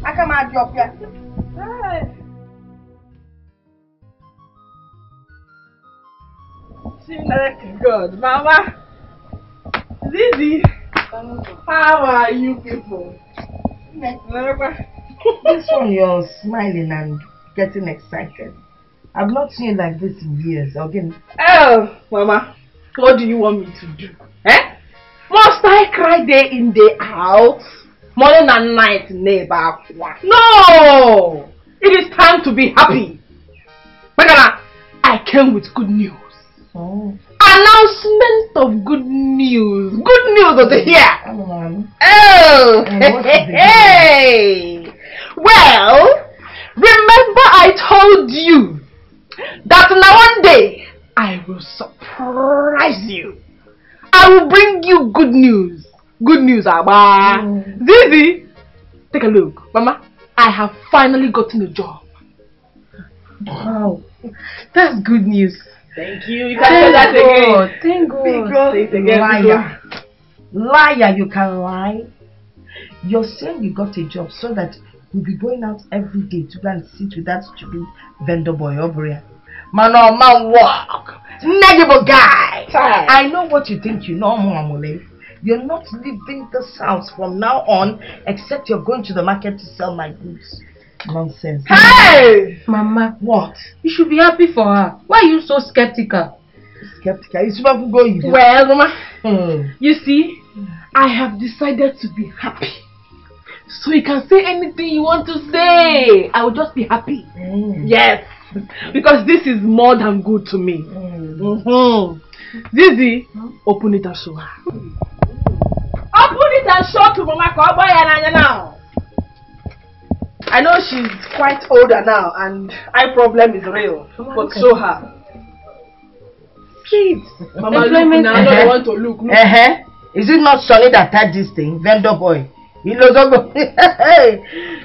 I come out up here. Good, Mama. Zizi, how are you people? This one you're smiling and getting excited. I've not seen you like this in years. Again. Oh, Mama, what do you want me to do? Eh? Must I cry day in, day out? Morning and night, neighbor? No! It is time to be happy. Magana, I came with good news. Oh. Announcement of good news. Good news over here. Oh, hey. Well, remember I told you that now one day I will surprise you. I will bring you good news. Good news, Abba. Zizi, take a look. Mama, I have finally gotten a job. Wow, that's good news. Thank you. You can say that again. Thank God. Say it again. Liar, you can lie. You're saying you got a job so that you'll be going out every day to go and sit with that stupid vendor boy over here. Man, walk. Negative guy. I know what you think you know, Mama. You're not leaving this house from now on except you're going to the market to sell my goods. Nonsense. Hey! Mama. What? You should be happy for her. Why are you so skeptical? Skeptical? You should have to go easy. Well, Mama, you see, I have decided to be happy. So you can say anything you want to say. I will just be happy. Yes. Because this is more than good to me. Zizi, open it and show her. Open it and show to Mama Koboy now. I know she's quite older now and eye problem is real. But show her. Please. Mama, look now. I don't want to look. Is it not Sonny that tied this thing? Vendor boy.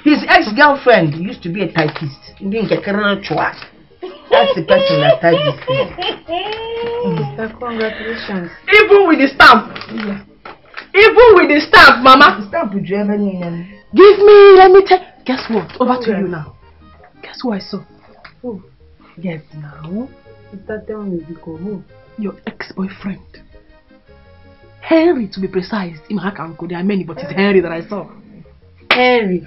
His ex-girlfriend used to be a typist. That's the person that tied this thing. Congratulations. Even with the stamp. Even with the stamp, Mama. The stamp would you ever need? Give me, let me tell. Guess what? Over to you now. Guess who I saw? Oh. Yes, now. Sister, tell me, because who? Your ex-boyfriend. Henry, to be precise. In my uncle, there are many, but it's Henry that I saw. Henry.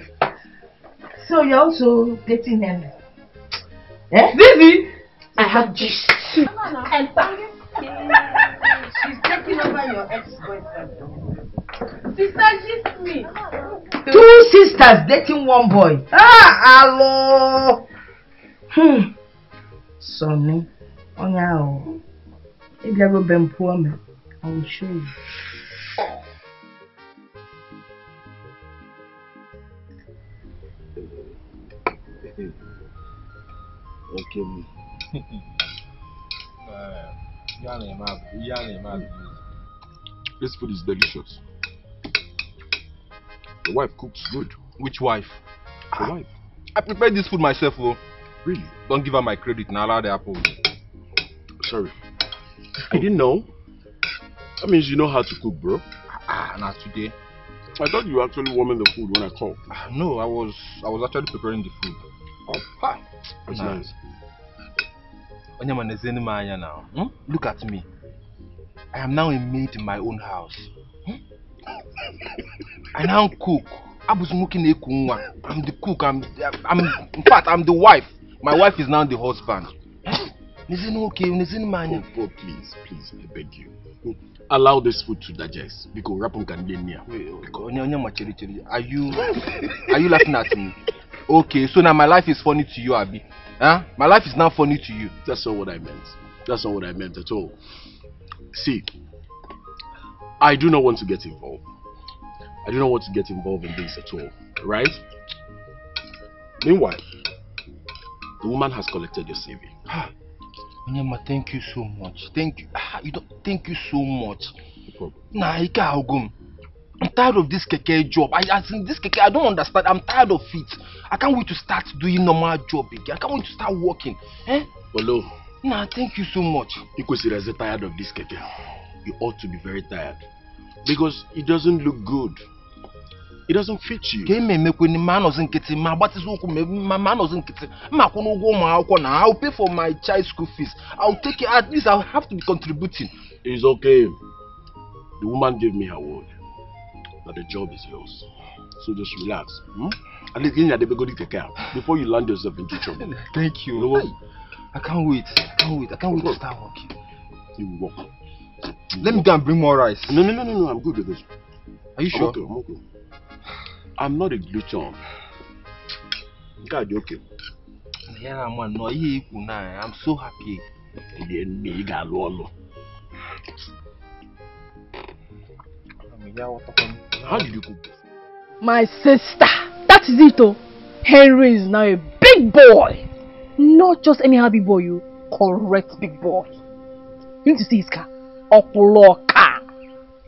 So you're also dating Henry? Eh? Zizi! I have just she's taking over your ex-boyfriend. Sister, just me. 2 sisters dating 1 boy. Hello. Sonny, oh yeah. If you ever been poor man, I will show you. Okay. This food is delicious. The wife cooks good. Which wife? The wife. I prepared this food myself, oh. Really? Don't give her my credit, now allow the apple. Sorry. I didn't know. That means you know how to cook, bro. Not today. I thought you were actually warming the food when I called. No, I was actually preparing the food. Oh, hi. That's nice. Now. Look at me. I am now a maid in my own house. I now cook. I'm the cook. In fact, I'm the wife. My wife is now the husband. Oh, please, I beg you. Allow this food to digest because Rapun can be near. Are you laughing at me? Okay, so now my life is funny to you, Abi. Huh? My life is now funny to you. That's not what I meant. That's not what I meant at all. See, I do not want to get involved. I do not want to get involved in this at all. Right? Meanwhile, the woman has collected your CV. Onyema, thank you so much. Thank you. Thank you so much. No problem. I'm tired of this keke job. This keke, I don't understand. I'm tired of it. I can't wait to start doing normal job again. I can't wait to start working. Hello. Thank you so much. Because you're tired of this keke. You ought to be very tired. Because it doesn't look good. It doesn't fit you. I'll pay for my child's school fees. I'll take it. At least I'll have to be contributing. It's okay. The woman gave me her word that the job is yours. So just relax. At least before you land yourself into trouble. Thank you. No, I can't wait. I can't wait to start working. You will work. Let me go and bring more rice. No. I'm good with this. Are you sure? I'm okay. I'm not a glutton. God, you okay? Yeah, man. No, I'm so happy. How did you cook this? My sister, that is it, oh. Henry is now a big boy. Not just any big boy, you correct big boy. You need to see his car.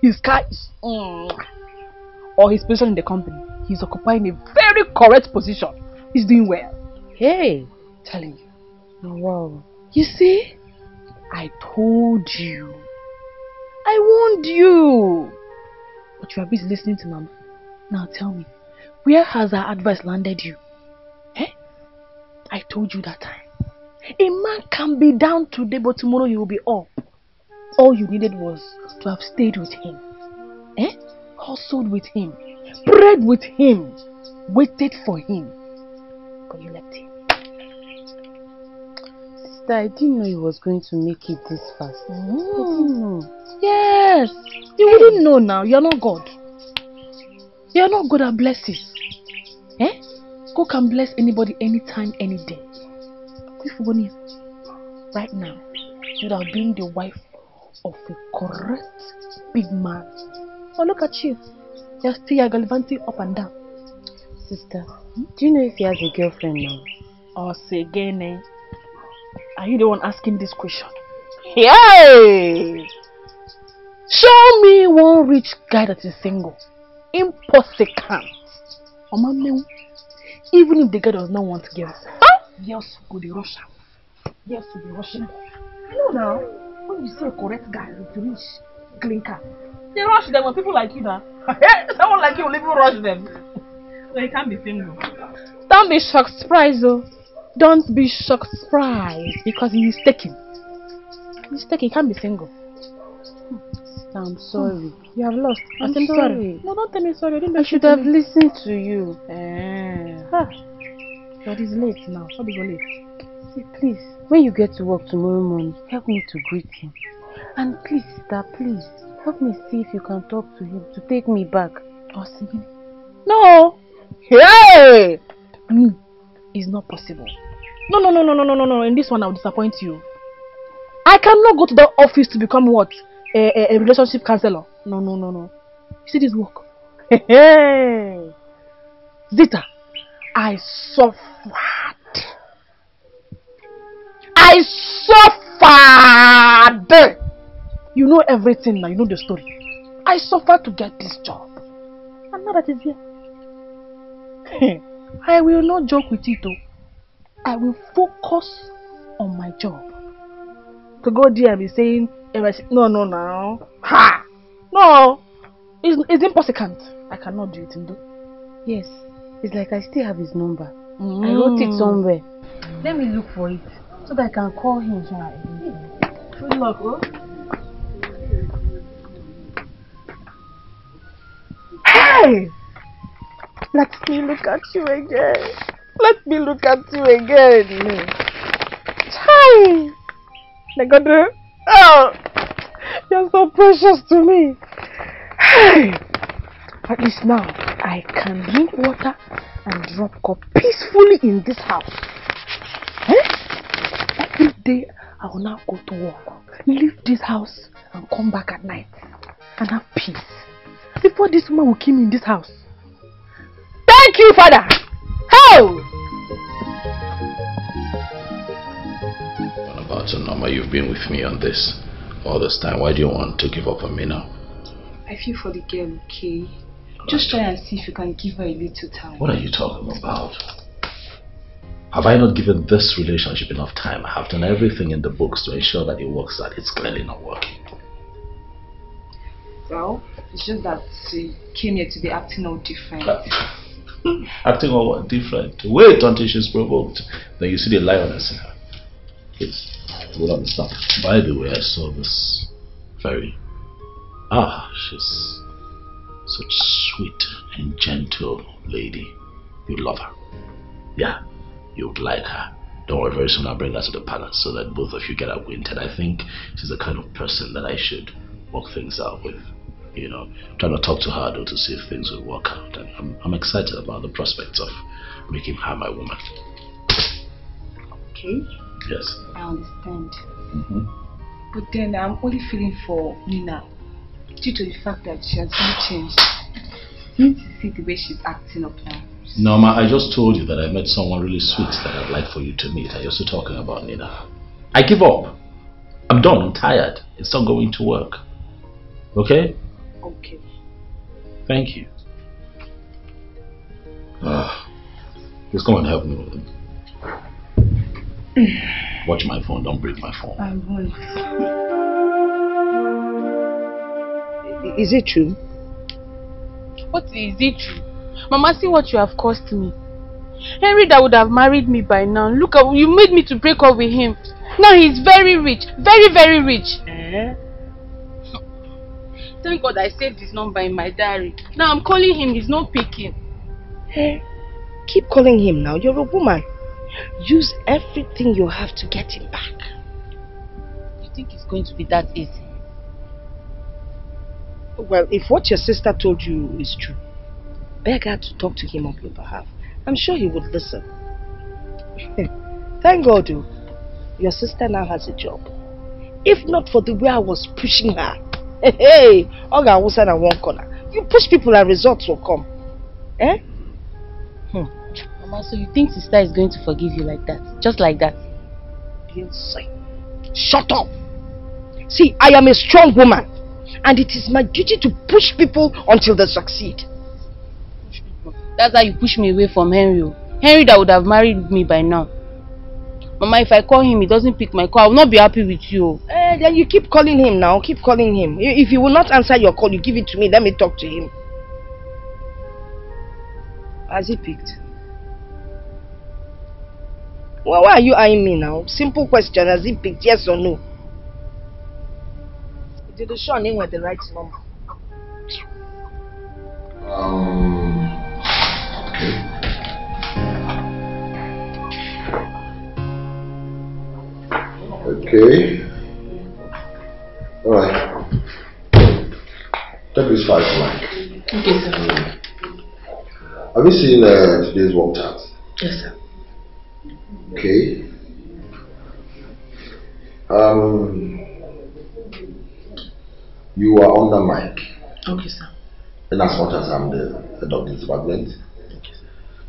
His car is or his position in the company. He's occupying a very correct position. He's doing well. Hey, telling you. Wow. You see? I told you. I warned you. But you are busy listening to Mama. Now tell me, where has our advice landed you? I told you that time. A man can be down today, but tomorrow he will be up. All you needed was to have stayed with him. Hustled with him. Prayed with him. Waited for him. But you left him. Sister, I didn't know he was going to make it this fast. I didn't know. Yes. You wouldn't know now. You're not God. You're not God that blesses. God can bless anybody, anytime, any day. Right now, you would have been the wife of a correct big man. Oh, look at you. You're still gallivanting up and down. Sister, do you know if he has a girlfriend now? Oh, say again, Are you the one asking this question? Yay! Show me one rich guy that is single. Impossible. Even if the guy does not want girls. Girls go the Russia. Girls to be Russian. You know now, when you see a correct guy with a rich clinker, they rush them when people like you now. Someone like you will even rush them. So he can't be single. Don't be shocked surprised though. Don't be shocked surprised because he is taken. Mistake, he can't be single. I'm sorry. You have lost. I'm sorry. sorry. No, don't tell me sorry. I should have listened to you. But it's late now. What is late? See, please, when you get to work tomorrow morning, help me to greet him. And please, sister, please, help me see if you can talk to him to take me back. Oh, see? No! Hey! Me. It's not possible. No. In this one, I'll disappoint you. I cannot go to the office to become what? A relationship counselor. No. You see this work? Hey! Zita, I suffered. You know everything now, you know the story. I suffered to get this job. And now that it's here. I will not joke with it though. I will focus on my job. To go there and be saying, no. Ha! No! It's impossible. I cannot do it, Ndo. Yes, it's like I still have his number. I wrote it somewhere. Let me look for it so that I can call him. Good luck, oh. Hey! Let me look at you again. Hi! Oh! You're so precious to me. Hey! At least now, I can drink water and drop cup peacefully in this house. Every day, I will now go to work, leave this house and come back at night and have peace. Before this woman will kill me in this house. Thank you, Father! How? What about you, Norma? You've been with me on this all this time. Why do you want to give up on me now? I feel for the girl, okay? Just try and see if you can give her a little time. What are you talking about? Have I not given this relationship enough time? I have done everything in the books to ensure that it works out. It's clearly not working. Well, it's just that she came here today acting all different. Acting all different? Wait until she's provoked. Then you see the lioness in her. Please, you will understand. By the way, I saw this she's such sweet and gentle lady. You'd love her. Yeah, you'd like her. Don't worry, very soon I'll bring her to the palace so that both of you get acquainted. I think she's the kind of person that I should work things out with. You know, trying to talk to her though to see if things will work out. And I'm excited about the prospects of making her my woman. Okay? Yes. I understand. But then I'm only feeling for Nina due to the fact that she has really changed. You need to see the way she's acting up now. Norma, I just told you that I met someone really sweet that I'd like for you to meet. Are you still talking about Nina? I give up. I'm done. I'm tired. It's not going to work. Okay? Okay. Thank you. Just go and help me with it. Watch my phone. Don't break my phone. I won't. Is it true? What is it true? Mama, see what you have cost me. Henry that would have married me by now. Look, you made me to break up with him. Now he's very rich. Very, very rich. Thank God I saved his number in my diary. Now I'm calling him. He's not picking. Hey, keep calling him now. You're a woman. Use everything you have to get him back. You think it's going to be that easy? Well, if what your sister told you is true, beg her to talk to him on your behalf. I'm sure he would listen. Thank God, your sister now has a job. If not for the way I was pushing her, Oga will stand at one corner. You push people and results will come. Mama, so you think sister is going to forgive you like that? Just like that? Yes. Shut up! See, I am a strong woman. And it is my duty to push people until they succeed. That's how you push me away from Henry. Henry that would have married me by now. Mama, if I call him, he doesn't pick my call. I will not be happy with you. Then you keep calling him now. Keep calling him. If he will not answer your call, you give it to me. Let me talk to him. Has he picked? Well, why are you eyeing me now? Simple question. Has he picked? Yes or no? Did the show name with the right number? Okay. Alright. Take this file to Mike. Okay, sir. Have you seen today's work task? Yes, sir. Okay. You are under Mike. Okay, sir. And as much as I'm the head of this department,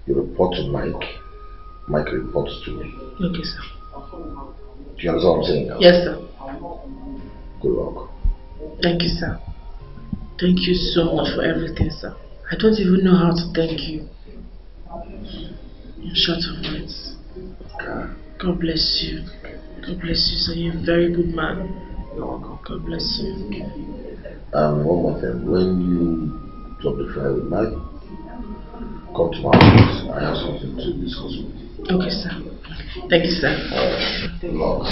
you report to Mike. Mike reports to me. Okay, sir. Do you understand what I'm saying now? Yes, sir. Good work. Thank you, sir. Thank you so much for everything, sir. I don't even know how to thank you. I'm short of words. God bless you. God bless you, sir. You're a very good man. God bless you. One more thing. When you drop the file with Mike, come to my office. I have something to discuss with you. Okay, sir. Thank you, sir. Good luck.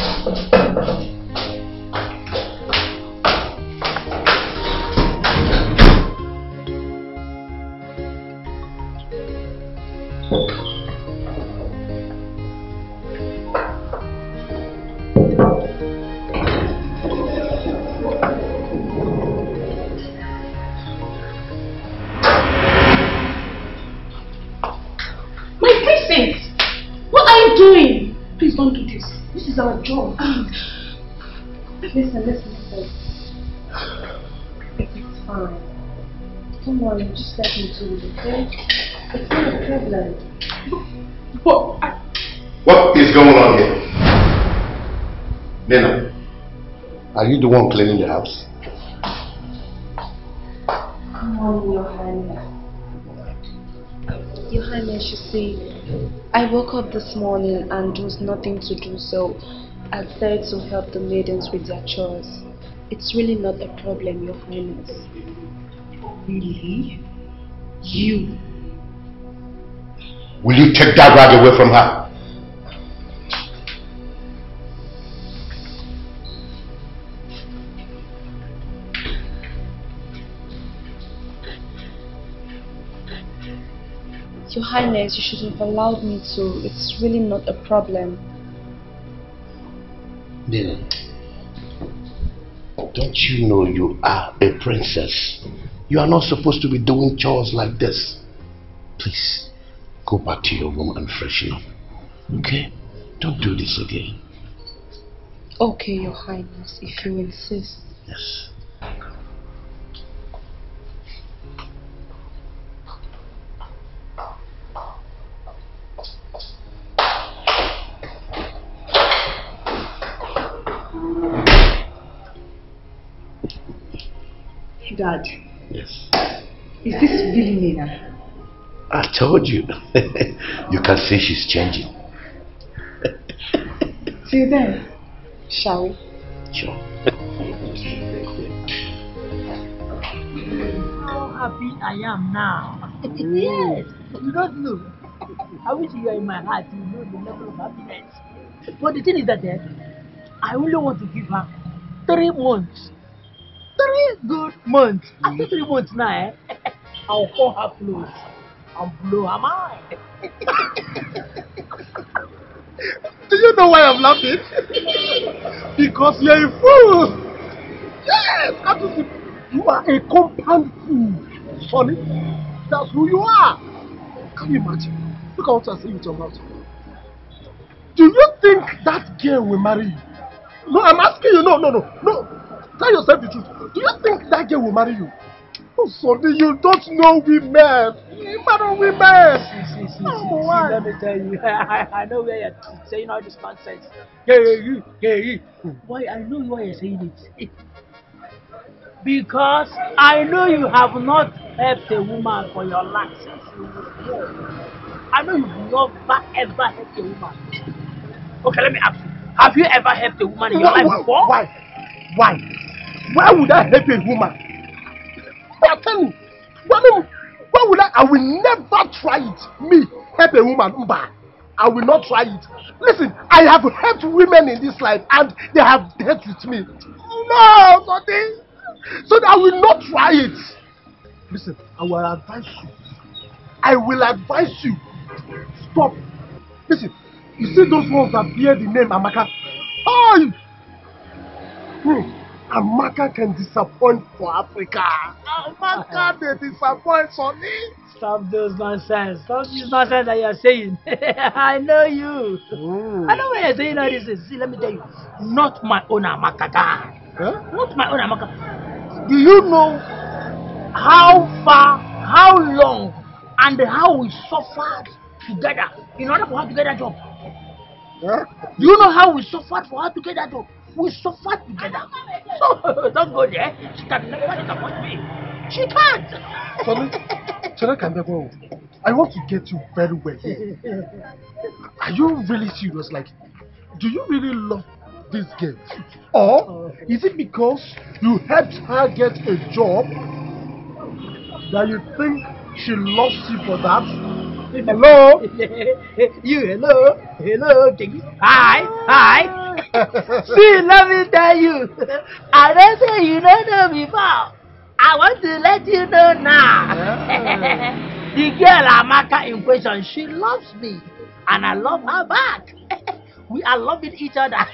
Don't do this. This is our job. Listen. It's fine. Come on, just let me do it, okay? It's not a problem. What is going on here? Nena, are you the one cleaning the house? Come on, Your Highness. Your Highness, you see, I woke up this morning and there was nothing to do, so I decided to help the maidens with their chores. It's really not a problem, Your Highness. Really? You? Will you take that rag away from her? Your Highness, you should have allowed me to. It's really not a problem. Then, don't you know you are a princess? You are not supposed to be doing chores like this. Please, go back to your room and freshen up. Okay? Don't do this again. Okay, Your Highness, if you insist. Yes. Dad. Yes. Is this really Nina? I told you. You can see she's changing. Till then, shall we? Sure. How happy I am now. Yes, you don't know. I wish you were in my heart, you know the level of happiness. But the thing is that I only want to give her 3 months. 3 good months. After 3 months now, I'll call her close and blow her mind. Do you know why I'm laughing? Because you're a fool. Yes, absolutely. You are a compound fool, Sonny. That's who you are. Can you imagine? Look at what I say with your mouth. Do you think that girl will marry you? No, I'm asking you. No. Tell yourself the truth. Do you think that girl will marry you? Oh, Sonny, you don't know women. You don't women. See, let me tell you. I know where you're saying all this nonsense. Hey. Why, I know why you're saying it. Because I know you have not helped a woman for your life since you were born. I know you've never ever helped a woman. Okay, let me ask you. Have you ever helped a woman in your life before? Why? Why would I help a woman? But tell me, why would I will never try it. Me, help a woman. I will not try it. Listen, I have helped women in this life and they have dealt with me. No, something. So that I will not try it. Listen, I will advise you. I will advise you. Stop. Listen, you see those ones that bear the name Amaka? Oh, Amaka can disappoint for Africa. Amaka, they disappoint on me. Stop those nonsense. Stop this nonsense that you're saying. I know you. I know why you're saying all this. See, let me tell you. Not my own Amaka guy. Huh? Not my own Amaka. Do you know how far, how long, and how we suffered together in order for her to get that job? Huh? Do you know how we suffered for her to get that job? We suffered together. So don't go there. She can never disappoint me. She can't. I want to get you very well here. Are you really serious? Like, do you really love this girl? Or is it because you helped her get a job that you think she loves you for that? Hello? Hello, Tiggy. Hi. See, let me tell you. I don't say you don't know before. I want to let you know now. The girl Amaka in question, she loves me. And I love her back. We are loving each other.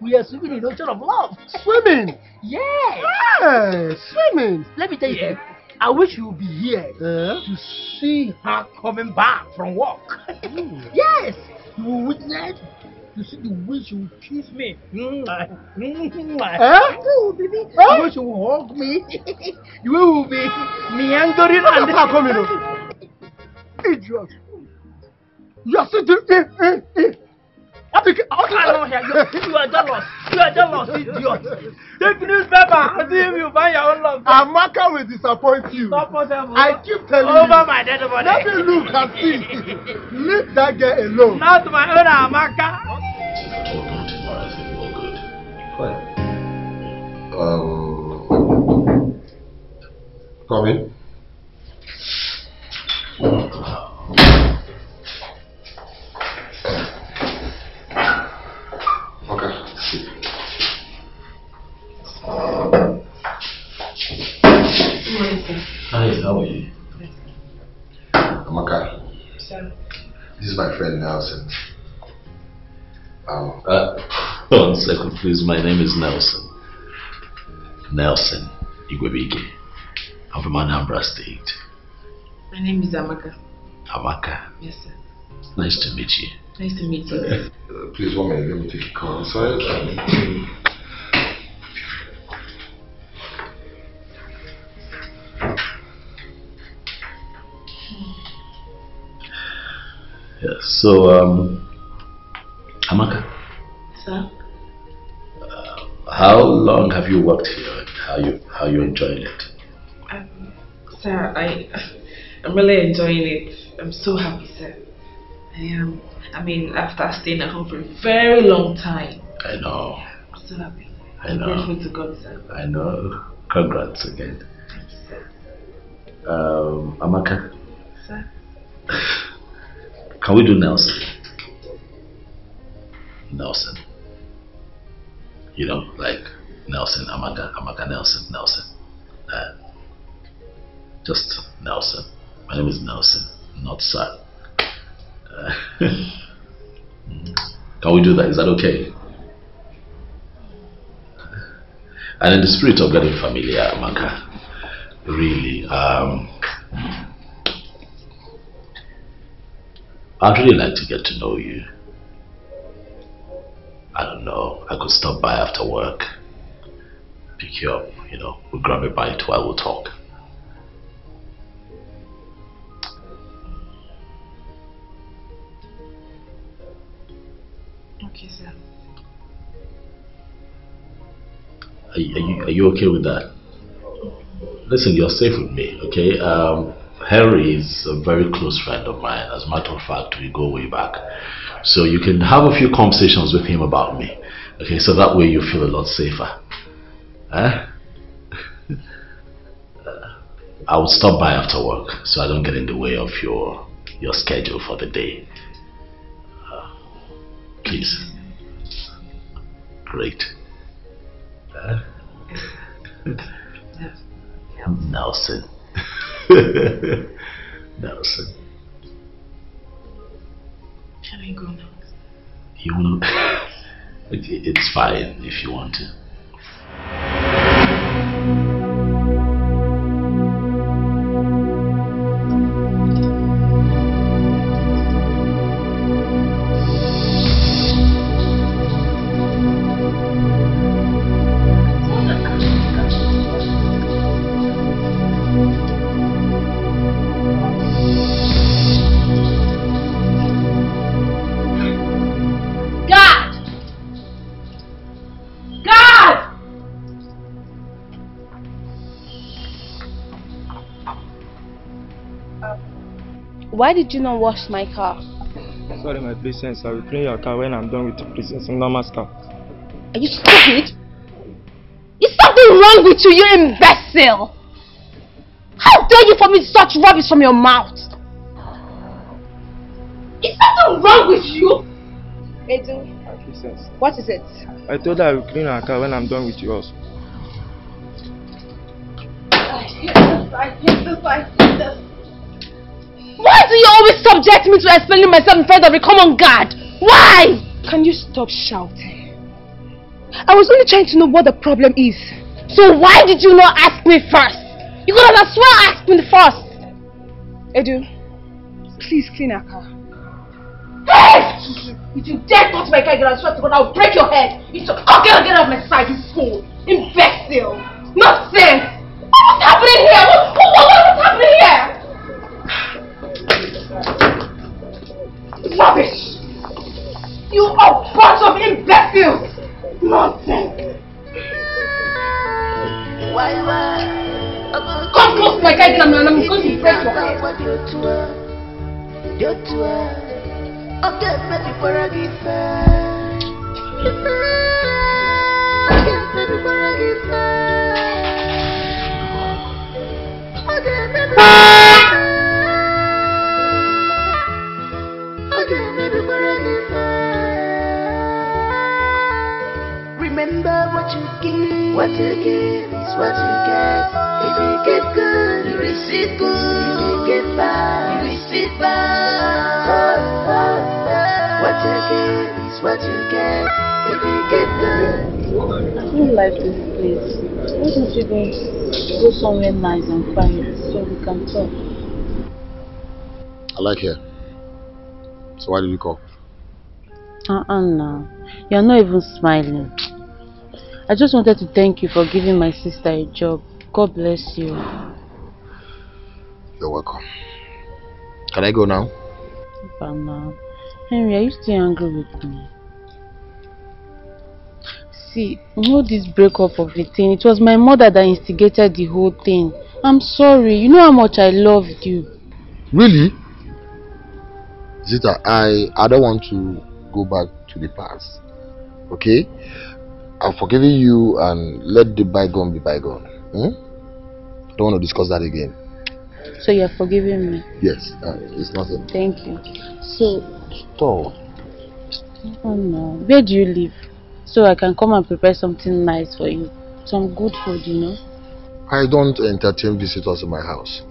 We are swimming in the ocean of love. Swimming? Yes. Yes, swimming. Let me tell you, I wish you would be here to see her coming back from work. Yes. You will witness. You see the way she will kiss me. Oh, baby. The way she will hug me. The way we will be meandering and coming. Idiot. You are still doing you are jealous. You are jealous, idiot. Take newspaper and see if you find your own love. Amaka will disappoint you. Not possible. I keep telling you. Over my dead body. Let me look and see. Leave that girl alone. Not my own Amaka. Come in. Hi, how are you? Amaka. Sir. This is my friend Nelson. One second, please. My name is Nelson. Nelson Igwebike. I'm from Anambra State. My name is Amaka. Amaka. Yes, sir. Nice to meet you. Nice to meet you. Please, 1 minute. Let me take a call inside. Yeah, so, Amaka. Sir? How long have you worked here? How you enjoying it? Sir, I'm really enjoying it. I'm so happy, sir. I am. I mean, after staying at home for a very long time. I know. I'm so happy. I know. I'm grateful to God, sir. I know. Congrats again. Thank you, sir. Amaka. Sir? Can we do Nelson? Nelson. You know, like Nelson, Amaka, Amaka, Nelson, Nelson. Just Nelson. My name is Nelson, not Sir. Can we do that? Is that okay? And in the spirit of getting familiar, Amaka, really, I'd really like to get to know you. I don't know, I could stop by after work, pick you up, you know, we'll grab a bite while we talk. Okay, sir. Are you okay with that? Listen, you're safe with me, okay? Harry is a very close friend of mine. As a matter of fact, we go way back. So you can have a few conversations with him about me. Okay, so that way you feel a lot safer. I will stop by after work so I don't get in the way of your schedule for the day. Please. Great. Nelson. Nelson. Can I go now? You will. It's fine if you want to. Why did you not wash my car? Sorry, my princess. I will clean your car when I'm done with the princess. Normal stuff. Are you stupid? Is something wrong with you, you imbecile? How dare you vomit such rubbish from your mouth? Is something wrong with you? Edu, My princess. what is it? I told her I will clean her car when I'm done with yours. I hate this. Why do you always subject me to explaining myself in front of a common guard? Why? Can you stop shouting? I was only trying to know what the problem is. So why did you not ask me first? You could have as well asked me first. Edu, please clean our car. Hey! If you dare touch my car again, I swear to God, I'll break your head. You should get out of my sight, you fool. Imbecile. Nonsense. What's happening here? What's happening here? Rubbish! You are a bunch of imbeciles! Nonsense! Come close to my guy and I'm going to break your head. Okay, baby, for a gift. Remember what you give. What you give is what you get. If you give good, you receive good. If you give bad, you receive bad. What you give is what you get. If you give good. I don't like this place. Why don't you go somewhere nice and quiet so we can talk? I like here. So why did you call? No. You're not even smiling. I just wanted to thank you for giving my sister a job. God bless you. You're welcome. Can I go now? But now, Henry, are you still angry with me? See, you know this breakup of the thing, it was my mother that instigated the whole thing. I'm sorry. You know how much I loved you. Really? Zita, I don't want to go back to the past. Okay? I've forgiven you and let the bygone be bygone. I don't want to discuss that again. So you're forgiving me? Yes, it's nothing. Thank you. So, stop. Oh no. Where do you live? So I can come and prepare something nice for you. Some good food, you know? I don't entertain visitors in my house.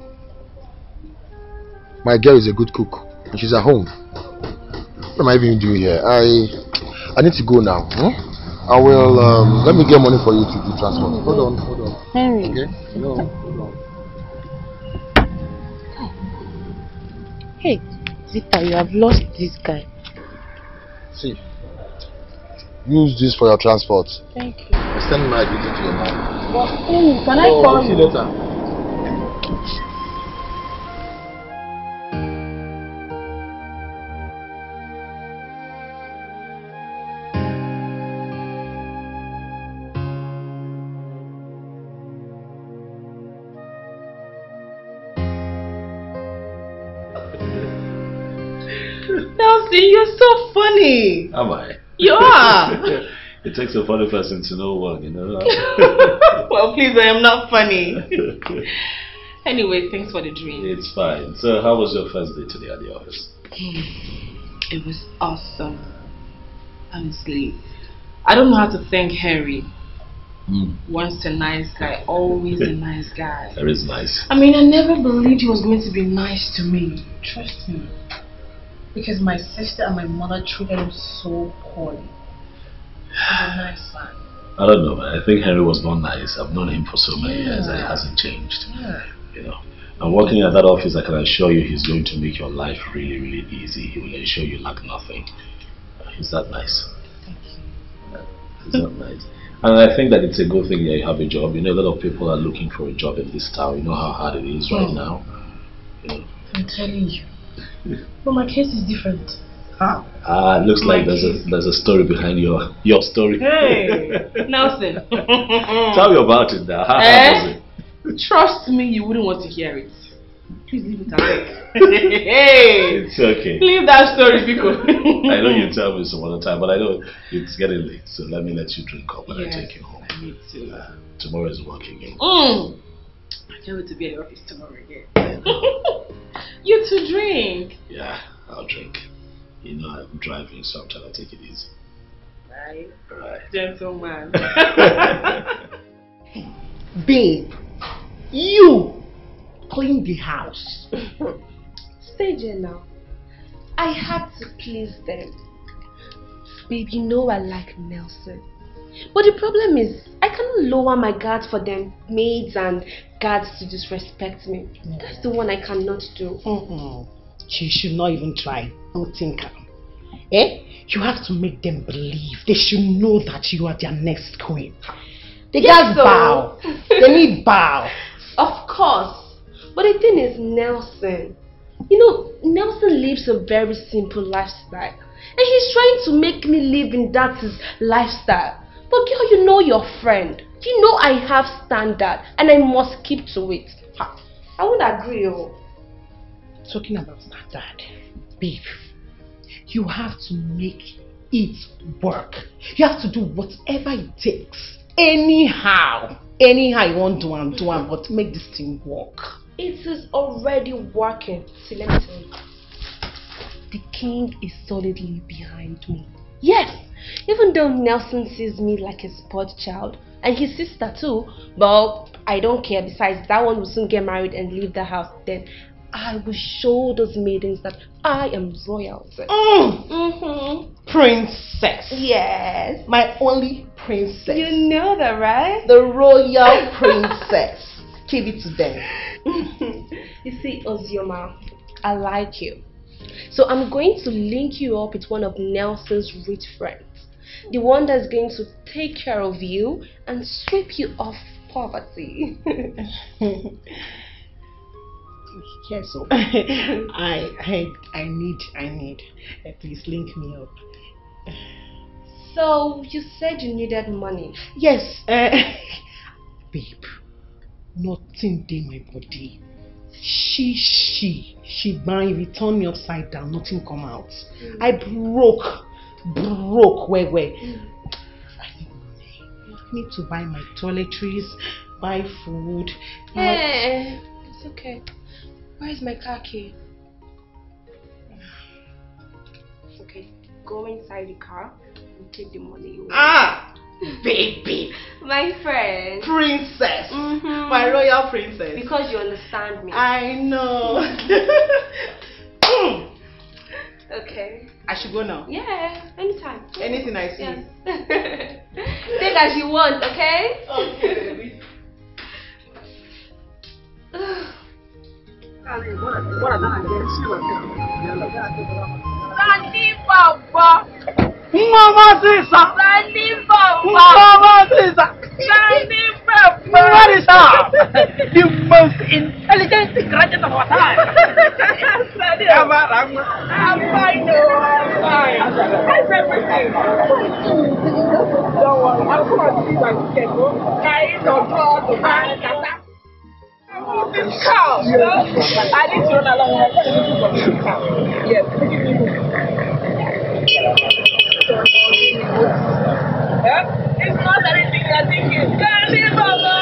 My girl is a good cook. And she's at home. What am I even doing here? I need to go now. I will let me get money for you to do transport. Hold on. Henry. Okay? No, hold on. Hey, Zita, you have lost this guy. See, use this for your transport. Thank you. I send my greeting to your mom. But Henry, can I call you? you? Later. Nelson, you're so funny. Am I? You are. It takes a funny person to know one, you know. Well, please, I am not funny. Anyway, thanks for the drink. It's fine. So, how was your first day today at the office? It was awesome. Honestly, I don't know how to thank Harry. Once a nice guy, always a nice guy. That is nice. I mean, I never believed he was going to be nice to me. Trust me. Because my sister and my mother treated him so poorly. He's a nice man. I don't know, man. I think Henry was born nice. I've known him for so many years and it hasn't changed. You know. And working at that office, I can assure you he's going to make your life really, really easy. He will ensure you lack nothing. He's that nice. Thank you. He's that nice. And I think that it's a good thing that you have a job. You know, a lot of people are looking for a job in this town. You know how hard it is right now. You know. I'm telling you. But my case is different. How? It looks like there's a story behind your story. Hey, Nelson. Tell me about it now. How does it? Trust me, you wouldn't want to hear it. Please leave it alone. Hey! It's okay. Leave that story, because I know you tell me some other time, but I know it's getting late, so let me let you drink up when I take you home. I need to. Tomorrow is working day. I can't wait to be at your office tomorrow again. You too drink. Yeah, I'll drink. You know I'm driving, so I'm trying to take it easy. Right. Gentleman. Babe, you clean the house. Stay there now. I had to please them. Babe, you know I like Nelson. But the problem is, I cannot lower my guards for them maids and guards to disrespect me. That's the one I cannot do. She should not even try. Don't think. You have to make them believe. They should know that you are their next queen. They just bow. They need bow. Of course. But the thing is, Nelson. You know, Nelson lives a very simple lifestyle. And he's trying to make me live in that his lifestyle. But girl, you know your friend. You know I have standard. And I must keep to it. I would agree. Talking about standard. Babe, you have to make it work. You have to do whatever it takes. Anyhow you want to do, but make this thing work. It is already working. See, let me tell you. The king is solidly behind me. Yes, even though Nelson sees me like a spoiled child, and his sister too, but I don't care. Besides, that one will soon get married and leave the house. Then I will show those maidens that I am royalty. Princess. Yes. My only princess. You know that, right? The royal princess. Give it to them. You see, Ozioma, I like you. So I'm going to link you up with one of Nelson's rich friends. The one that's going to take care of you and sweep you off poverty. Yes, so I need. Please link me up. So you said you needed money. Yes, babe. Nothing in my body. She might return me upside down. Nothing come out. I broke. Where? I need to buy my toiletries, buy food. Hey, it's okay. Where's my car key? Okay, go inside the car and take the money you want. Baby. My friend. Princess. My royal princess. Because you understand me. I know. Okay. I should go now? Yeah, anytime. Anything I see. Yes. Take as you want, okay? Okay, baby. Mama Sisa! Mama Sisa! What is up? The most intelligent graduate of our time! I'm fine, how's everything? Don't worry, I'm going to see my schedule. Guys, on top of my this cow, you know? I need to run along with this cow. Yes, give me it's not anything you're thinking. Candy, Mama!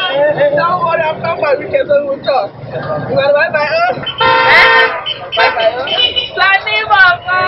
Don't worry, I've come by weekend and we'll talk. You want to buy my own? Buy my own? Candy, Mama!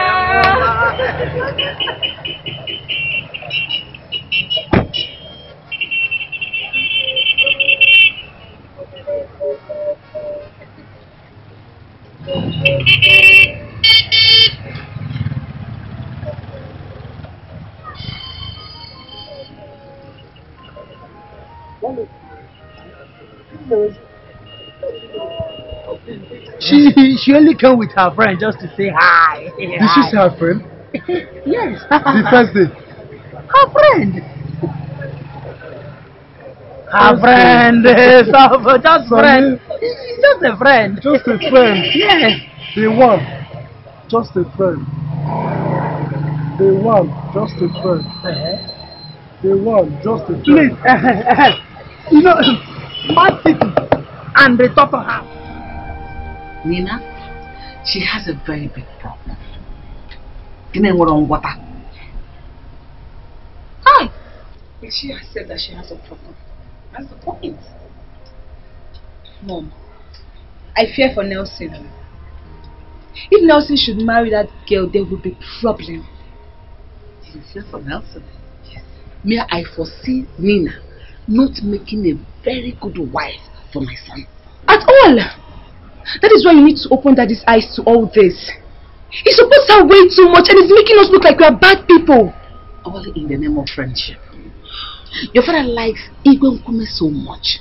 She only came with her friend just to say hi. Did she say her friend? Yes. The first day. Her friend. Her friend. Just friend. She's just a friend. Just a friend. Yes. The one. Just a friend. The one. Just a friend. The one. Just a friend. Please. You know, Man City and the Tottenham. Nina, she has a very big problem. You know what on water? Hi. She has said that she has a problem. That's the point. Mom, I fear for Nelson. If Nelson should marry that girl, there will be problem. You fear for Nelson? Yes. May I foresee Nina not making a very good wife for my son? At all! That is why you need to open Daddy's eyes to all this. He's supposed to have way too much and he's making us look like we are bad people. All in the name of friendship. Your father likes Igwe Nkume so much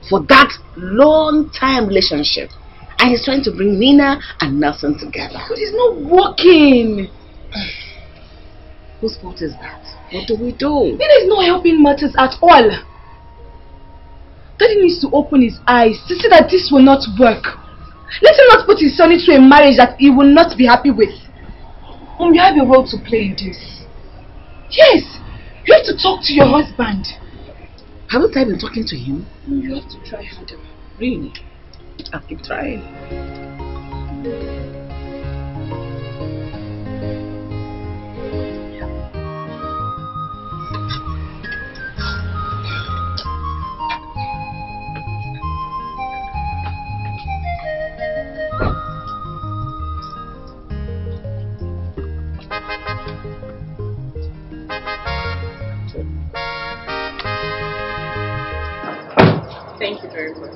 for that long time relationship, and he's trying to bring Nina and Nelson together. But it's not working. Whose fault is that? What do we do? Nina is not helping matters at all. Daddy needs to open his eyes to see that this will not work. Let him not put his son into a marriage that he will not be happy with. Mom, you have a role to play in this. Yes, you have to talk to your husband. Haven't I been talking to him? You have to try harder. Really? I'll keep trying. Thank you very much.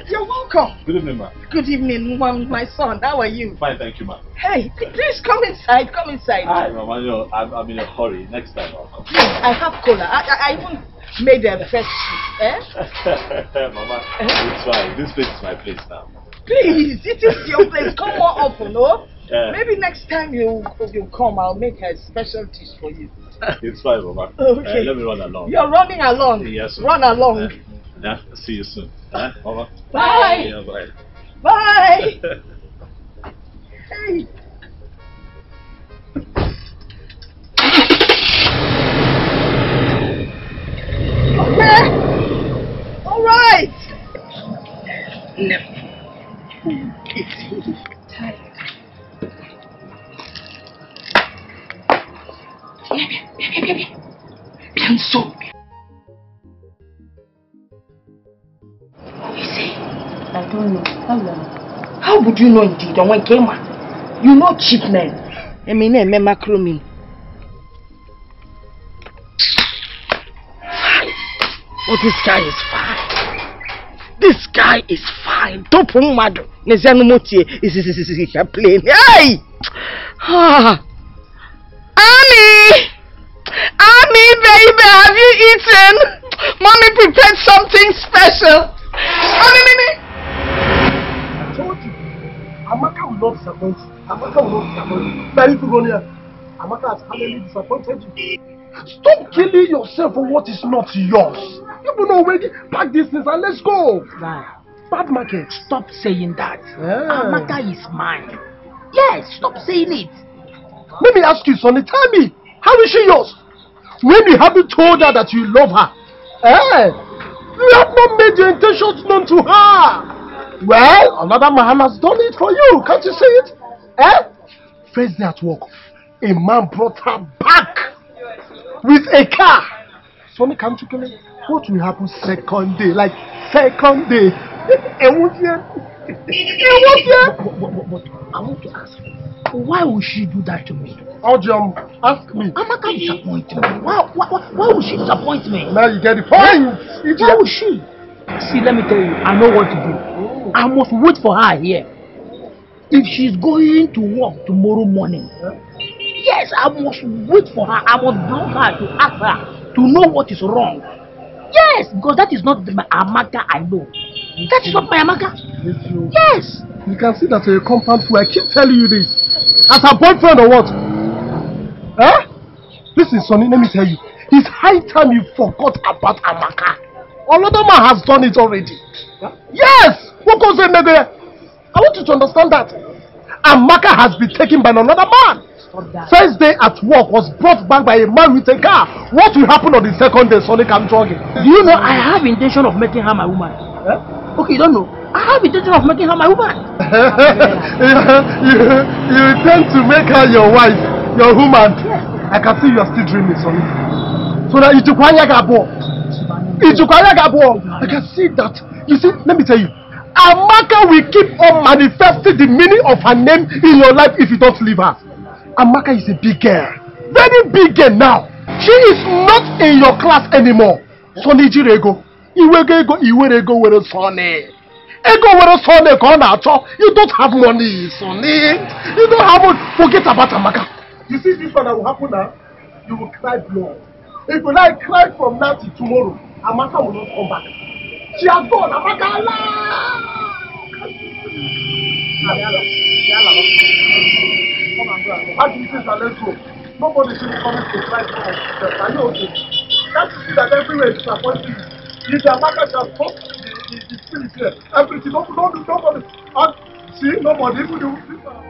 You're welcome. Good evening, ma'am. Good evening, my son. How are you? Fine, thank you, ma'am. Hey, please come inside. Come inside. Hi, mama. You know, I'm in a hurry. Next time I'll come. Yes, I have cola. I even made a fresh soup. Eh? Mama, it's fine. This place is my place now. Please, it is your place. Come more often, no? Yeah. Maybe next time you come, I'll make a special dish for you. It's fine, mama. Okay. Let me run along. You're running along. Yes, sir. Run along. Yeah, see you soon. Mama. Bye. Yeah, bye. Bye. Hey. Okay. All right. No. It's tired. Cancel. I don't know. How would you know indeed? And when came out, you know cheap men. I mean, macromin. Oh, this guy is fine. This guy is fine. Don't put mad. Nezanumotie is a plane. Hey! Annie! Annie, baby, have you eaten? Mommy prepared something special. Annie, I told you, Amaka will not disappoint you. Amaka will not disappoint you. Very good on here. Amaka has finally disappointed you. Stop killing yourself for what is not yours. You know already. Pack these things and let's go. Nah. Bad market. Stop saying that. Yeah. Amaka is mine. Yes, stop saying it. Let me ask you, Sonny, tell me, how is she yours? When you haven't told her that you love her, you have not made your intentions known to her. Well, another man has done it for you. Can't you see it? First day at work, a man brought her back with a car. Sonny, can't you tell me what will happen second day? Like second day. But I want to ask, why would she do that to me? Ojum, ask me. Amaka disappoint me. Why would she disappoint me? Now you get the point. Why would she? See, let me tell you, I know what to do. I must wait for her here. If she's going to work tomorrow morning, yes, I must wait for her. I must block her to ask her to know what is wrong. Yes, because that is not my Amaka I know. That is not my Amaka. Yes. You can see that you're a compound fool. I keep telling you this. As a boyfriend or what? Eh? Listen, Sonny, let me tell you. It's high time you forgot about Amaka. Another man has done it already. Yes! What goes in there? I want you to understand that. Amaka has been taken by another man. First day at work was brought back by a man with a car. What will happen on the second day, Sonny? I'm jogging. Do you know I have intention of making her my woman? Okay, you don't know. I have intention of making her my woman. you intend to make her your wife, your woman. Yes. I can see you are still dreaming, Sonny. So now I can see that. You see, let me tell you, Amaka will keep on manifesting the meaning of her name in your life if you don't leave her. Amaka is a big girl, very big girl now. She is not in your class anymore. Sonny Jirego, Iwerego were Sonny. Ego were Sonny Konacho. You don't have money, Sonny. You don't have money. Forget about Amaka. You see this one that will happen now? You will cry blood. If you like cry from now till tomorrow, Amaka will not come back. She has gone, Amaka. Come on, brother. How do you think that let's go? Nobody should be coming to cry for us. Are you okay? Can't you see that everywhere is disappointing you? If the Amaka shall stop the spirit here, everything, nobody. See, nobody, even the people.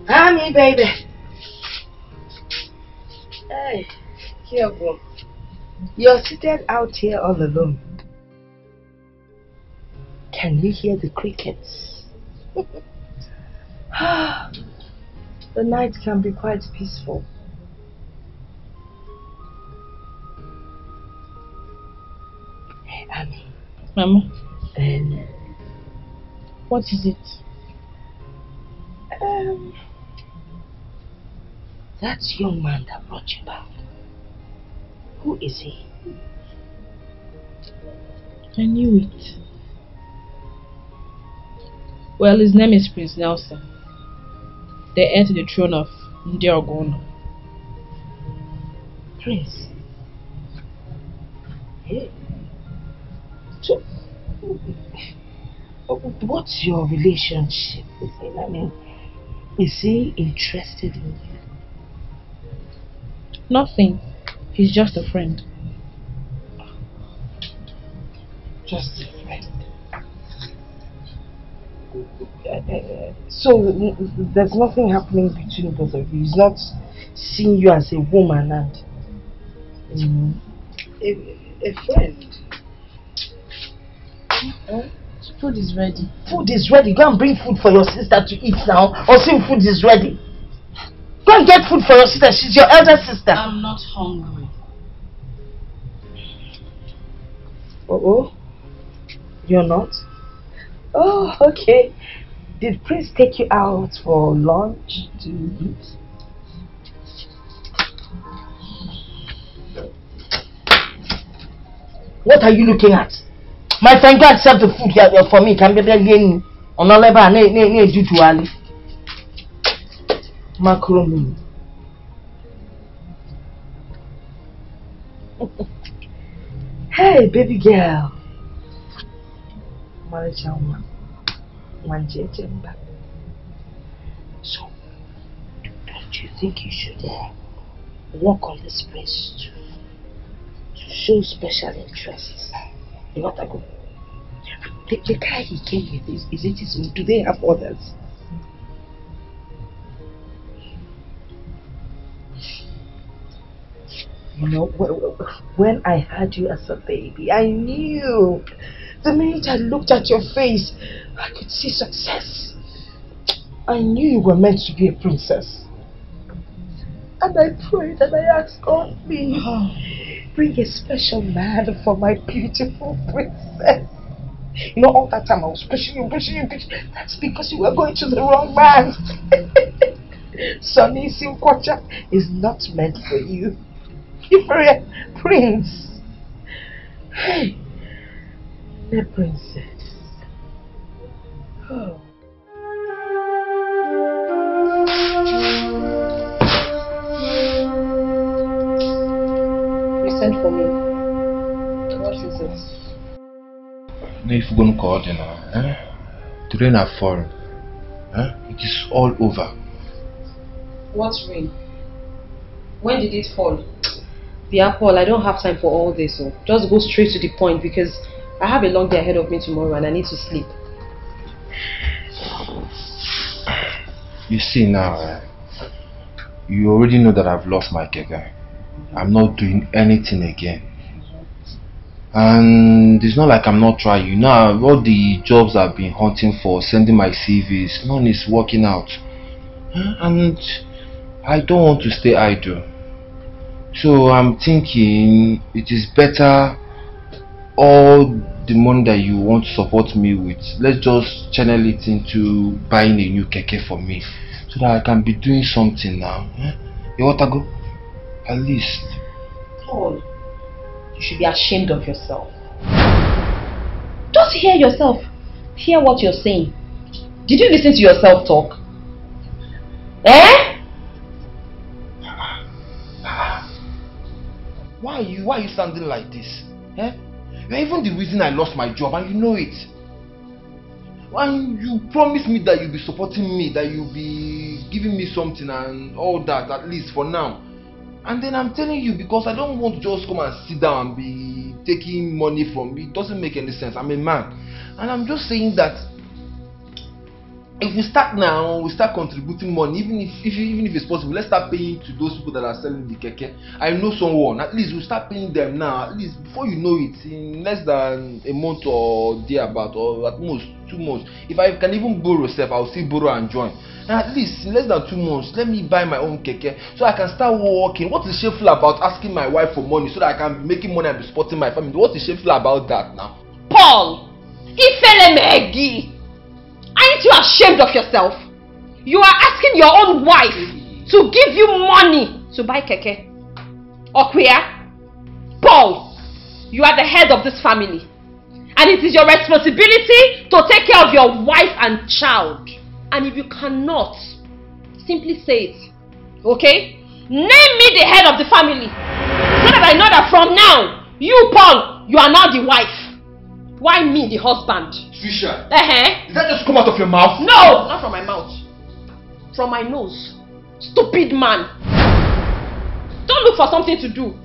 Honey, baby. Hey, here, bro. You're seated out here all alone. Can you hear the crickets? The night can be quite peaceful. Hey, Annie. Mama. What is it? That young man that brought you back. Who is he? I knew it. Well, his name is Prince Nelson, the heir to the throne of Ndiogono. Prince? Hey. So, what's your relationship with him? I mean, is he interested in you? Nothing. He's just a friend. Just a friend. So there's nothing happening between both of you. He's not seeing you as a woman and a friend. Food is ready. Food is ready. Go and bring food for your sister to eat now. Or see food is ready. Go and get food for your sister. She's your elder sister. I'm not hungry. Oh, you're not? Oh, okay. Did Prince take you out for lunch to eat? What are you looking at? My friend, go accept the food here for me. Can be again on a level due to Ali. Macaroni. Hey, baby girl. So, don't you think you should work on this place to show special interest? You want to go? The guy he came with, is it his own? Do they have others? You know, when I had you as a baby, I knew. The minute I looked at your face, I could see success. I knew you were meant to be a princess. And I prayed and I asked God, please, bring a special man for my beautiful princess. You know, all that time I was pushing you. That's because you were going to the wrong man. Sonny Simkwacha is not meant for you. You're for a prince. Hey, the princess. Oh. You sent for me. What is it? No, if you're going to call now, the rain has fallen. It is all over. What rain? When did it fall? Yeah, Paul, I don't have time for all this. So just go straight to the point because I have a long day ahead of me tomorrow and I need to sleep. You see now, you already know that I've lost my keke. I'm not doing anything again. And it's not like I'm not trying. You know, all the jobs I've been hunting for, sending my CVs, none is working out. And I don't want to stay idle. So I'm thinking it is better all the money that you want to support me with, let's just channel it into buying a new keke for me so that I can be doing something now. You want to go? At least. Paul, you should be ashamed of yourself. Just hear yourself. Hear what you're saying. Did you listen to yourself talk? Why are you sounding like this? You're even the reason I lost my job and you know it. And you promised me that you'll be supporting me, that you'll be giving me something and all that, at least for now. And then I'm telling you because I don't want to just come and sit down and be taking money from me. It doesn't make any sense. I'm a man. And I'm just saying that if we start now, we start contributing money, even if it's possible, let's start paying to those people that are selling the keke. I know someone, at least we'll start paying them now, at least before you know it, in less than a month or thereabout, or at most 2 months. If I can even borrow self, I'll still borrow and join. And at least in less than 2 months, let me buy my own keke so I can start working. What is shameful about asking my wife for money so that I can be making money and be supporting my family? What is shameful about that now? Paul! Ifelemegi! Aren't you ashamed of yourself? You are asking your own wife to give you money to buy keke. Okuya? Paul, you are the head of this family. And it is your responsibility to take care of your wife and child. And if you cannot, simply say it. Okay? Name me the head of the family. So that I know that from now, you, Paul, you are now the wife. Why me, the husband? Trisha, did that just come out of your mouth? No, not from my mouth. From my nose. Stupid man. Don't look for something to do.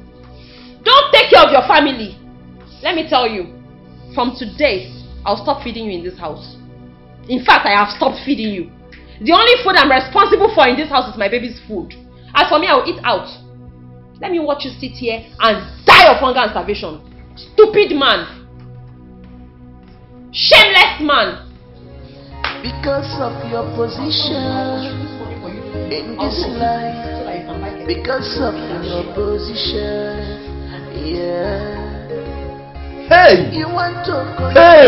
Don't take care of your family. Let me tell you, from today, I'll stop feeding you in this house. In fact, I have stopped feeding you. The only food I'm responsible for in this house is my baby's food. As for me, I will eat out. Let me watch you sit here and die of hunger and starvation. Stupid man. Shameless man. Because of your position in this life, because of your position, yeah. Hey! You want to go, yeah.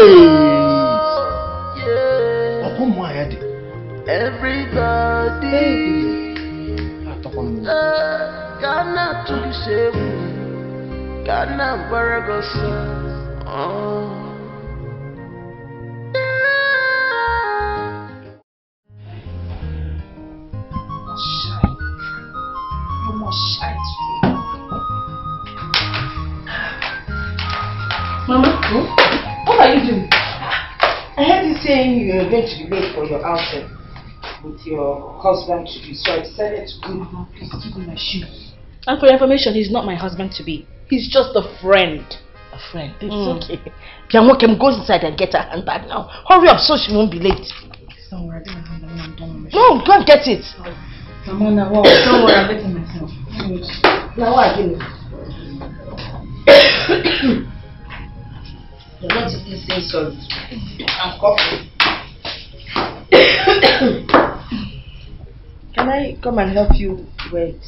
Everybody, Ghana to the same, Ghana Baragosa. Mama, what are you doing? I heard you saying you were going to be late for your outing with your husband to be, so I decided to go. Mama, please give me my shoes. And for your information, he's not my husband to be. He's just a friend. A friend? It's okay. Piamokem, go inside and get her handbag now. Hurry up so she won't be late. Don't worry, I don't have I'm done with my No, go and get it. Mama, now what? Don't worry, I'm getting myself. Now what? Give me. You're not even saying sorry. I'm coughing. Can I come and help you wait?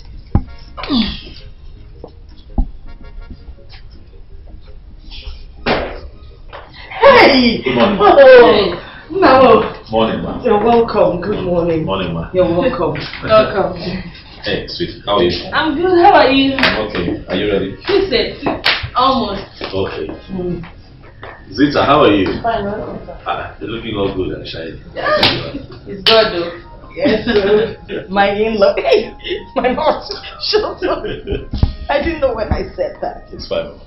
Hey! Hey! Good morning. Oh, no. Morning, ma. You're welcome. Good morning. Morning, ma. You're welcome. Welcome. Hey, sweet. How are you? I'm good. How are you? I'm okay. Are you ready? She said, almost. Okay. Zita, how are you? Fine, welcome. You're looking all good and shiny. It's good though. Yes, sir. My in-law. Hey, my boss. Shut up. I didn't know when I said that. It's fine.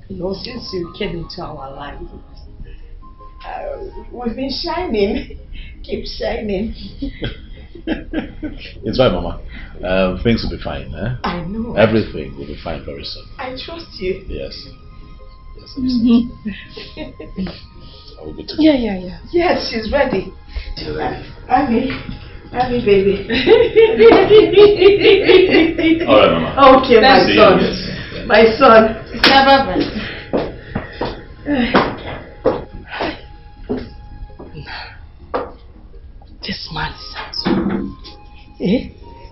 You know, since you came into our life, we've been shining. Keep shining. It's fine, Mama. Things will be fine. Eh? I know. Everything will be fine very soon. I trust you. Yes. Yes, Are we good to go? Yeah. Yes, she's ready. You're ready. Abby, baby. Alright, Mama. Okay, my See son. you. Yes. My son. This man is handsome. Eh?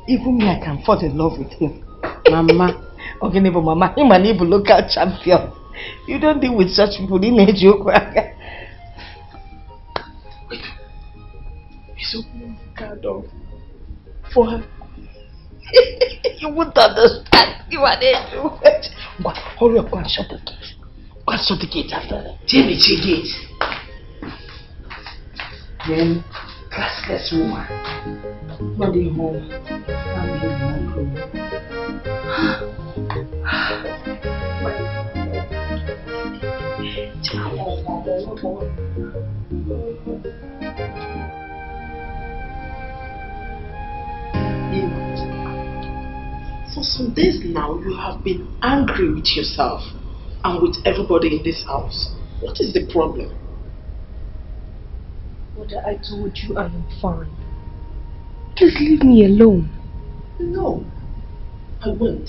Even me, I can fall in love with him. Mama. Okay, neighbor, Mama. Him and even local champion. You don't deal with such people in a joke. Wait. He's opening the car door for her. You won't understand. You are there. Go, hurry up, go and shut the gate. Go and shut the gate after that. Tell me, gate. Then, classless woman. Body home. Family for some days now, you have been angry with yourself and with everybody in this house. What is the problem? Mother, I told you I am fine. Please leave me alone. No, I won't.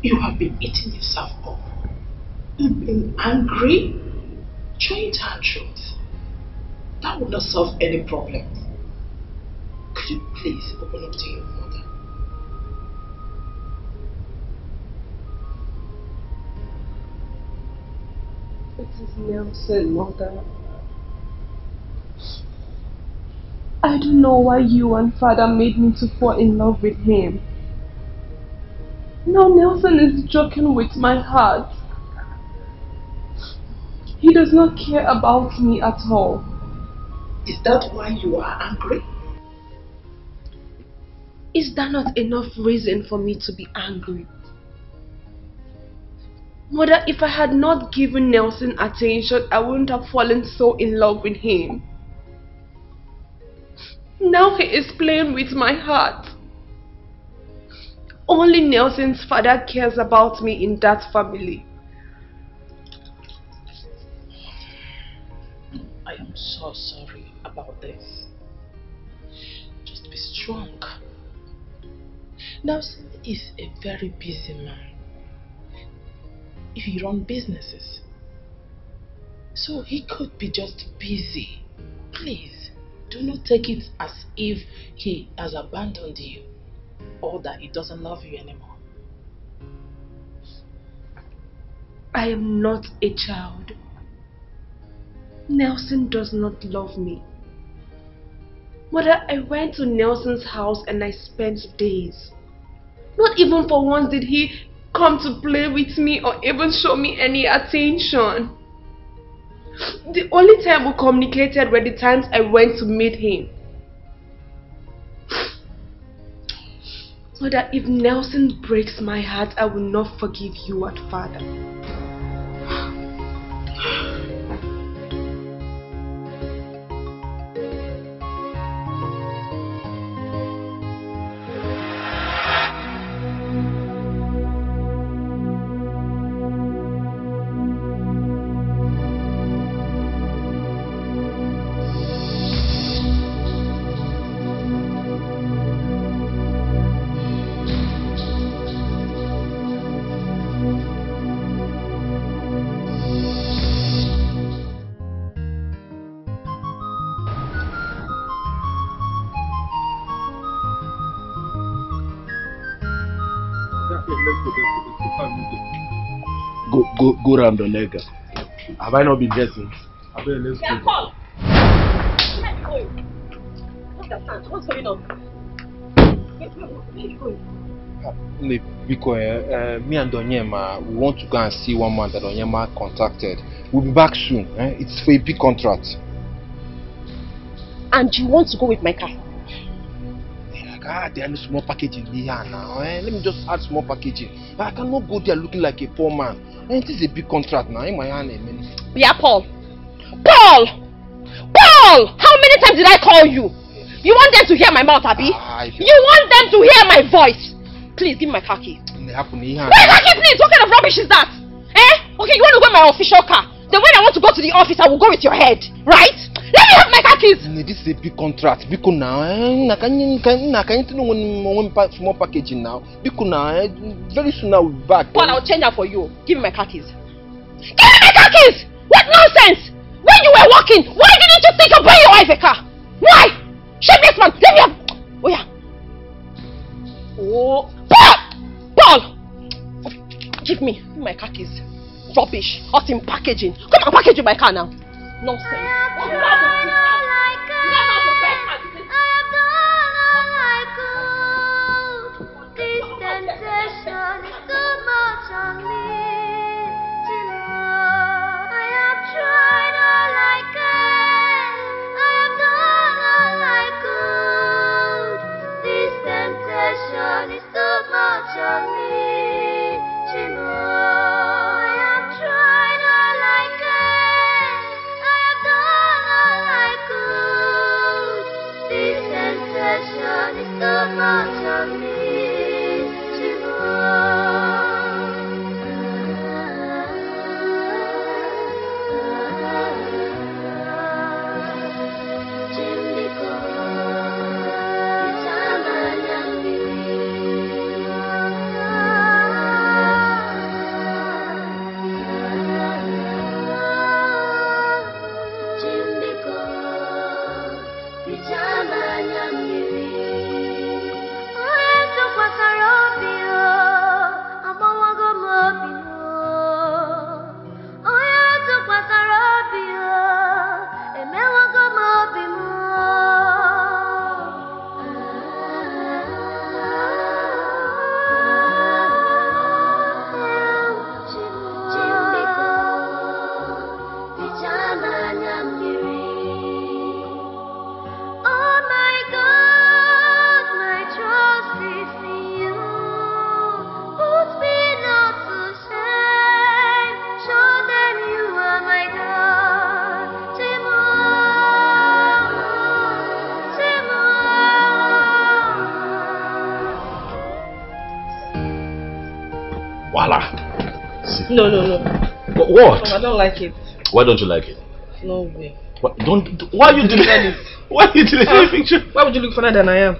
You have been eating yourself up. You've been angry, trying tantrums. That will not solve any problem. Could you please open up to your mother? It is Nelson, Mother. I don't know why you and Father made me to fall in love with him. Now Nelson is joking with my heart. He does not care about me at all. Is that why you are angry? Is that not enough reason for me to be angry? Mother, if I had not given Nelson attention, I wouldn't have fallen so in love with him. Now he is playing with my heart. Only Nelson's father cares about me in that family. I am so sorry about this. Just be strong. Nelson is a very busy man. He runs businesses. So he could be just busy. Please, do not take it as if he has abandoned you or that he doesn't love you anymore. I am not a child. Nelson does not love me. Mother, I went to Nelson's house and I spent days. Not even for once did he come to play with me or even show me any attention. The only time we communicated were the times I went to meet him. Mother, if Nelson breaks my heart, I will not forgive you and Father. Go round the leg. Have I not been getting? Let's go. Paul! What's going on? Where are you going? Because me and Onyema, we want to go and see one man that Onyema contacted. We'll be back soon. It's for a big contract. And you want to go with my car? There is small packaging here now. Let me just add small packaging. I cannot go there looking like a poor man. It is a big contract now. In my hand, yeah, Paul. Paul! Paul! How many times did I call you? You want them to hear my mouth, Abby? You want them to hear my voice? Please give me my car key. Wait, car key, please! What kind of rubbish is that? Okay, you want to go in my official car? Then when I want to go to the office, I will go with your head, right? Let me have my car keys! This is a big contract. Because now, can you one small packaging now? Because now, very soon I will be back. Paul, I'll change that for you. Give me my car keys. Give me my car keys! What nonsense! When you were walking, why didn't you think of buying your wife a car? Why? Shameless man! Let me have... Oh yeah. Oh... Paul! Give me my car keys. Rubbish. Hot in packaging. Come on, package my car now. Nonsense. No. What? No, I don't like it. Why don't you like it? No way. Why are you deleting the picture? Why would you look funner than I am?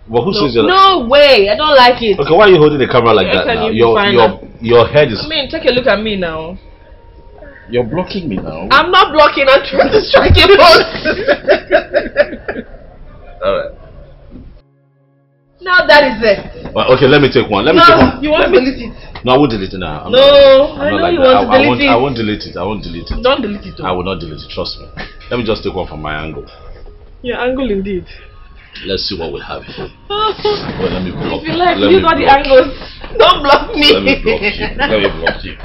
Well, who says you're No way, I don't like it. Okay, why are you holding the camera like that now? Your head is... I mean, take a look at me now. You're blocking me now. I'm not blocking, I'm trying to strike you. Alright. Now that is it. Well, okay, let me take one. Let me take one. You want to delete it? No, I won't delete it now. I know you want to delete it. I won't delete it. I won't delete it. Don't delete it. I will not delete it, trust me. Let me just take one from my angle. Your angle indeed. Let's see what we have here. Well, let me block you. If you like, you got the angles. Don't block me. Let me block you. Let me block you.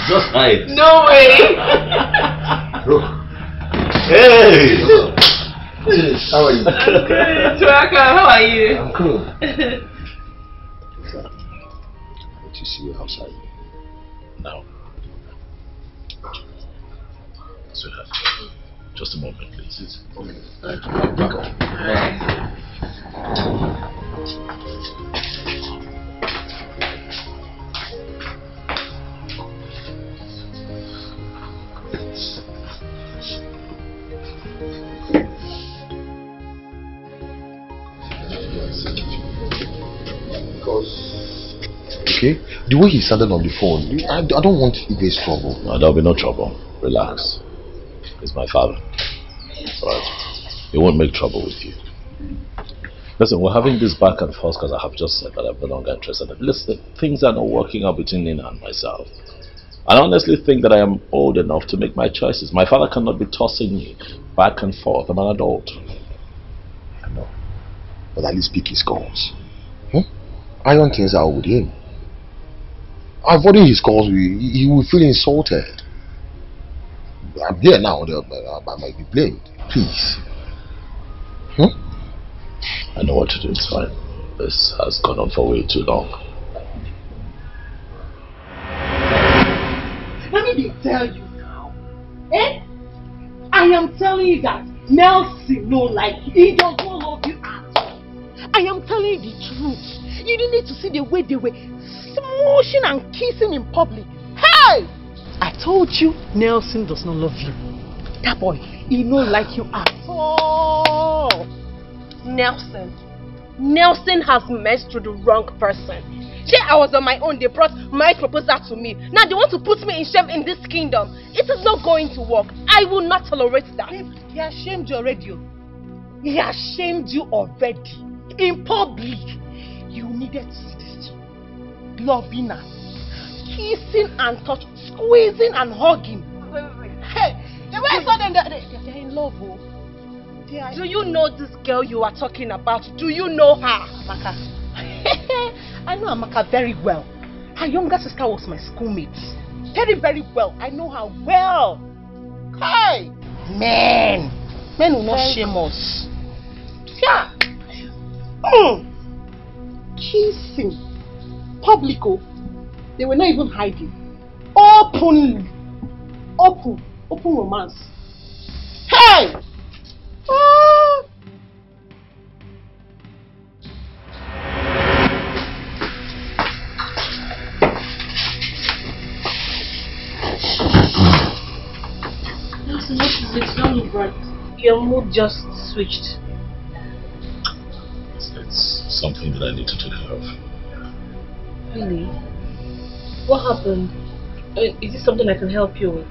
Just hide. No way. Hey! How are you? I'm good. Tuaka, how are you? I'm cool. What you see outside? Now. Sweetheart, just a moment, please. Okay, the way he sounded on the phone, I don't want you guys trouble. No, there'll be no trouble. Relax. He's my father. Alright. He won't make trouble with you. Listen, we're having this back and forth because I have just said that I'm no longer interested. Listen, things are not working out between Nina and myself. I honestly think that I am old enough to make my choices. My father cannot be tossing me back and forth. I'm an adult. I know. But at least pick his calls. Iron things out with him. Avoiding his calls, he will feel insulted. I'm here now, I might be blamed. Please. I know what to do. It's fine. This has gone on for way too long. Let me tell you now. I am telling you that Nelson no like you. He does not love you at all. I am telling you the truth. You didn't need to see the way they were smooshing and kissing in public. Hey! I told you Nelson does not love you. That boy, he don't like you at all. Nelson has messed with the wrong person. See, I was on my own. They brought my proposal to me. Now they want to put me in shame in this kingdom. It is not going to work. I will not tolerate that. He has shamed you already. He has shamed you already. In public. You needed to see this. Loving her. Kissing and touching. Squeezing and hugging. Wait. Hey! They're in love. Do you know this girl you are talking about? Do you know her? Amaka. I know Amaka very well. Her younger sister was my schoolmate. Very, very well. I know her well. Hey! Men will not shame us. Yeah. Kissing. Public. They were not even hiding. Openly. Open romance. Hey! It's not look right. Your mood just switched. It's something that I need to take care of. Really? What happened? Is this something I can help you with?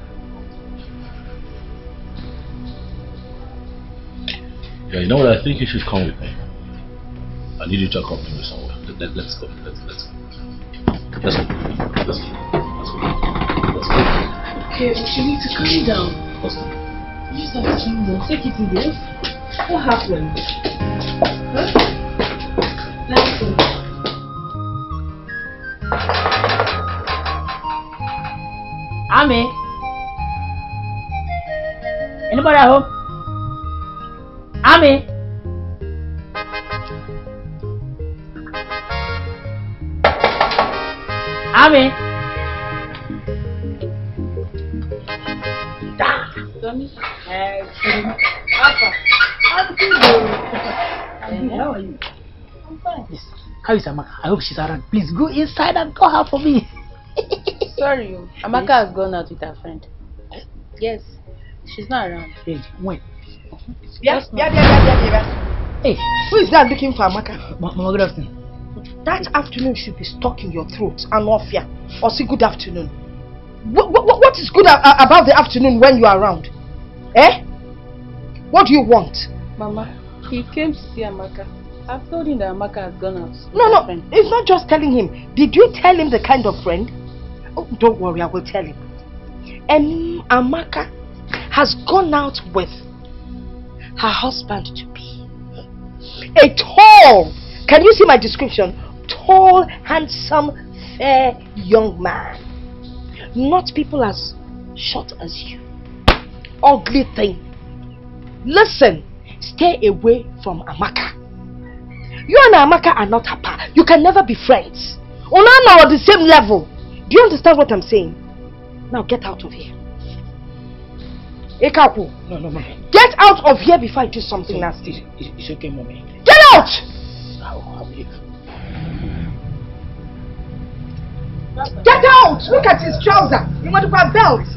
Yeah, you know what? I think you should come with me. I need you to accompany me somewhere. Let's go. Let's go. Okay, but you need to calm down. Let's go. You just have to calm down. Take it easy. What happened? Huh? Let's go. Ami? Anybody at home? Ami? Ami? Tommy? Alpha. How are you? I'm fine. Yes. How is Amaka? I hope she's around. Please go inside and call her for me. Sorry, Amaka has gone out with her friend. Yes, she's not around. Hey, when? Yeah. Hey, who is that looking for Amaka? Mama, good afternoon. That afternoon should be stuck in your throat and off here. Or say good afternoon. What is good about the afternoon when you are around? What do you want? Mama, he came to see Amaka. I've told him that Amaka has gone out. No, it's not just telling him. Did you tell him the kind of friend? Oh, don't worry, I will tell him. And Amaka has gone out with her husband to be a tall, can you see my description? Tall, handsome, fair young man. Not people as short as you. Ugly thing. Listen, stay away from Amaka. You and Amaka are not apart. You can never be friends. Unana are the same level. Do you understand what I'm saying? Now get out of here. Ekaku. No, mommy. Get out of here before I do something nasty. It's okay, mommy. Get out! I'll leave. Get out! Look at his trouser. You want to put a belt?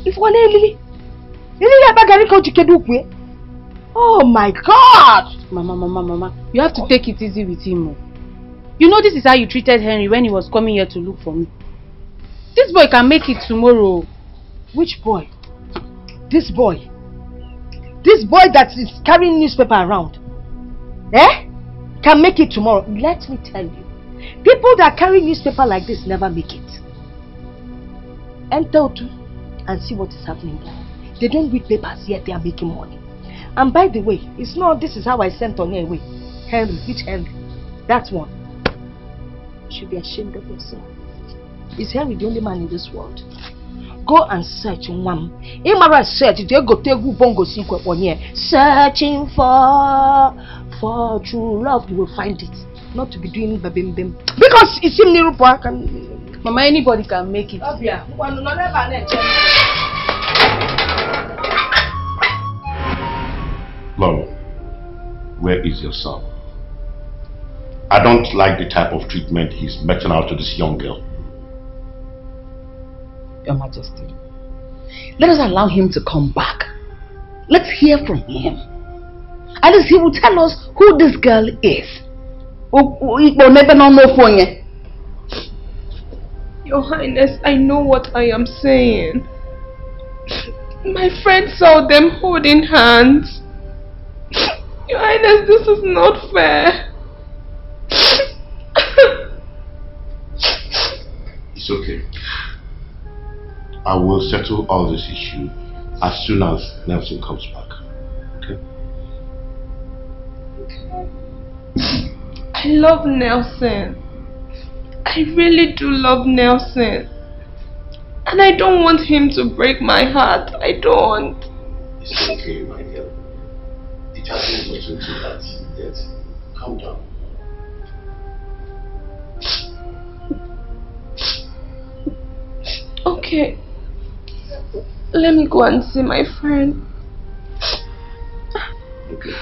If one Lily. Oh my God! Mama, you have to take it easy with him. You know this is how you treated Henry when he was coming here to look for me. This boy can make it tomorrow. Which boy? This boy? This boy that is carrying newspaper around? Can make it tomorrow. Let me tell you, People that carry newspaper like this never make it. Enter to and see what is happening there. They don't read papers yet they are making money. And by the way, it's not this is how I sent on away. Henry, which Henry? That one. You should be ashamed of yourself. Is Henry the only man in this world? Go and search one. Imara search, they go take bongo secret on here. Searching for true love, you will find it. Not to be doing babim bim. Because it's in Nirupa. Mama, anybody can make it. Lolo, where is your son? I don't like the type of treatment he's meting out to this young girl. Your Majesty, let us allow him to come back. Let's hear from him. At least he will tell us who this girl is. Your Highness, I know what I am saying. My friend saw them holding hands. Your Highness, this is not fair. It's okay. I will settle all this issue as soon as Nelson comes back. Okay? I love Nelson. I really do love Nelson. And I don't want him to break my heart. I don't. It's okay, my dear. It hasn't gotten to that yet. Calm down. Okay. Let me go and see my friend. Okay.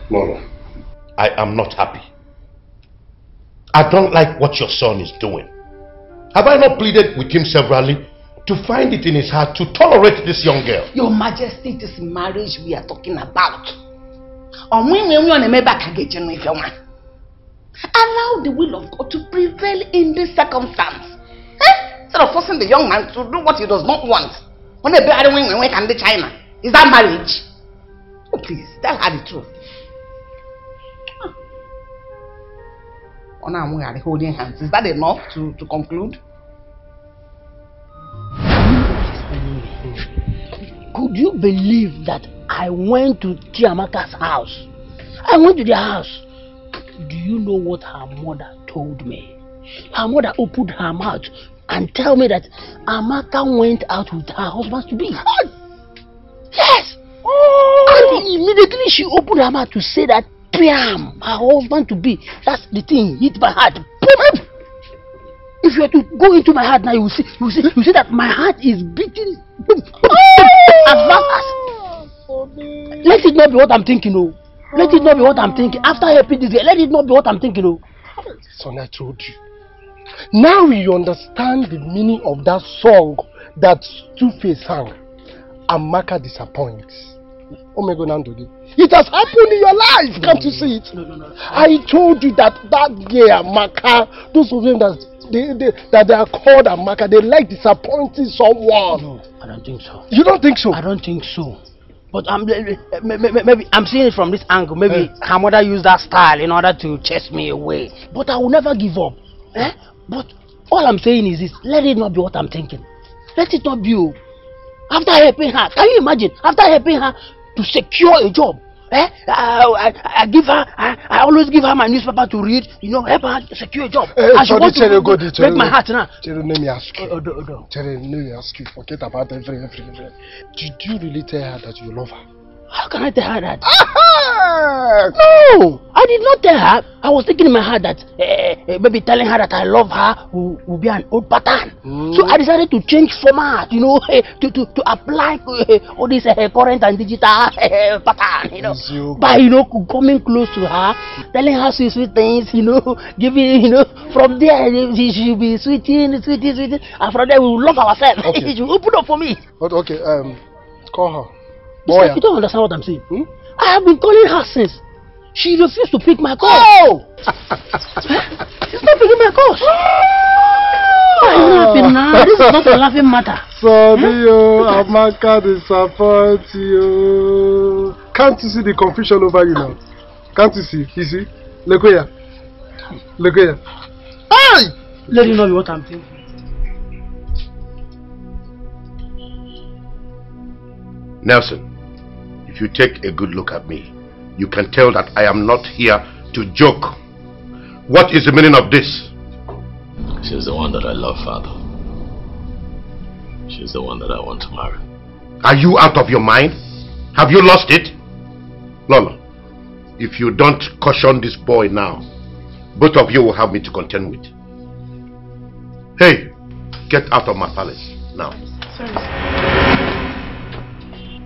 Mama, I am not happy. I don't like what your son is doing. Have I not pleaded with him severally to find it in his heart to tolerate this young girl? Your Majesty, it is marriage we are talking about. Allow the will of God to prevail in this circumstance. Instead of forcing the young man to do what he does not want. When they bury when can the China? Is that marriage? Oh please, tell her the truth. Oh, now we are holding hands. Is that enough to conclude? Could you believe that I went to Chiamaka's house? I went to their house. Do you know what her mother told me? Her mother opened her mouth and tell me that Amaka went out with her husband to be. Yes! And immediately she opened her mouth to say that Piam, her husband to be. That's the thing, hit my heart. If you were to go into my heart now, you will see that my heart is beating as fast as. Let it not be what I'm thinking, oh. Let it not be what I'm thinking. After helping this girl, let it not be what I'm thinking, oh. Son, I told you. Now you understand the meaning of that song that Two-Face sang. Amaka disappoints. Oh my God, Nandodi. It has happened in your life. Can't you see it? No. I told you that girl, Amaka, those of them that they are called Amaka, they like disappointing someone. No, I don't think so. You don't think so? I don't think so. But maybe I'm seeing it from this angle. Maybe her mother used that style in order to chase me away. But I will never give up. But all I'm saying is this: let it not be what I'm thinking. Let it not be you. After helping her, can you imagine? After helping her to secure a job, I always give her my newspaper to read. You know, help her secure a job. I should want to break my heart now. Let me ask you. Let me ask you. Forget about everything. Did you really tell her that you love her? How can I tell her that? No, I did not tell her. I was thinking in my heart that maybe telling her that I love her will be an old pattern. So I decided to change format, you know, to apply all this current and digital pattern, you know, by coming close to her, telling her sweet things, you know, giving, you know, from there she will be sweeting, and from there we will love ourselves. Okay. She will open up for me. Okay, call her. Boy, you don't understand what I'm saying. I have been calling her since. She refused to pick my call. She's not picking my calls. Why are you laughing now? This is not a laughing matter. Sorry, Amaka disappoint you. Can't you see the confusion over you now? Can't you see? You see? Look here. Look here. Hey! Let you know what I'm thinking. Nelson, if you take a good look at me, you can tell that I am not here to joke. What is the meaning of this? She's the one that I love, Father. She's the one that I want to marry. Are you out of your mind? Have you lost it? Lola, if you don't caution this boy now, both of you will have me to contend with. Hey, get out of my palace now. Sorry.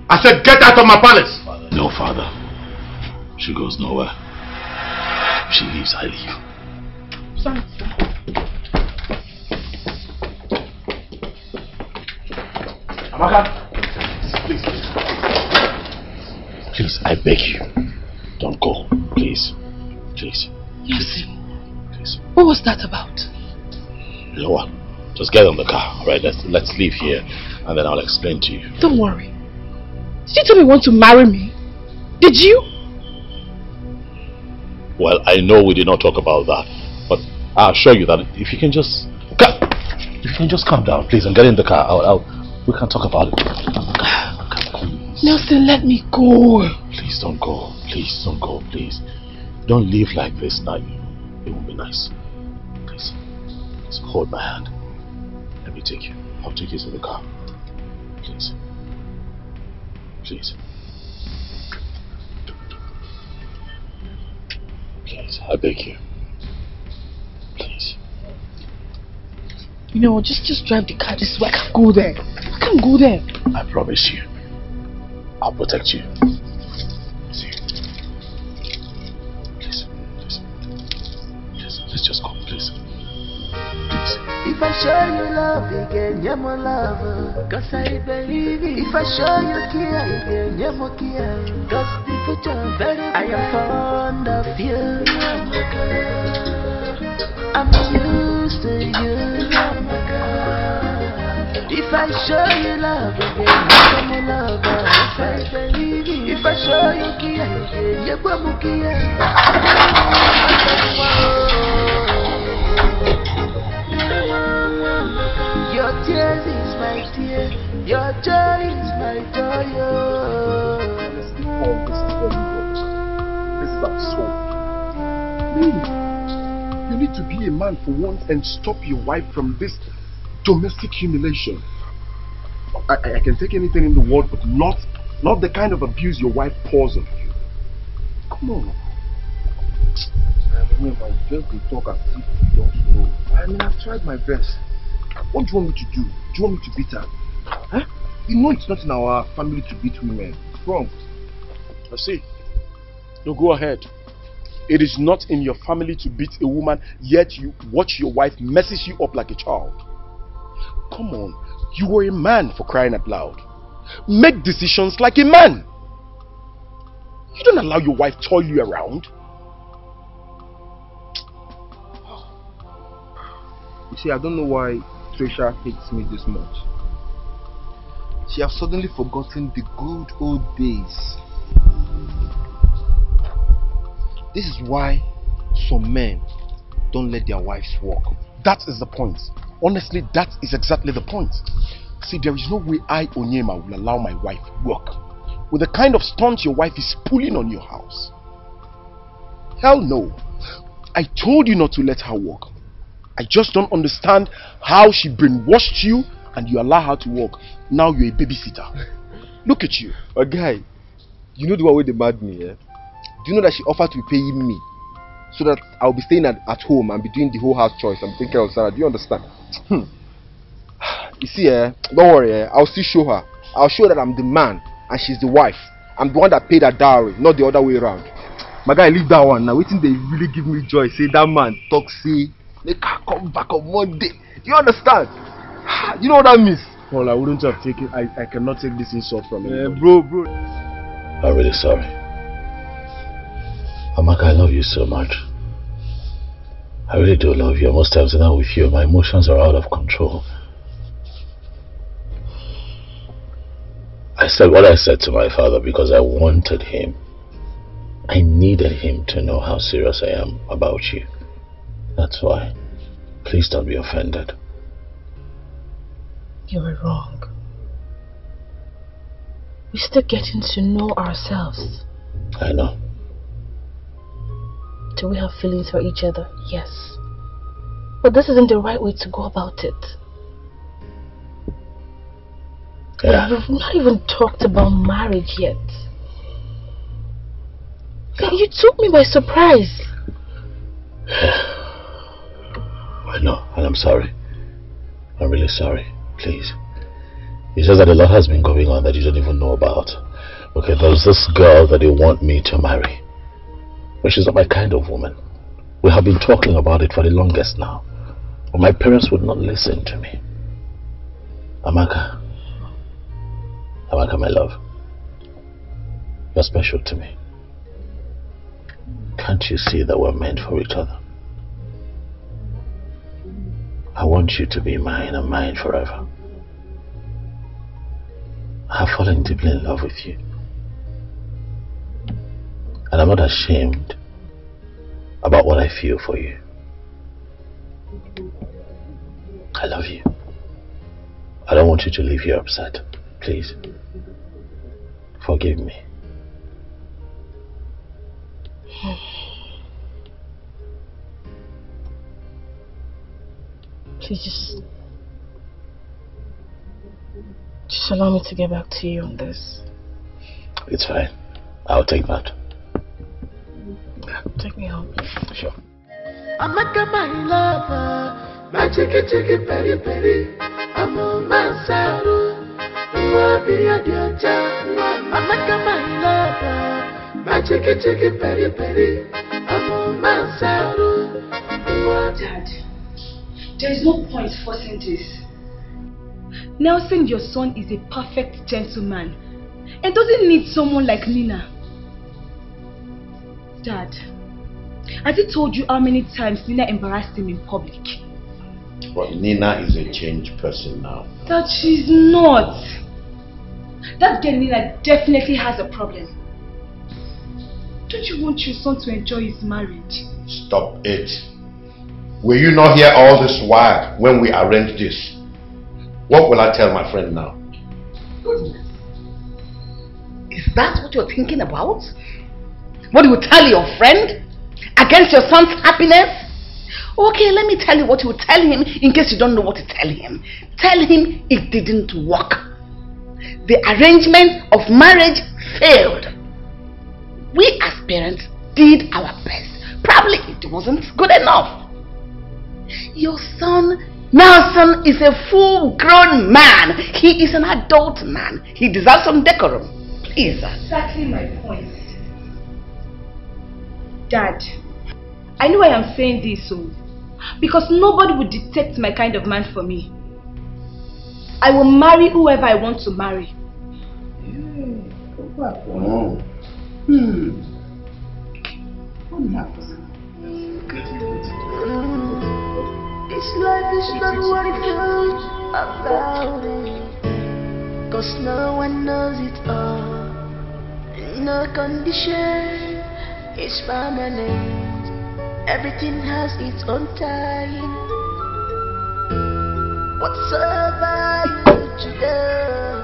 I said get out of my palace! No, Father. She goes nowhere. If she leaves, I leave. Sorry. Amaka, please. Please, I beg you. Don't go. Please. Please. Lucy. Please. What was that about? You know what? Just get on the car, alright? Let's leave here and then I'll explain to you. Don't worry. Did you tell me you want to marry me? Did you? Well, I know we did not talk about that, but I assure you that if you can just calm down, please, and get in the car, we can talk about it. Nelson, let me go. Please don't go. Please don't go. Please, don't leave like this now. It won't be nice. Please, hold my hand. Let me take you. I'll take you to the car. Please. Please. Please, I beg you. Please. You know, just drive the car this way. I can't go there. I can't go there. I promise you. I'll protect you. See. Please. Let's just go, please. If I show you love again, you're my lover. Cause I believe it. If I show you care again, you're my care. Cause the future very bright. I am fond of you. I'm used to you. If I show you love again, you're my lover. Cause I believe it. If I show you care again, you're my care. Your tears is my tear, your joy is my joy. This is absurd. Please, you need to be a man for once and stop your wife from this domestic humiliation. I can take anything in the world, but not the kind of abuse your wife pours on you. Come on. I just be talk as if you don't know. I mean, I've tried my best. What do you want me to do? Do you want me to beat her? Huh? You know it's not in our family to beat women. It's wrong. I see. No, go ahead. It is not in your family to beat a woman, yet you watch your wife messes you up like a child. Come on. You were a man, for crying out loud. Make decisions like a man. You don't allow your wife to toil you around. You see, I don't know why Trisha hates me this much. She has suddenly forgotten the good old days. This is why some men don't let their wives work. That is the point. Honestly, that is exactly the point. See, there is no way I, Onyema, will allow my wife work with the kind of stunt your wife is pulling on your house. Hell no. I told you not to let her work. I just don't understand how she brainwashed you and you allow her to work. Now you're a babysitter. Look at you. A guy, you know the one way they mad me, eh? Do you know that she offered to be paying me so that I'll be staying at home and be doing the whole house chores and taking care of Sarah? Do you understand? You see, don't worry, I'll still show her. I'll show her that I'm the man and she's the wife. I'm the one that paid her dowry, not the other way around. My guy, leave that one. Now, waiting they really give me joy. Say that man talk, say they can't come back on Monday. You understand? You know what that means? Well, I wouldn't have taken. I cannot take this insult from you. Bro. I'm really sorry. Amaka, I love you so much. I really do love you. Most times when I'm with you, my emotions are out of control. I said what I said to my father because I wanted him. I needed him to know how serious I am about you. That's why. Please don't be offended. You were wrong. We're still getting to know ourselves. I know. Do we have feelings for each other? Yes. But this isn't the right way to go about it. Yeah. We've not even talked about marriage yet. You took me by surprise. I know, and I'm sorry. I'm really sorry. Please. It's just that a lot has been going on that you don't even know about. Okay, there's this girl that they want me to marry. But she's not my kind of woman. We have been talking about it for the longest now. But my parents would not listen to me. Amaka, my love. You're special to me. Can't you see that we're meant for each other? I want you to be mine and mine forever. I have fallen deeply in love with you. And I'm not ashamed about what I feel for you. I love you. I don't want you to leave here upset. Please. Forgive me. Please just allow me to get back to you on this. It's fine. I'll take that. Take me home. Sure. I'm like my lover, my chicky peri peri. I'm on my saddle. I'm like my lover, my chicky peri peri. I'm on my saddle. Dad, there is no point forcing this. Nelson, your son, is a perfect gentleman and doesn't need someone like Nina. Dad, has he told you how many times Nina embarrassed him in public? But Nina is a changed person now. That she's not. That girl Nina definitely has a problem. Don't you want your son to enjoy his marriage? Stop it. Were you not here all this while when we arranged this? What will I tell my friend now? Goodness. Is that what you're thinking about? What you will tell your friend? Against your son's happiness? Okay, let me tell you what you will tell him in case you don't know what to tell him. Tell him it didn't work. The arrangement of marriage failed. We as parents did our best. Probably it wasn't good enough. Your son Nelson is a full-grown man. He is an adult man. He deserves some decorum. Please. Exactly my point. Dad, I know I am saying this because nobody would detect my kind of man for me. I will marry whoever I want to marry. This life is not what it feels about it, 'cause no one knows it all. No condition is permanent. Everything has its own time. Whatsoever you do today,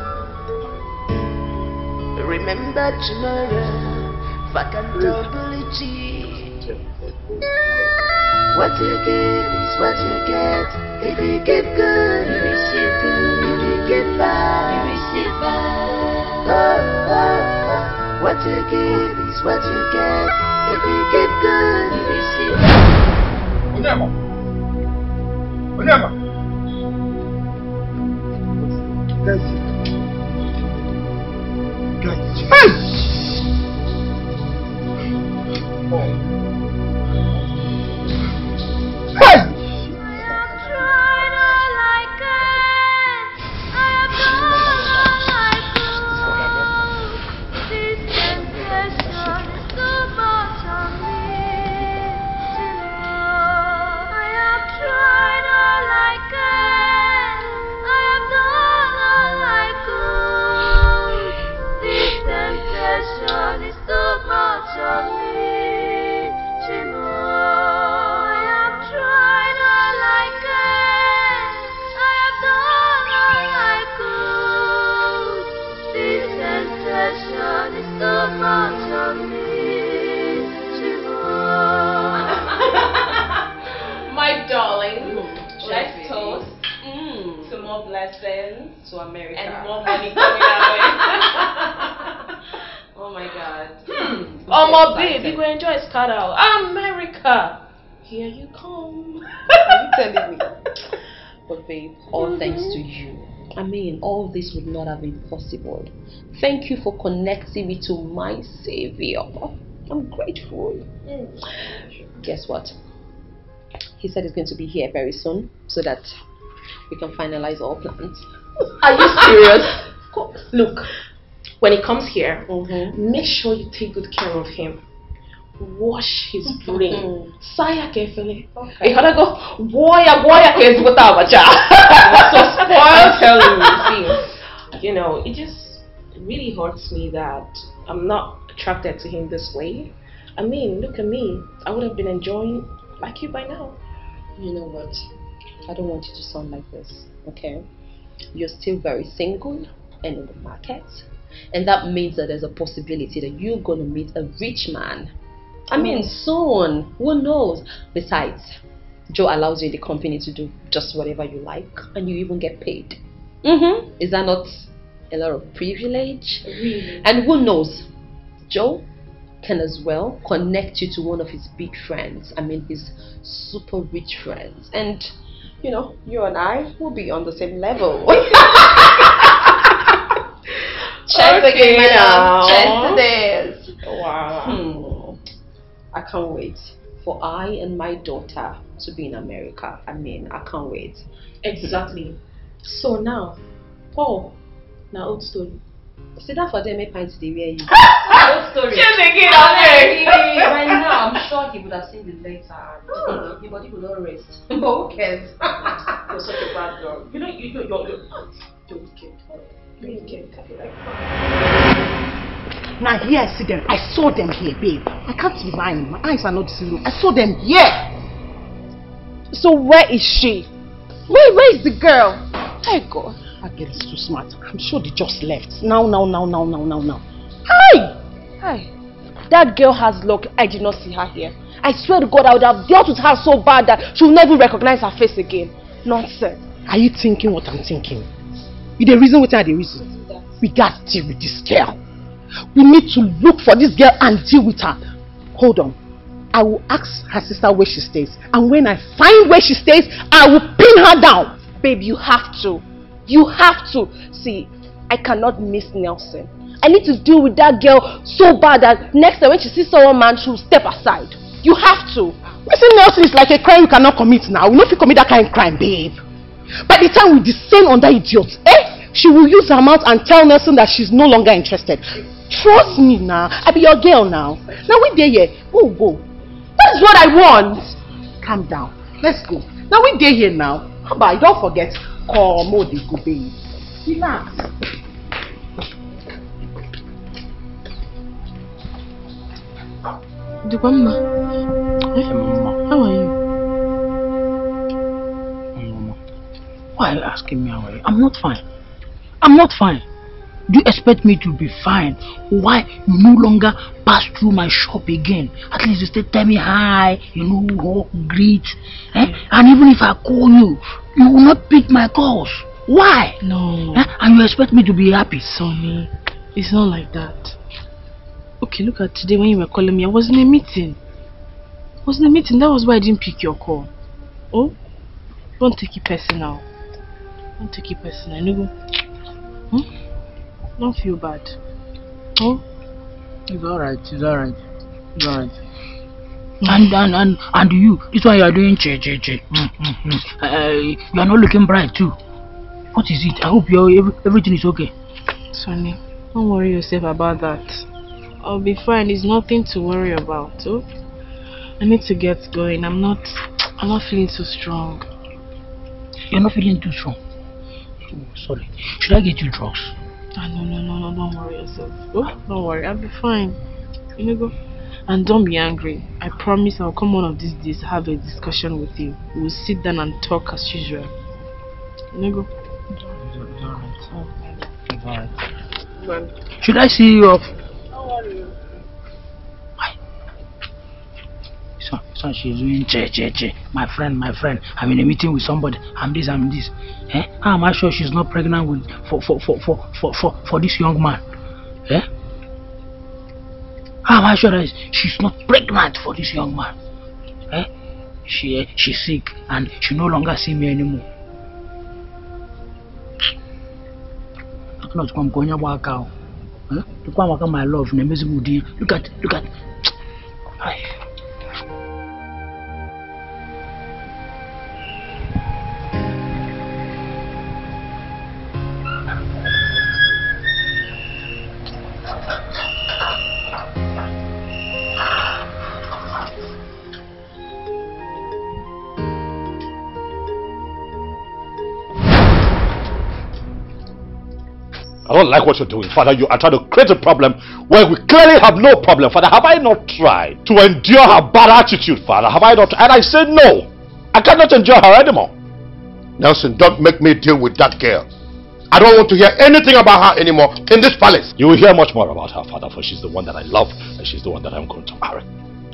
remember tomorrow. Fucking double-G. What you get is what you get. If you get good, you receive good. If you get bad, you receive bad. Oh, oh, oh. What you get is what you get. If you get good, you receive bad. Onyema! Onyema! Guys. Hey! Oh. Hey! affection is so much of me. My darling, let's toast to more blessings, to America, and more money coming our way. Oh my God. Oh my babe, you go enjoy Scatter. America. Here you come. Are you telling me? But babe, all thanks to you. I mean, all this would not have been possible. Thank you for connecting me to my savior. I'm grateful. Guess what? He said he's going to be here very soon so that we can finalize all plans. Are you serious? Look, when he comes here, make sure you take good care of him. Wash his brain. Saya carefully. Okay. You gotta go. Boy, is what I'm so spoiled. I'm telling you, see, you know, it just really hurts me that I'm not attracted to him this way. I mean, look at me. I would have been enjoying like you by now. You know what? I don't want you to sound like this, okay? You're still very single and in the market, and that means that there's a possibility that you're gonna meet a rich man. I mean, soon. Who knows? Besides, Joe allows you in the company to do just whatever you like, and you even get paid. Is that not a lot of privilege? Really? And who knows? Joe can as well connect you to one of his big friends. I mean, his super rich friends. And, you know, you and I will be on the same level. Cheers again, madam. Cheers to this. Wow. I can't wait for I and my daughter to be in America. I mean, I can't wait. Exactly. So now, Paul, now old story. See that for them, pints the way you. Old story. Cheers again, right now, I'm sure he would have seen the letter. Your body would not rest. But who cares? You're such a bad girl. You know, you're wicked. You're wicked. Now here I see them. I saw them here, babe. I can't be lying. My eyes are not deceiving. I saw them here. So where is she? Where is the girl? Hey God. That girl is too smart. I'm sure they just left. Now. Hi! That girl has luck. I did not see her here. I swear to God, I would have dealt with her so bad that she will never recognize her face again. Nonsense. Are you thinking what I'm thinking? You the reason what are the reason? We got to deal with this girl. We need to look for this girl and deal with her. Hold on. I will ask her sister where she stays. And when I find where she stays, I will pin her down. Babe, you have to. You have to. See, I cannot miss Nelson. I need to deal with that girl so bad that next time when she sees someone man, she will step aside. You have to. Missing Nelson is like a crime you cannot commit now. We know if you commit that kind of crime, babe. By the time we descend on that idiot, she will use her mouth and tell Nelson that she's no longer interested. Trust me now. I be your girl now. Now we there here. We'll go. That's what I want. Calm down. Let's go. Now we there here now. How about don't forget. Come on, they go, babe. Relax. Mama. Hey, Mama. How are you? Mama. Why are you asking me how are you? I'm not fine. I'm not fine. Do you expect me to be fine? Why you no longer pass through my shop again? At least you still tell me hi, you know, walk, greet. And even if I call you, you will not pick my calls. Why? No. And you expect me to be happy? Sonny, it's not like that. Okay, look at today when you were calling me. I was in a meeting. That was why I didn't pick your call. Oh? Don't take it personal. Don't take it personal. No. Don't feel bad. Oh? It's alright. And you, this one you are doing che. You are not looking bright too. What is it? I hope everything is okay. Sonny, don't worry yourself about that. I'll be fine. There's nothing to worry about. Oh? I need to get going. I'm not feeling too strong. You're not feeling too strong? Oh, sorry. Should I get you drugs? No, don't worry yourself. Oh, don't worry, I'll be fine. You know, go. And don't be angry. I promise I'll come one of these days to have a discussion with you. We'll sit down and talk as usual. You know, go. It's alright. man. Should I see you off? How are you? So she's doing che. My friend. I'm in a meeting with somebody. I'm this. Eh? How am I sure she's not pregnant with for this young man? Eh? How am I sure that she's not pregnant for this young man? Eh? She's sick and she no longer see me anymore. I cannot come going back out. Look at my love. Look at. I don't like what you're doing, Father. You are trying to create a problem where we clearly have no problem, Father. Have I not tried to endure her bad attitude, Father? Have I not? And I said no. I cannot endure her anymore. Nelson, don't make me deal with that girl. I don't want to hear anything about her anymore in this palace. You will hear much more about her, Father, for she's the one that I love and she's the one that I'm going to marry.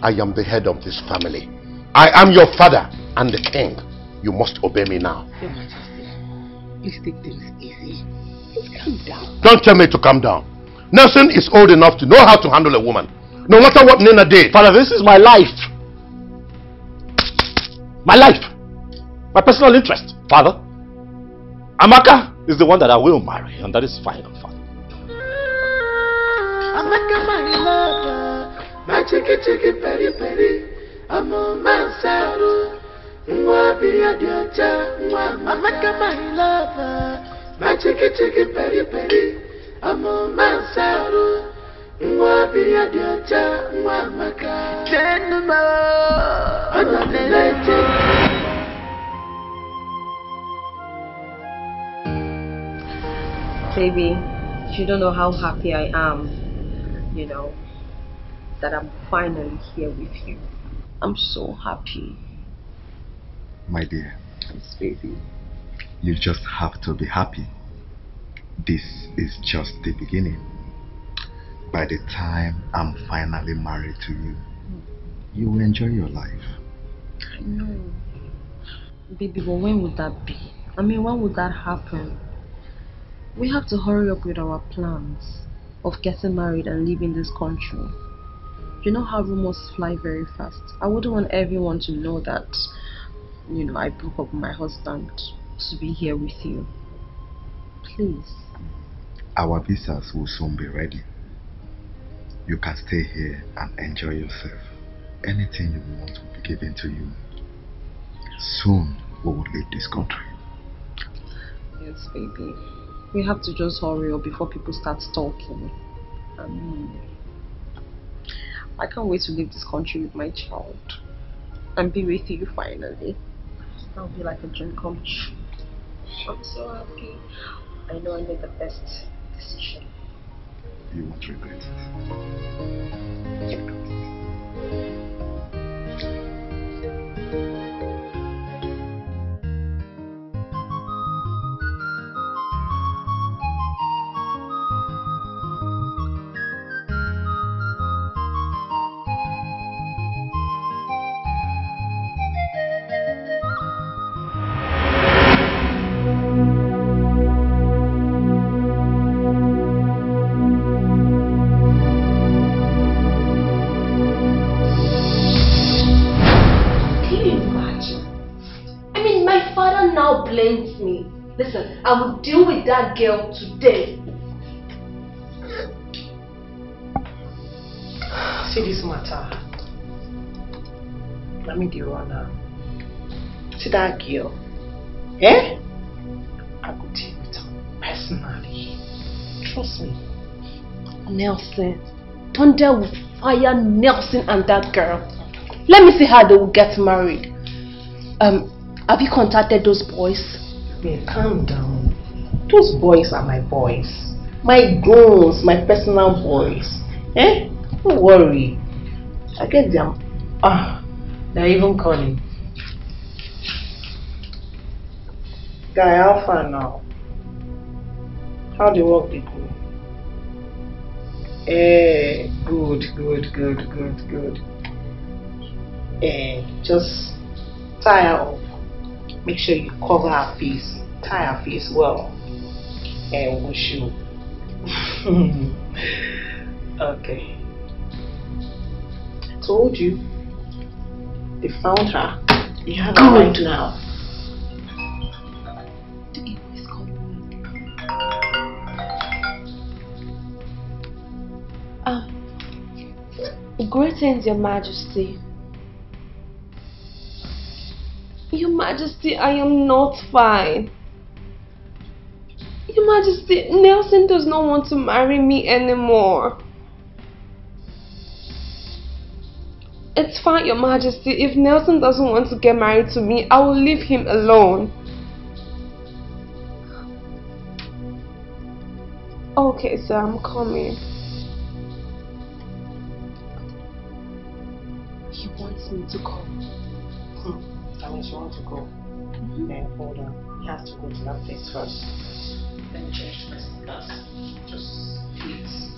I am the head of this family. I am your father and the king. You must obey me now. Your Majesty, please take things easy. Please calm down. Don't tell me to calm down. Nelson is old enough to know how to handle a woman. No matter what Nina did. Father, this is my life. My life. My personal interest. Father, Amaka is the one that I will marry, and that is final, Father. Amaka, my lover, my chicky, peri. I'm a man, Saru. Amaka, my lover, my chicky, peri. I'm a man, Saru. Baby, you don't know how happy I am, you know, that I'm finally here with you. I'm so happy. My dear, yes, baby, you just have to be happy. This is just the beginning. By the time I'm finally married to you, you will enjoy your life. I know. Baby, but when would that be? I mean, when would that happen? We have to hurry up with our plans of getting married and leaving this country. You know how rumors fly very fast. I wouldn't want everyone to know that, you know, I broke up with my husband to be here with you. Please. Our visas will soon be ready. You can stay here and enjoy yourself. Anything you want will be given to you. Soon we will leave this country. Yes, baby. We have to just hurry up before people start stalking. I mean, I can't wait to leave this country with my child and be with you finally. That'll be like a dream come true. I'm so happy. I know I made the best decision. You won't regret it. Blames me. Listen, I will deal with that girl today. See this matter. Let me do one now. See that girl? Eh? I could deal with her personally. Trust me. Nelson. Thunder will fire Nelson and that girl. Let me see how they will get married. Have you contacted those boys? Yeah, calm down. Those boys are my boys. My goons, my personal boys. Eh? Don't worry. I get them. They're even calling. Guy, how far now? How the work they go? Good. Just tie her up. Make sure you cover her face. Tie her face well. And wash you. Okay. I told you. They found her. You have her right now. Greetings, Your Majesty. Your Majesty, I am not fine. Your Majesty, Nelson does not want to marry me anymore. It's fine, Your Majesty. If Nelson doesn't want to get married to me, I will leave him alone. Okay, sir, I'm coming. He wants me to go. That means you want to go. Then hold on. You have to go to that place first. Then change my sneakers. Just please.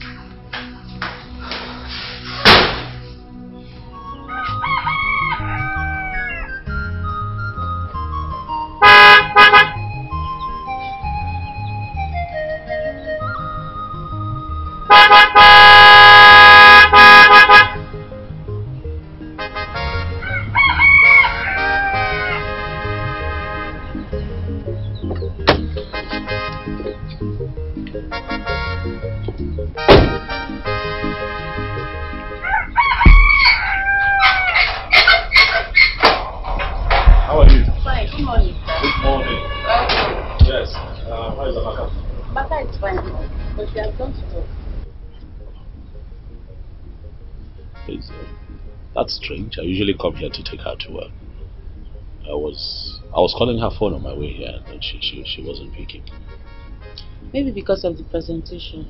That's strange. I usually come here to take her to work. I was calling her phone on my way here and she wasn't picking. Maybe because of the presentation.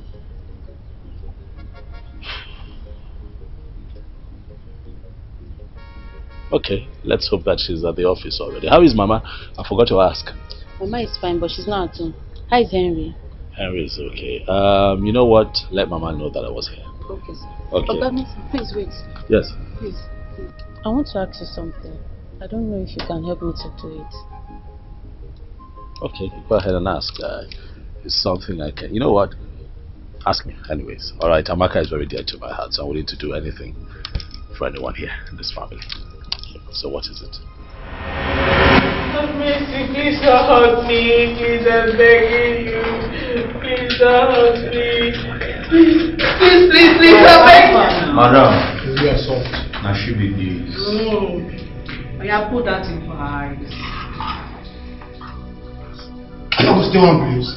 Okay, let's hope that she's at the office already. How is Mama? I forgot to ask. Mama is fine, but she's not at home. How is Henry? Henry is okay. You know what? Let Mama know that I was here. Okay, sir. Okay. Please wait. Yes. Please. I want to ask you something. I don't know if you can help me to do it. Okay, go ahead and ask. It's something I can. You know what? Ask me, anyways. All right, Amaka is very dear to my heart, so I'm willing to do anything for anyone here in this family. So what is it? Please don't hurt me. Please, I'm begging you. Please don't hurt me. Please, I'm begging you. Madam, we are soft. Now she be this. Yeah, put that in for her eyes. Can I stay on, please?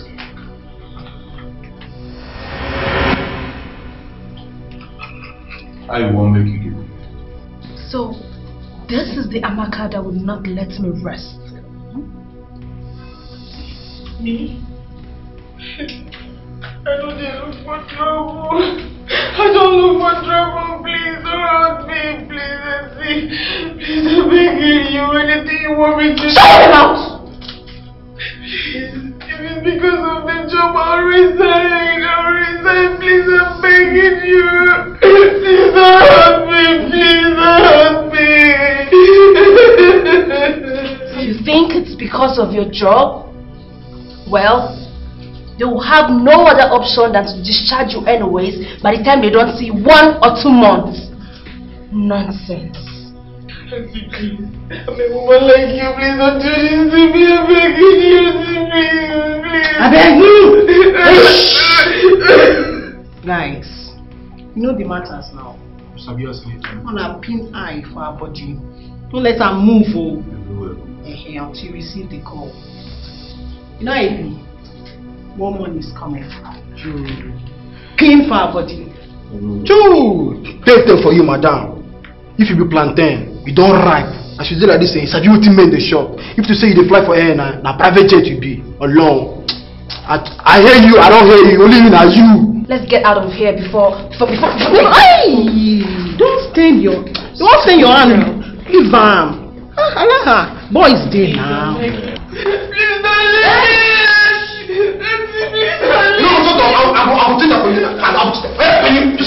I won't make you give me. So, this is the Amaka that will not let me rest. Me? I don't look for trouble. I don't look for trouble. Please don't hurt me. Please, please, I'm begging you. Anything you want me to Shut your mouth! Please, if it's because of the job, I'll resign. Please, I'm begging you. Please don't hurt me. Please don't hurt me. You think it's because of your job? Well, they will have no other option than to discharge you anyways by the time they don't see 1 or 2 months. Nonsense. Please, I'm a woman like you. Please don't do this to me. I'm begging you. Please. I beg you. Guys, you know the matters now. On a pin eye for our body. Don't let her move until you receive the call. You know, Ivy, more money is coming. Clean for our body. Take them for you, madam. If you be plantain, you don't ripe. I should say like this, it's a beauty man in the shop. If you say you fly for air now, private jet you be alone. I hear you, I don't hear you, only you are you. Let's get out of here before. Hey! Don't stain your hand. Leave them. Boys day now. Please don't leave me. No, I'll take that for you.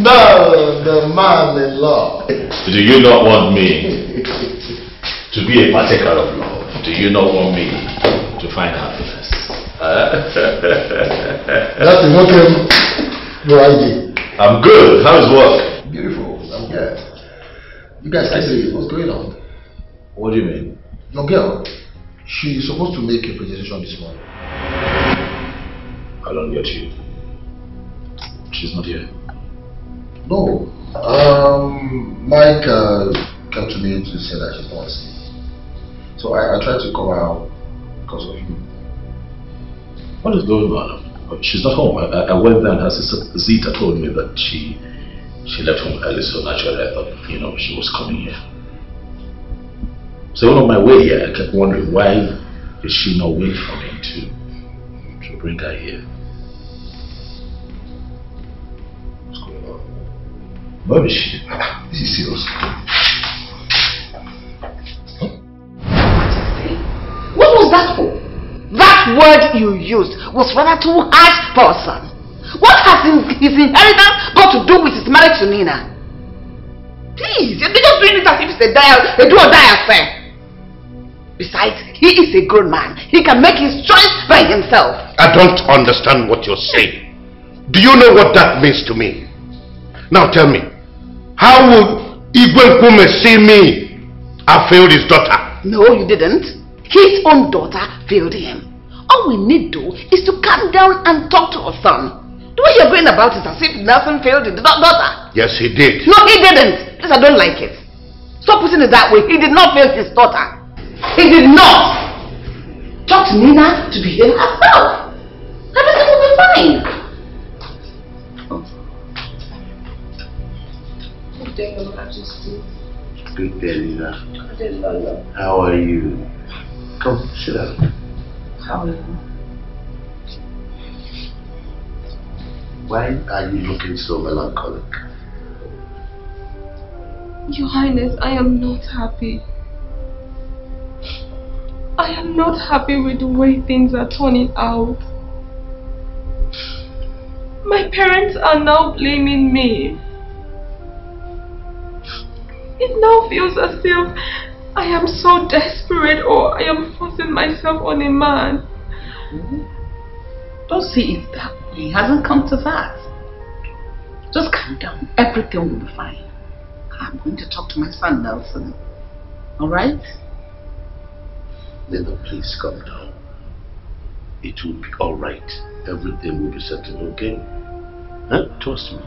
No, the man-in-law. Do you not want me to be a partaker of love? Do you not want me to find happiness? That's the welcome. I'm good. How's work? Beautiful. I'm good. You guys can see what's going on. What do you mean? Your girl, she's supposed to make a presentation this morning. I don't get you. She's not here. No. Mike came to me to say that she's not sick. So I tried to come out because of you. What is going on? She's not home. I went there and her sister Zita told me that she left home early, so naturally I thought, she was coming here. So on my way here, I kept wondering, why did she not wait for me to bring her here? What's going on? Where is she? This is serious. What was that for? That word you used was rather too harsh for a son. What has his inheritance got to do with his marriage to Nina? Please, you're just doing it as if it's a do or die affair. Besides, he is a grown man. He can make his choice by himself. I don't understand what you're saying. Do you know what that means to me? Now tell me, how would Igwe Kume see me? I failed his daughter. No, you didn't. His own daughter failed him. All we need to do is to calm down and talk to our son. The way you're going about it as if Nelson failed his daughter. Yes, he did. No, he didn't. Because I don't like it. Stop putting it that way. He did not fail his daughter. He did not. Talk to Nina to behave herself. Everything will be fine. Good day, Your Majesty. Good day, Nina. How are you? Come, sit down. How are you? Why are you looking so melancholic? Your Highness, I am not happy. I am not happy with the way things are turning out. My parents are now blaming me. It now feels as if I am so desperate, or I am forcing myself on a man. Don't see it that way. It hasn't come to that. Just calm down. Everything will be fine. I'm going to talk to my son Nelson. Alright? Nina, please calm down. It will be alright. Everything will be settled, okay? Huh? Trust me.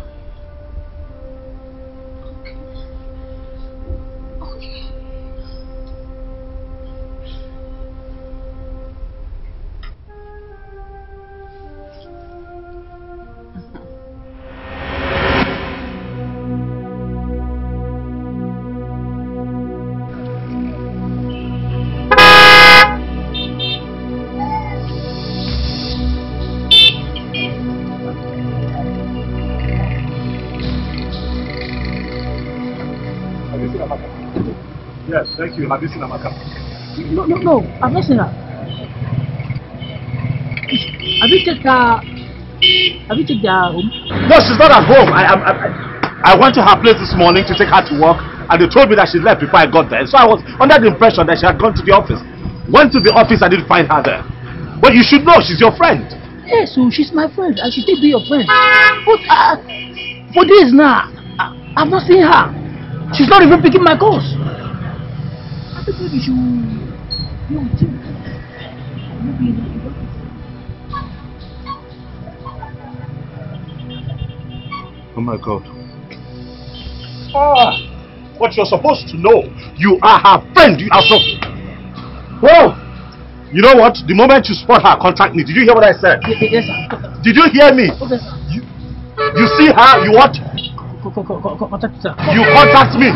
Yes, thank you. Have you seen Amaka? No, I've not seen her. Have you checked her home? No, she's not at home. I went to her place this morning to take her to work, and they told me that she left before I got there. So I was under the impression that she had gone to the office. Went to the office, I didn't find her there. But you should know, she's your friend. Yes, so she's my friend. I should be your friend. But for days now, I've not seen her. She's not even picking my calls. I think maybe she will be on team. Maybe in the office. Oh my God. What you're supposed to know, you are her friend. You are so... Well, you know what? The moment you spot her, contact me. Did you hear what I said? Yes, sir. Did you hear me? Okay, sir. You see her, you what? Contact, sir. You contact me.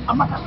Amaka.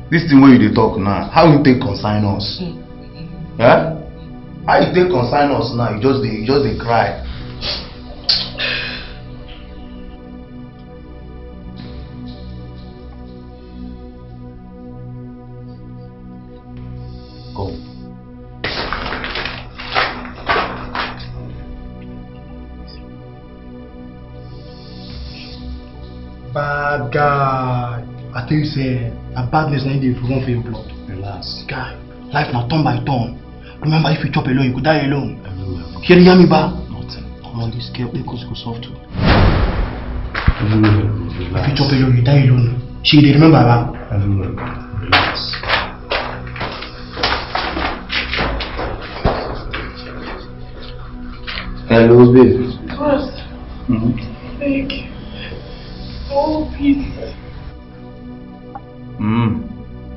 This thing where you talk now, how you take consign us? Huh? How you take consign us now? You just they cry. Go. Bad guy. I tell you, say, a badness na dey run for your blood. Relax. Guy, life na turn by turn. Remember, if you chop alone, you could die alone. Hear me, ba? Nothing. Come on, this girl, they go soft too. If you chop alone, you die alone. She dey remember, ba? Relax. Hello, baby. Trust. Thank you. Oh, peace.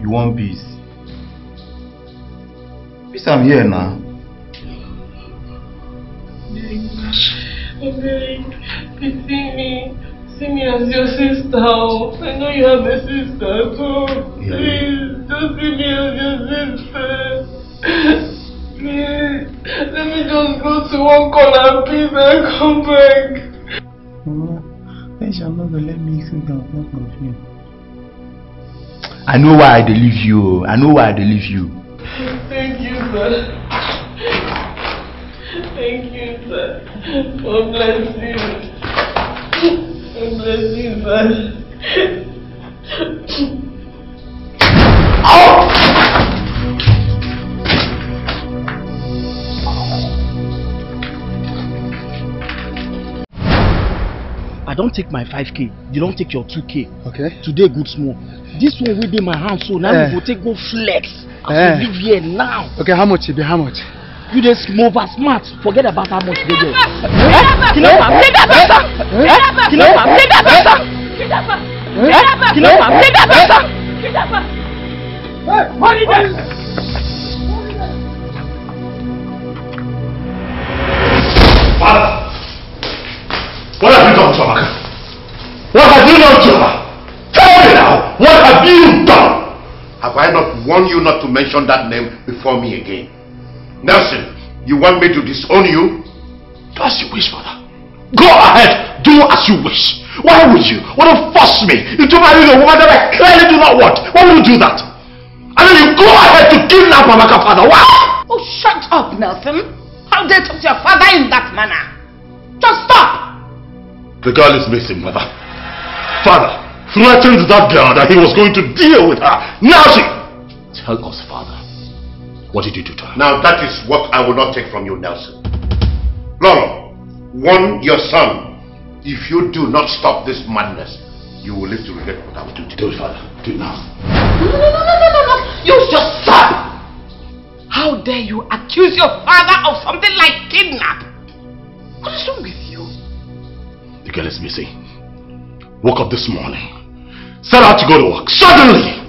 You want peace? Peace, I'm here now. See me as your sister. I know you have a sister, so please, just see me as your sister. Please, let me just go to one corner, please, and come back. Then she'll not let me sit down in front of you. I know why I leave you. I know why I leave you. Thank you, sir. Thank you, sir. God bless you. God bless you, sir. I don't take my 5K. You don't take your 2K. Okay. Today good small. This one will be my hand, so now we go take go flex. I live here now. Okay, how much? How much? You just move as smart. Forget about how much they get. What have you done to Amaka? What have you done to her? Tell me now, what have you done? Have I not warned you not to mention that name before me again? Nelson, you want me to disown you? Do as you wish, father. Go ahead, do as you wish. Why would you? Want to force me into marrying a woman that I clearly do not want? Why would you do that? And then you go ahead to kidnap Amaka, father. Why? Oh, shut up, Nelson. How dare you talk to your father in that manner? Just stop! The girl is missing, mother. Father threatened that girl that he was going to deal with her. Now she... Tell us, father. What did you do to her? Now that is what I will not take from you, Nelson. Lolo, warn your son. If you do not stop this madness, you will live to regret what I will do to you. Do it, father. Do it now. No. You just stop! How dare you accuse your father of something like kidnap? What is wrong with you? The girl is missing. Woke up this morning. Set out to go to work. Suddenly,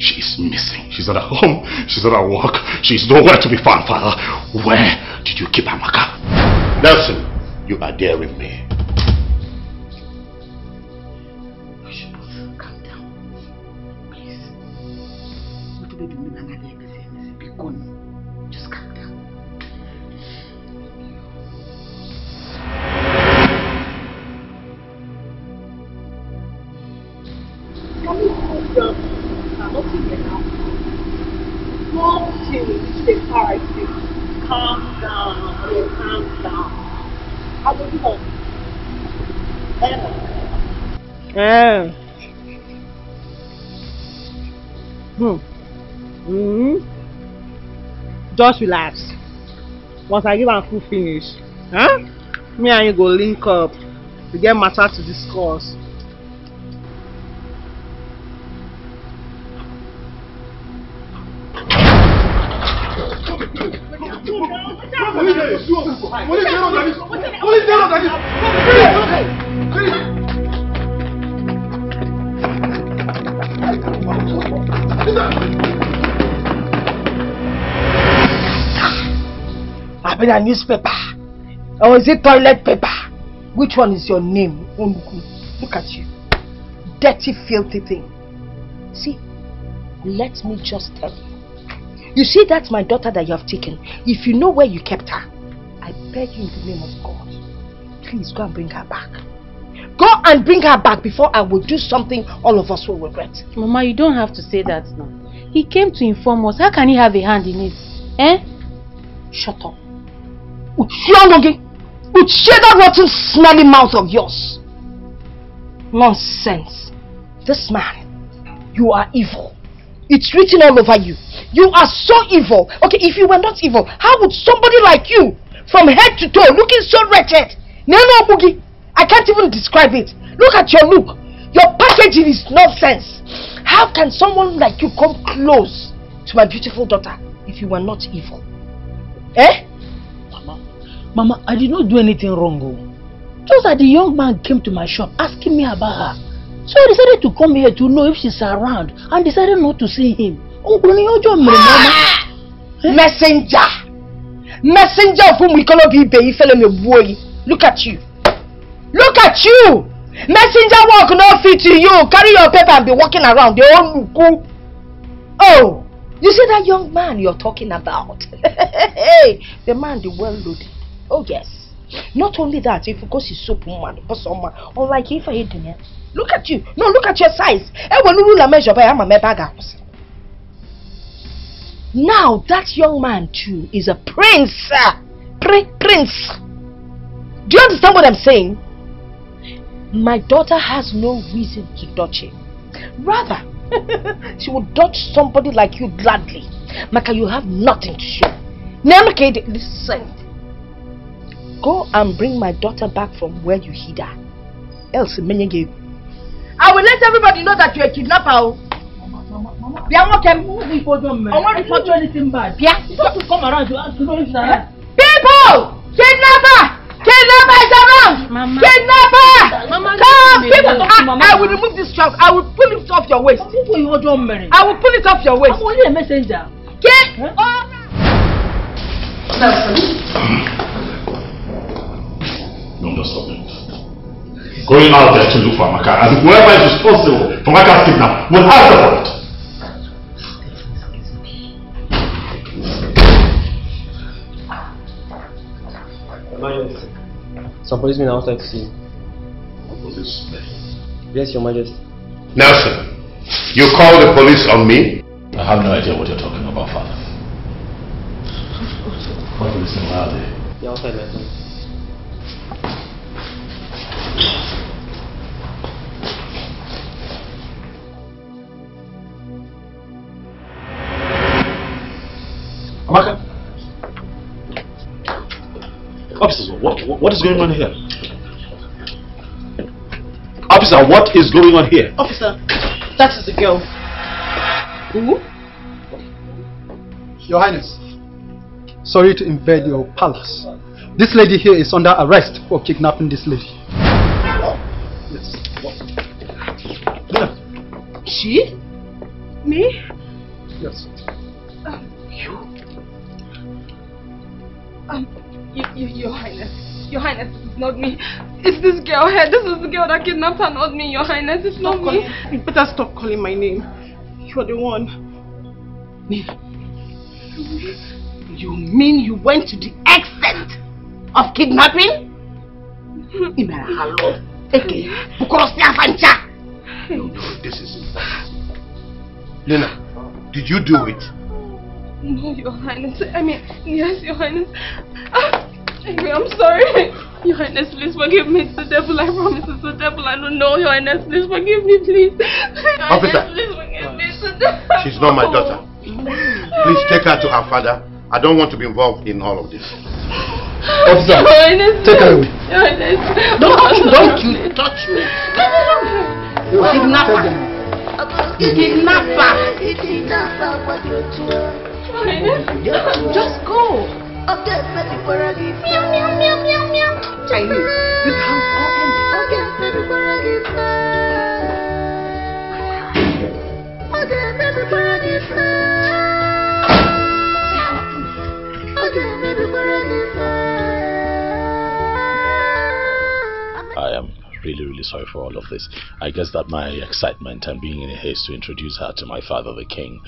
she is missing. She's not at home. She's not at work. She's nowhere to be found, father. Where did you keep Amaka? Nelson, you are daring me. Calm down. Please. Just calm down. Calm down. How do you know? Just relax. Once I give am full finish, Huh? Me and you go link up. We get matter to discuss. I've been a newspaper. Or is it toilet paper? Which one is your name? Look at you. Dirty, filthy thing. See, let me just tell you. You see, that's my daughter that you have taken. If you know where you kept her, I beg you in the name of God, please go and bring her back. Go and bring her back before I will do something all of us will regret. Mama, you don't have to say that now. He came to inform us. How can he have a hand in it? Eh? Shut up. That rotten smelly mouth of yours. Nonsense. This man, you are evil. It's written all over you. You are so evil. Okay, if you were not evil, how would somebody like you, from head to toe, looking so wretched? No, Boogie, I can't even describe it. Look at your look. Your packaging is nonsense. How can someone like you come close to my beautiful daughter if you were not evil? Eh? Mama, I did not do anything wrong. Just that the young man came to my shop asking me about her. So I decided to come here to know if she's around and decided not to see him. Messenger! Messenger of whom we cannot be paying fellow boy. Look at you. Look at you! Messenger work not fit to you. Carry your paper and be walking around. They all look. Oh, you see that young man you're talking about? Hey, the man, the well loaded. Oh yes. Not only that, if you go see soap man, but someone, unlike if I hate him. Look at you. No, look at your size. Now that young man too is a prince. Prince. Do you understand what I'm saying? My daughter has no reason to dodge him. Rather, she would dodge somebody like you gladly. Maka, you have nothing to show. Listen. Go and bring my daughter back from where you hid her. Else, I will let everybody know that you're a kidnapper. I want to report you anything bad. Yeah. You have to come around to ask to know if that. People! Kidnapper! Kidnapper is around! Mama. Kidnapper! Mama, come! People! I will remove this strap. I will pull it off your waist. I will pull it off your waist. I'm only a messenger. Get No, don't stop me. Going out there to look for Amaka, and whoever is responsible for Amaka's kidnap will answer for it. Some policemen are outside to see you. Policemen? Yes, Your Majesty. Nelson, you call the police on me? I have no idea what you're talking about, Father. What policemen are they? They're outside, my son. Amaka? Officers, what is going on here? Officer, what is going on here? Officer, that is the girl. Who? Your Highness, sorry to invade your palace. This lady here is under arrest for kidnapping this lady. Yes. She? Me? Yes. Your Highness. Your Highness, this is not me. It's this girl here. This is the girl that kidnapped her, not me, Your Highness. It's not me. You better stop calling my name. You're the one. You mean you went to the extent of kidnapping? Hello. No, this is impossible. Lena, did you do it? No, Your Highness. I mean, yes, Your Highness. I'm sorry. Your Highness, please forgive me. It's the devil. I promise it's the devil. I don't know. Your Highness, please forgive me, please. Officer, please forgive me. It's the devil. She's not my daughter. Please take her to her father. I don't want to be involved in all of this. Officer, take her away. Don't you touch me. Kidnapper. Kidnapper. Just go. Meow, meow, meow, meow, meow. Chinese. This house all empty. I am really sorry for all of this. I guess that my excitement and being in a haste to introduce her to my father, the king,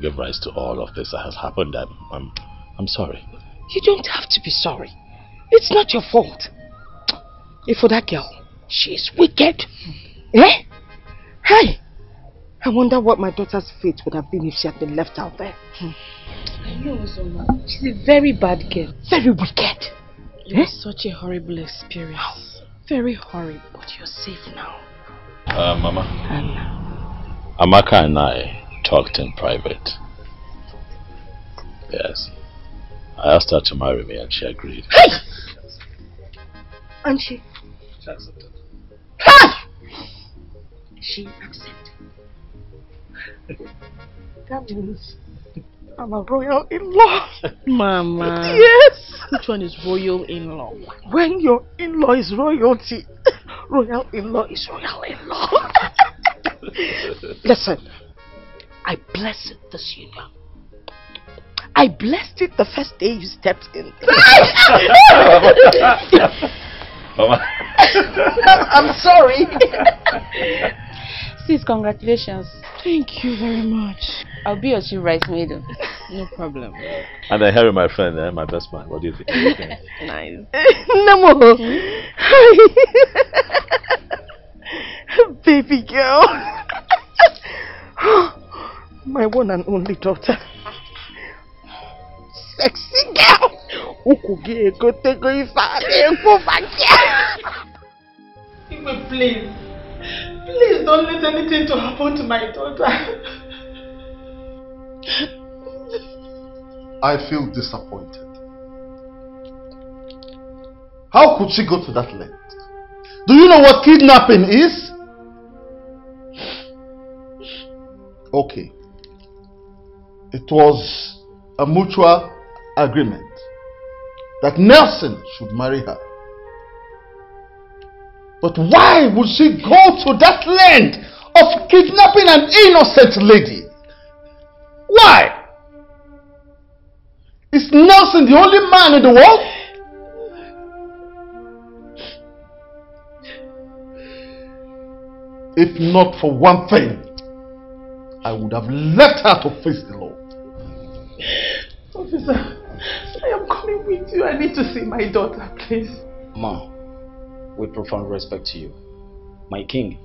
gave rise to all of this that has happened. I'm sorry. You don't have to be sorry. It's not your fault. If for that girl, she is wicked. Eh? Hey! I wonder what my daughter's fate would have been if she had been left out there. I know, Uzoma. She's a very bad girl. Very wicked. It was such a horrible experience. Very horrible. But you're safe now. Mama. Amaka and I talked in private. Yes. I asked her to marry me and she agreed. Hey! And she accepted. She accepted. That means I'm a royal in-law. Mama. Yes. Which one is royal in-law? When your in-law is royalty, royal in-law is royal in-law. Listen, I blessed this union. I blessed it the first day you stepped in. Mama. I'm sorry. Sis, congratulations. Thank you very much. I'll be your chief bridesmaid. No problem. And then Harry, my friend, my best man. What do you think? Nice. No. Baby girl. My one and only daughter. Sexy girl. Please. Please don't let anything to happen to my daughter. I feel disappointed. How could she go to that length? Do you know what kidnapping is? Okay. It was a mutual agreement that Nelson should marry her. But why would she go to that length of kidnapping an innocent lady? Why? Is Nelson the only man in the world? If not for one thing, I would have left her to face the law. Officer, I am coming with you. I need to see my daughter, please. Ma, with profound respect to you, my king,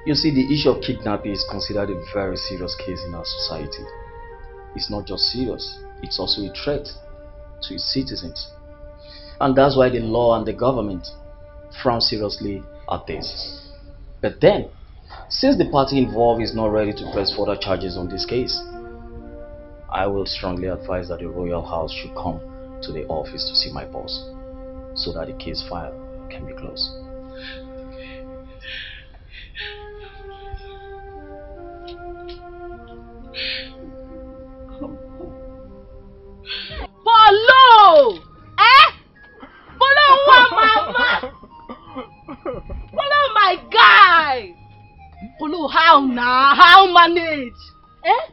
you see, the issue of kidnapping is considered a very serious case in our society. It's not just serious, it's also a threat to its citizens. And that's why the law and the government frown seriously at this. But then, since the party involved is not ready to press further charges on this case, I will strongly advise that the royal house should come to the office to see my boss, so that the case file can be closed. Follow! Eh? Follow what, mama? Follow my guy! Follow how now? How manage? Eh?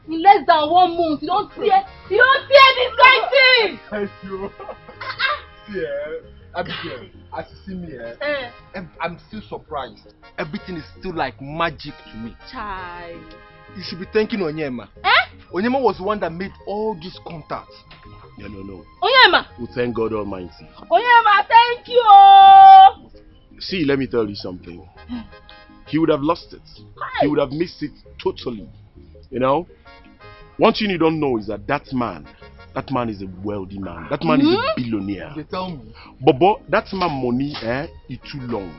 In less than 1 month, you don't see this kind of thing! Thank you. See, Abigail, as you see me, I'm still surprised. Everything is still like magic to me. Child. You should be thanking Onyema. Onyema was the one that made all these contacts. Yeah, no. Onyema! We thank God Almighty. Onyema, thank you! See, let me tell you something. He would have lost it. He would have missed it totally. You know? One thing you don't know is that man is a wealthy man. That man is a billionaire. They tell me. But that man money is too long.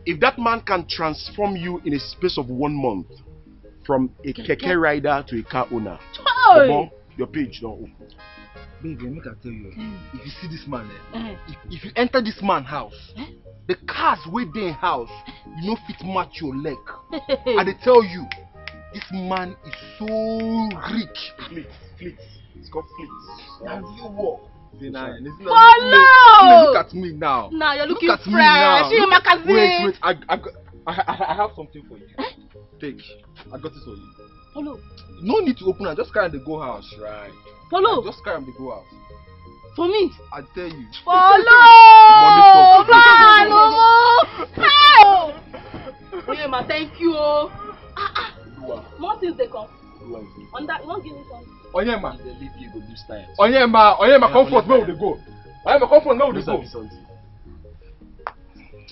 If that man can transform you in a space of 1 month from a keke rider to a car owner, Bobo, your page don't open. Baby, make I tell you, if you see this man, if you enter this man's house, the cars wey dey in house, you no fit match your leg. I dey tell you, this man is so rich. Fleet. It's called Fleet. Now you walk. Follow! Look at me now. Now you're looking Look at me fresh. now. See you, magazine. Wait, I have something for you. Take. I got it for you. Follow. No need to open it. Just carry the go house. Right. Follow. Just carry the go house. For me. I tell you. Follow. Fly, Momo. Ma, thank you. More things they come. On that, you won't give me something. Onyema. They leave you, go do style. Onyema, comfort, where would they go? Onyema, comfort, where would they go?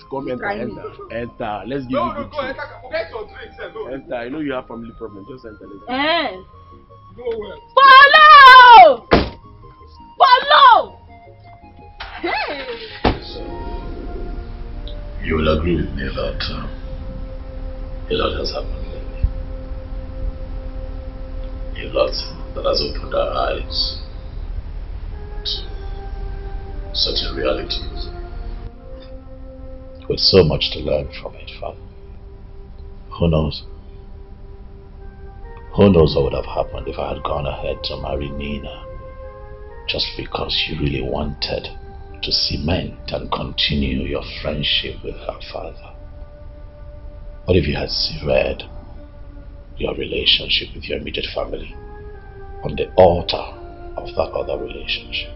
Come enter. Let's give you good drink. Get your drinks, Enter. I know you have family problem. Just enter. Let's go well. Follow! Hey! So, you will agree with me that a lot has happened lately. A lot that has opened our eyes to certain realities. With so much to learn from it, Father. Who knows? Who knows what would have happened if I had gone ahead to marry Nina just because you really wanted to cement and continue your friendship with her father? What if you had severed your relationship with your immediate family on the altar of that other relationship?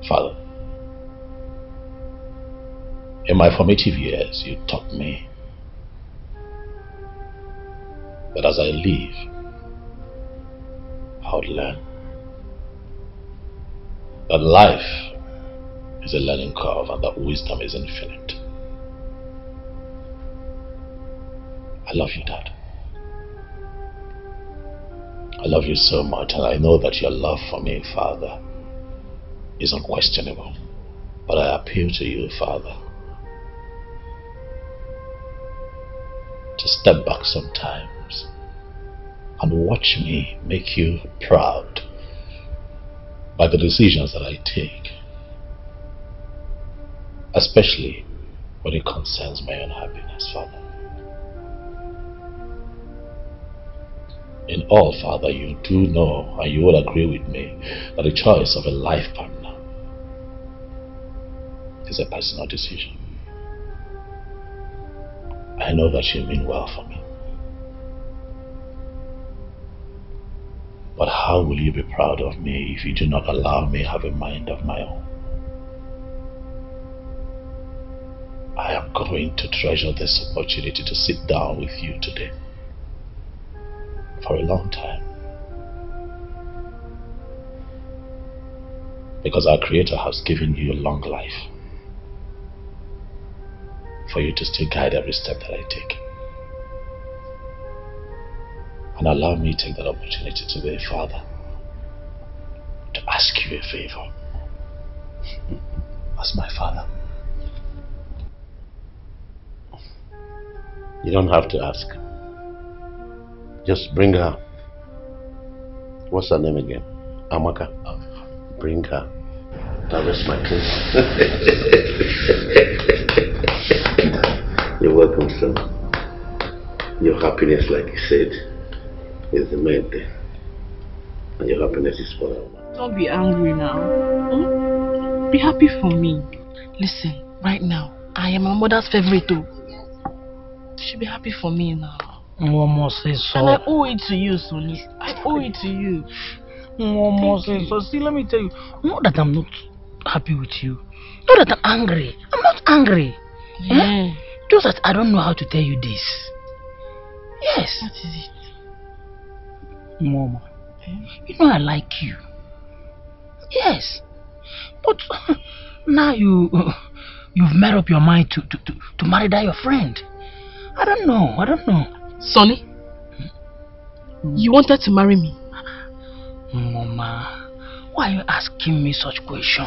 Father, in my formative years, you taught me that as I live, I would learn that life is a learning curve and that wisdom is infinite. I love you, Dad. I love you so much, and I know that your love for me, Father, is unquestionable. But I appeal to you, Father, to step back sometimes and watch me make you proud by the decisions that I take, especially when it concerns my own happiness, Father. In all, Father, you do know, and you will agree with me, that the choice of a life partner is a personal decision. I know that you mean well for me. But how will you be proud of me if you do not allow me to have a mind of my own? I am going to treasure this opportunity to sit down with you today for a long time. Because our Creator has given you a long life for you to still guide every step that I take. And allow me to take that opportunity today, Father, to ask you a favor as my father. You don't have to ask. Just bring her. What's her name again? Amaka. Bring her. That was my case. You're welcome, son. Your happiness, like you said, is the main thing. And your happiness is what I want. Don't be angry now. Be happy for me. Listen, right now, I am my mother's favorite too. You should be happy for me now. Mama says so. And I owe it to you, Sonny. I owe it to you. Mama says so. See, let me tell you, not that I'm not happy with you. Not that I'm angry. I'm not angry. Yeah. Just that I don't know how to tell you this. Yes. What is it? Mama, you know I like you. Yes. But now you've made up your mind to marry that your friend. I don't know. Sonny, you wanted to marry me? Mama, why are you asking me such question?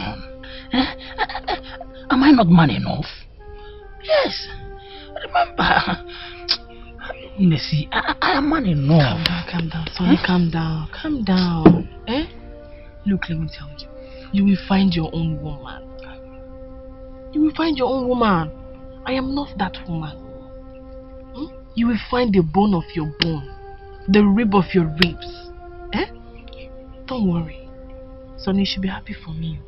Am I not man enough? Yes. Remember, See, I am man enough. Calm down, Sonny, calm down. Eh? Look, let me tell you. You will find your own woman. I am not that woman. You will find the bone of your bone, the rib of your ribs. Eh? Don't worry. Sonny, you should be happy for me.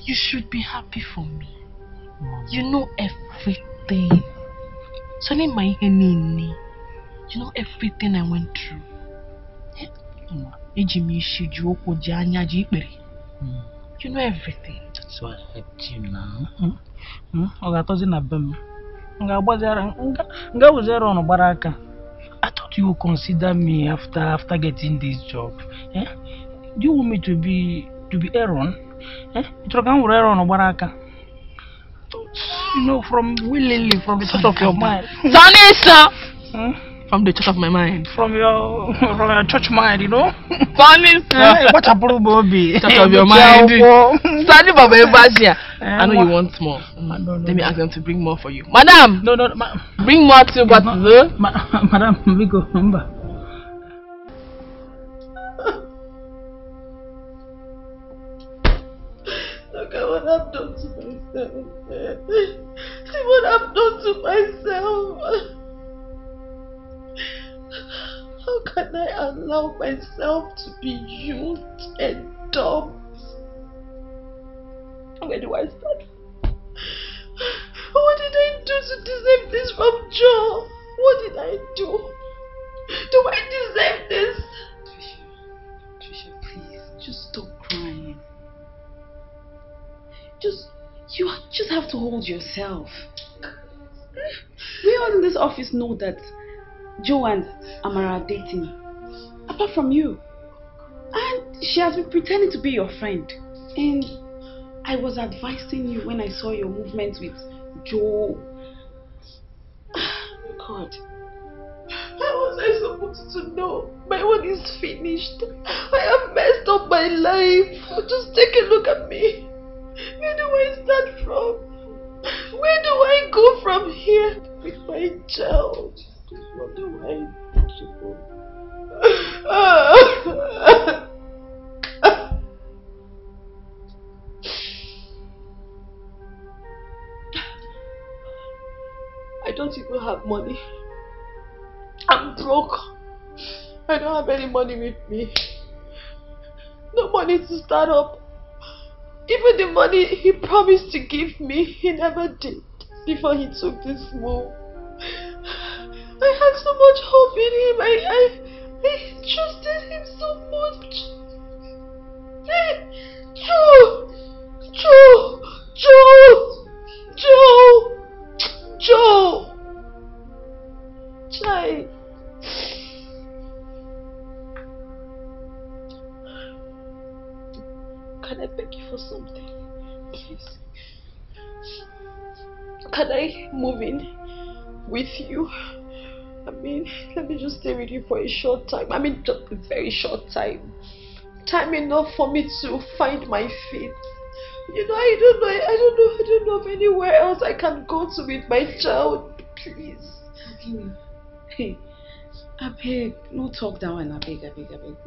You should be happy for me. You know everything. Sonny, my henny. You know everything I went through. You know everything. That's why I helped you now. I thought you would consider me after getting this job. Do you want me to be Aaron? You know, from willingly, from the top of your mind. Sonny, sir! From the top of my mind. From your church mind, you know? Sonny, sir! What a Bobby? Top of your mind. Sonny, Baba, I know you want more. Let me ask them to bring more for you. Madam! No, bring more too, but Madam, we go, remember. Look at what I've done to myself. See what I've done to myself. How can I allow myself to be used and dumped? Where do I start? What did I do to deserve this from Joe? What did I do? Do I deserve this? Trisha, please, just stop crying. You just have to hold yourself. We all in this office know that Joe and Amara are dating. Apart from you. And she has been pretending to be your friend. And I was advising you when I saw your movements with Joe. God. How was I supposed to know? My one is finished. I have messed up my life. Just take a look at me. Where do I start from? Where do I go from here with my child? What do I do? I don't even have money. I'm broke. I don't have any money with me. No money to start up. Even the money he promised to give me, he never did before he took this move. I had so much hope in him. I trusted him so much. Joe! Chai. Can I beg you for something? Please. Can I move in with you? I mean, let me just stay with you for a short time. I mean, just a very short time. Time enough for me to find my feet. You know, I don't know of anywhere else I can go to with my child. Please. Hey, I beg. No talk down and I beg.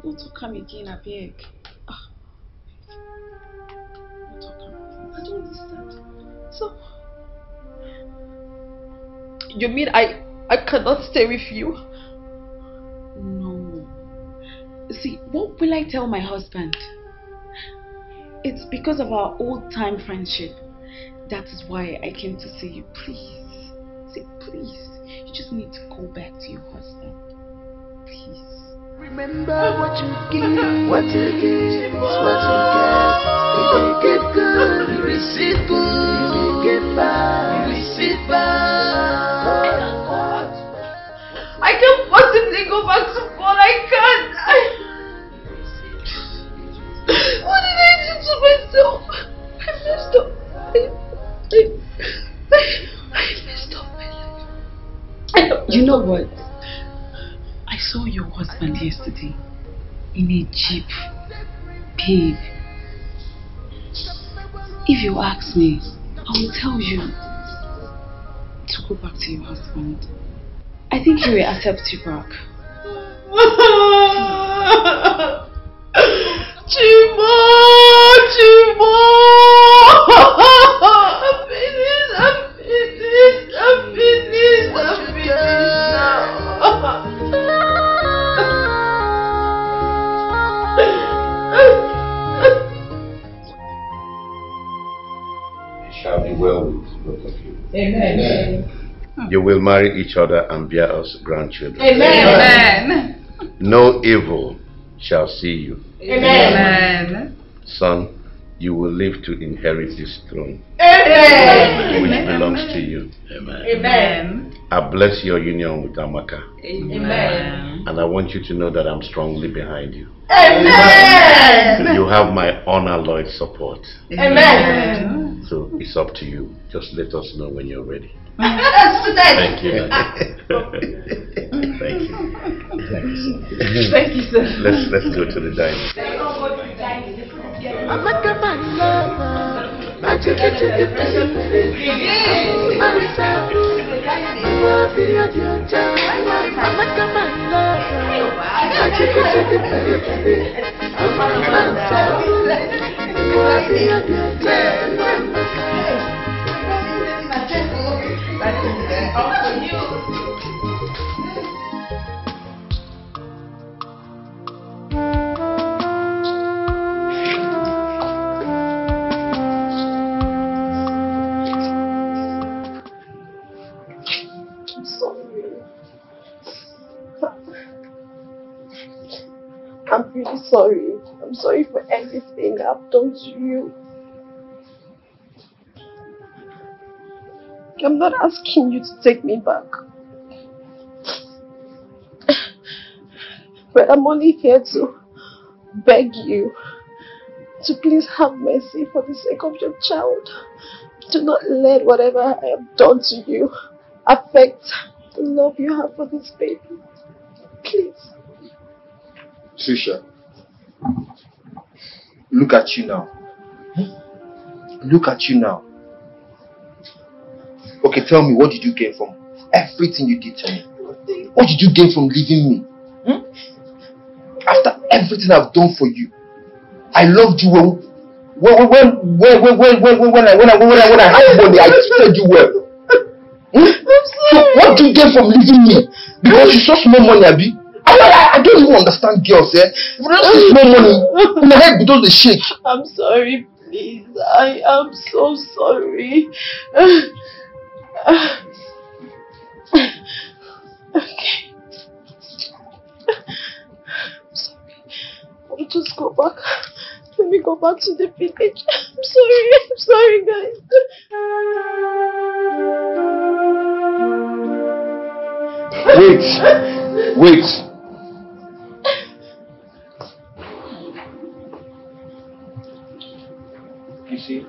No talk come again, I beg. No talk come. I don't understand. So, you mean I cannot stay with you? No. See, what will I tell my husband? It's because of our old-time friendship. That is why I came to see you. Please. See, please. You just need to go back to your husband. Please. Remember what you give. What you give is what you get. If you get good, you receive good. If you get bad, you receive bad. I can't possibly go back to school. I can't. What did I do to myself? I messed up. I messed up my life. You know what? I saw your husband yesterday in a jeep. Babe, if you ask me, I will tell you to go back to your husband. I think he will accept you back. Chimo! Chimo! I'm finished now. It shall be well with both of you. Amen. You will marry each other and bear us grandchildren. Amen. No evil shall see you. Amen. Son, you will live to inherit this throne. Amen. Which belongs to you. Amen. I bless your union with Amaka. Amen. And I want you to know that I'm strongly behind you. Amen. You have my unalloyed support. Amen. So it's up to you. Just let us know when you're ready. Thank you. Thank you. Thank you, sir. Let's go to the dining. Amaka, my lover, my chicken, Amaka, my lover, my chicken, I'm really sorry. I'm sorry for everything I've done to you. I'm not asking you to take me back. But I'm only here to beg you to please have mercy for the sake of your child. Do not let whatever I have done to you affect the love you have for this baby. Please. Trisha, look at you now. Look at you now. Okay, tell me, what did you gain from everything you did to me? What did you gain from leaving me? After everything I've done for you, I loved you when I had money, I treated you well. So what do you gain from leaving me? Because you saw small money, Abi? I don't even understand girls, eh? If you don't see small money, my head becomes a shake. I'm sorry, please. I am so sorry. Okay. I'm sorry. Let me just go back. Let me go back to the village. I'm sorry, guys. Wait. You see,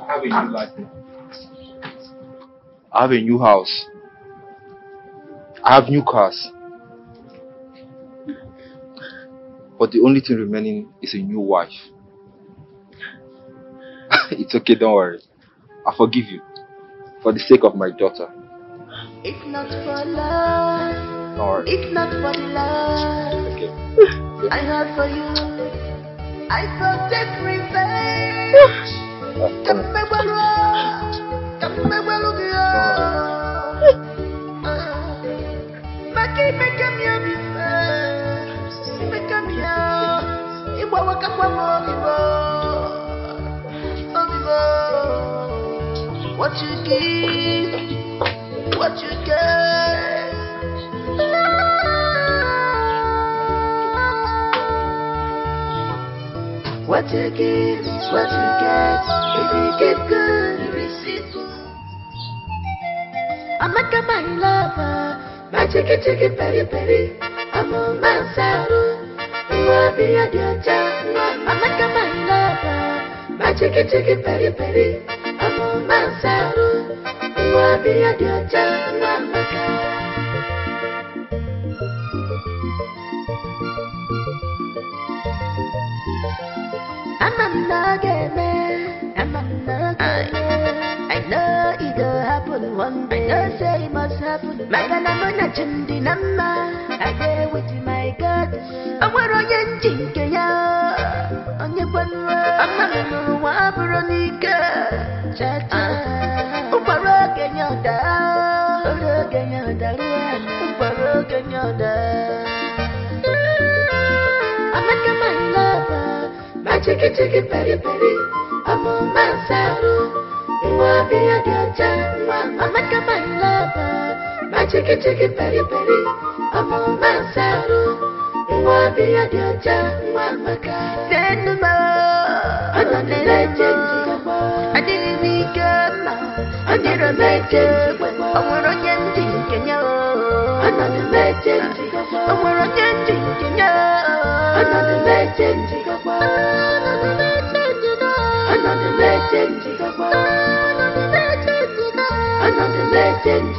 I have a new life. I have a new house. I have new cars. But the only thing remaining is a new wife. It's okay, don't worry. I forgive you. For the sake of my daughter. If not for love, Don't worry. if not for the love Okay. I have for you, I will take revenge. Come back, what you give, what you get. What you give is what you get. If you give good, you receive good. I'm a my lover, my chicken, peri. I'm a man saddle. You are be a dear child. I'm a my lover, my chicken, peri. I'm a man saddle. You are be a dear child. I'm a nugget man. I know it gonna happen one one day. I know say it must happen. Makanamona Chindinama. I say with my God. I want to get Jinkaya. On your one word. I'm not a Wabaronica. Cha-cha. Uparoganyoda. Uparoganyoda. Uparoganyoda. I'm a my lover. My chicky peri peri. I'm on my saddle. I'm a my lover. My chicky peri peri. I'm on my saddle. I'm send them out. I'm not a legend. I didn't become. I did a legend. I want to get thinking. I'm not a legend. I want to get thinking. I'm not a legend. Another legend. Another legend.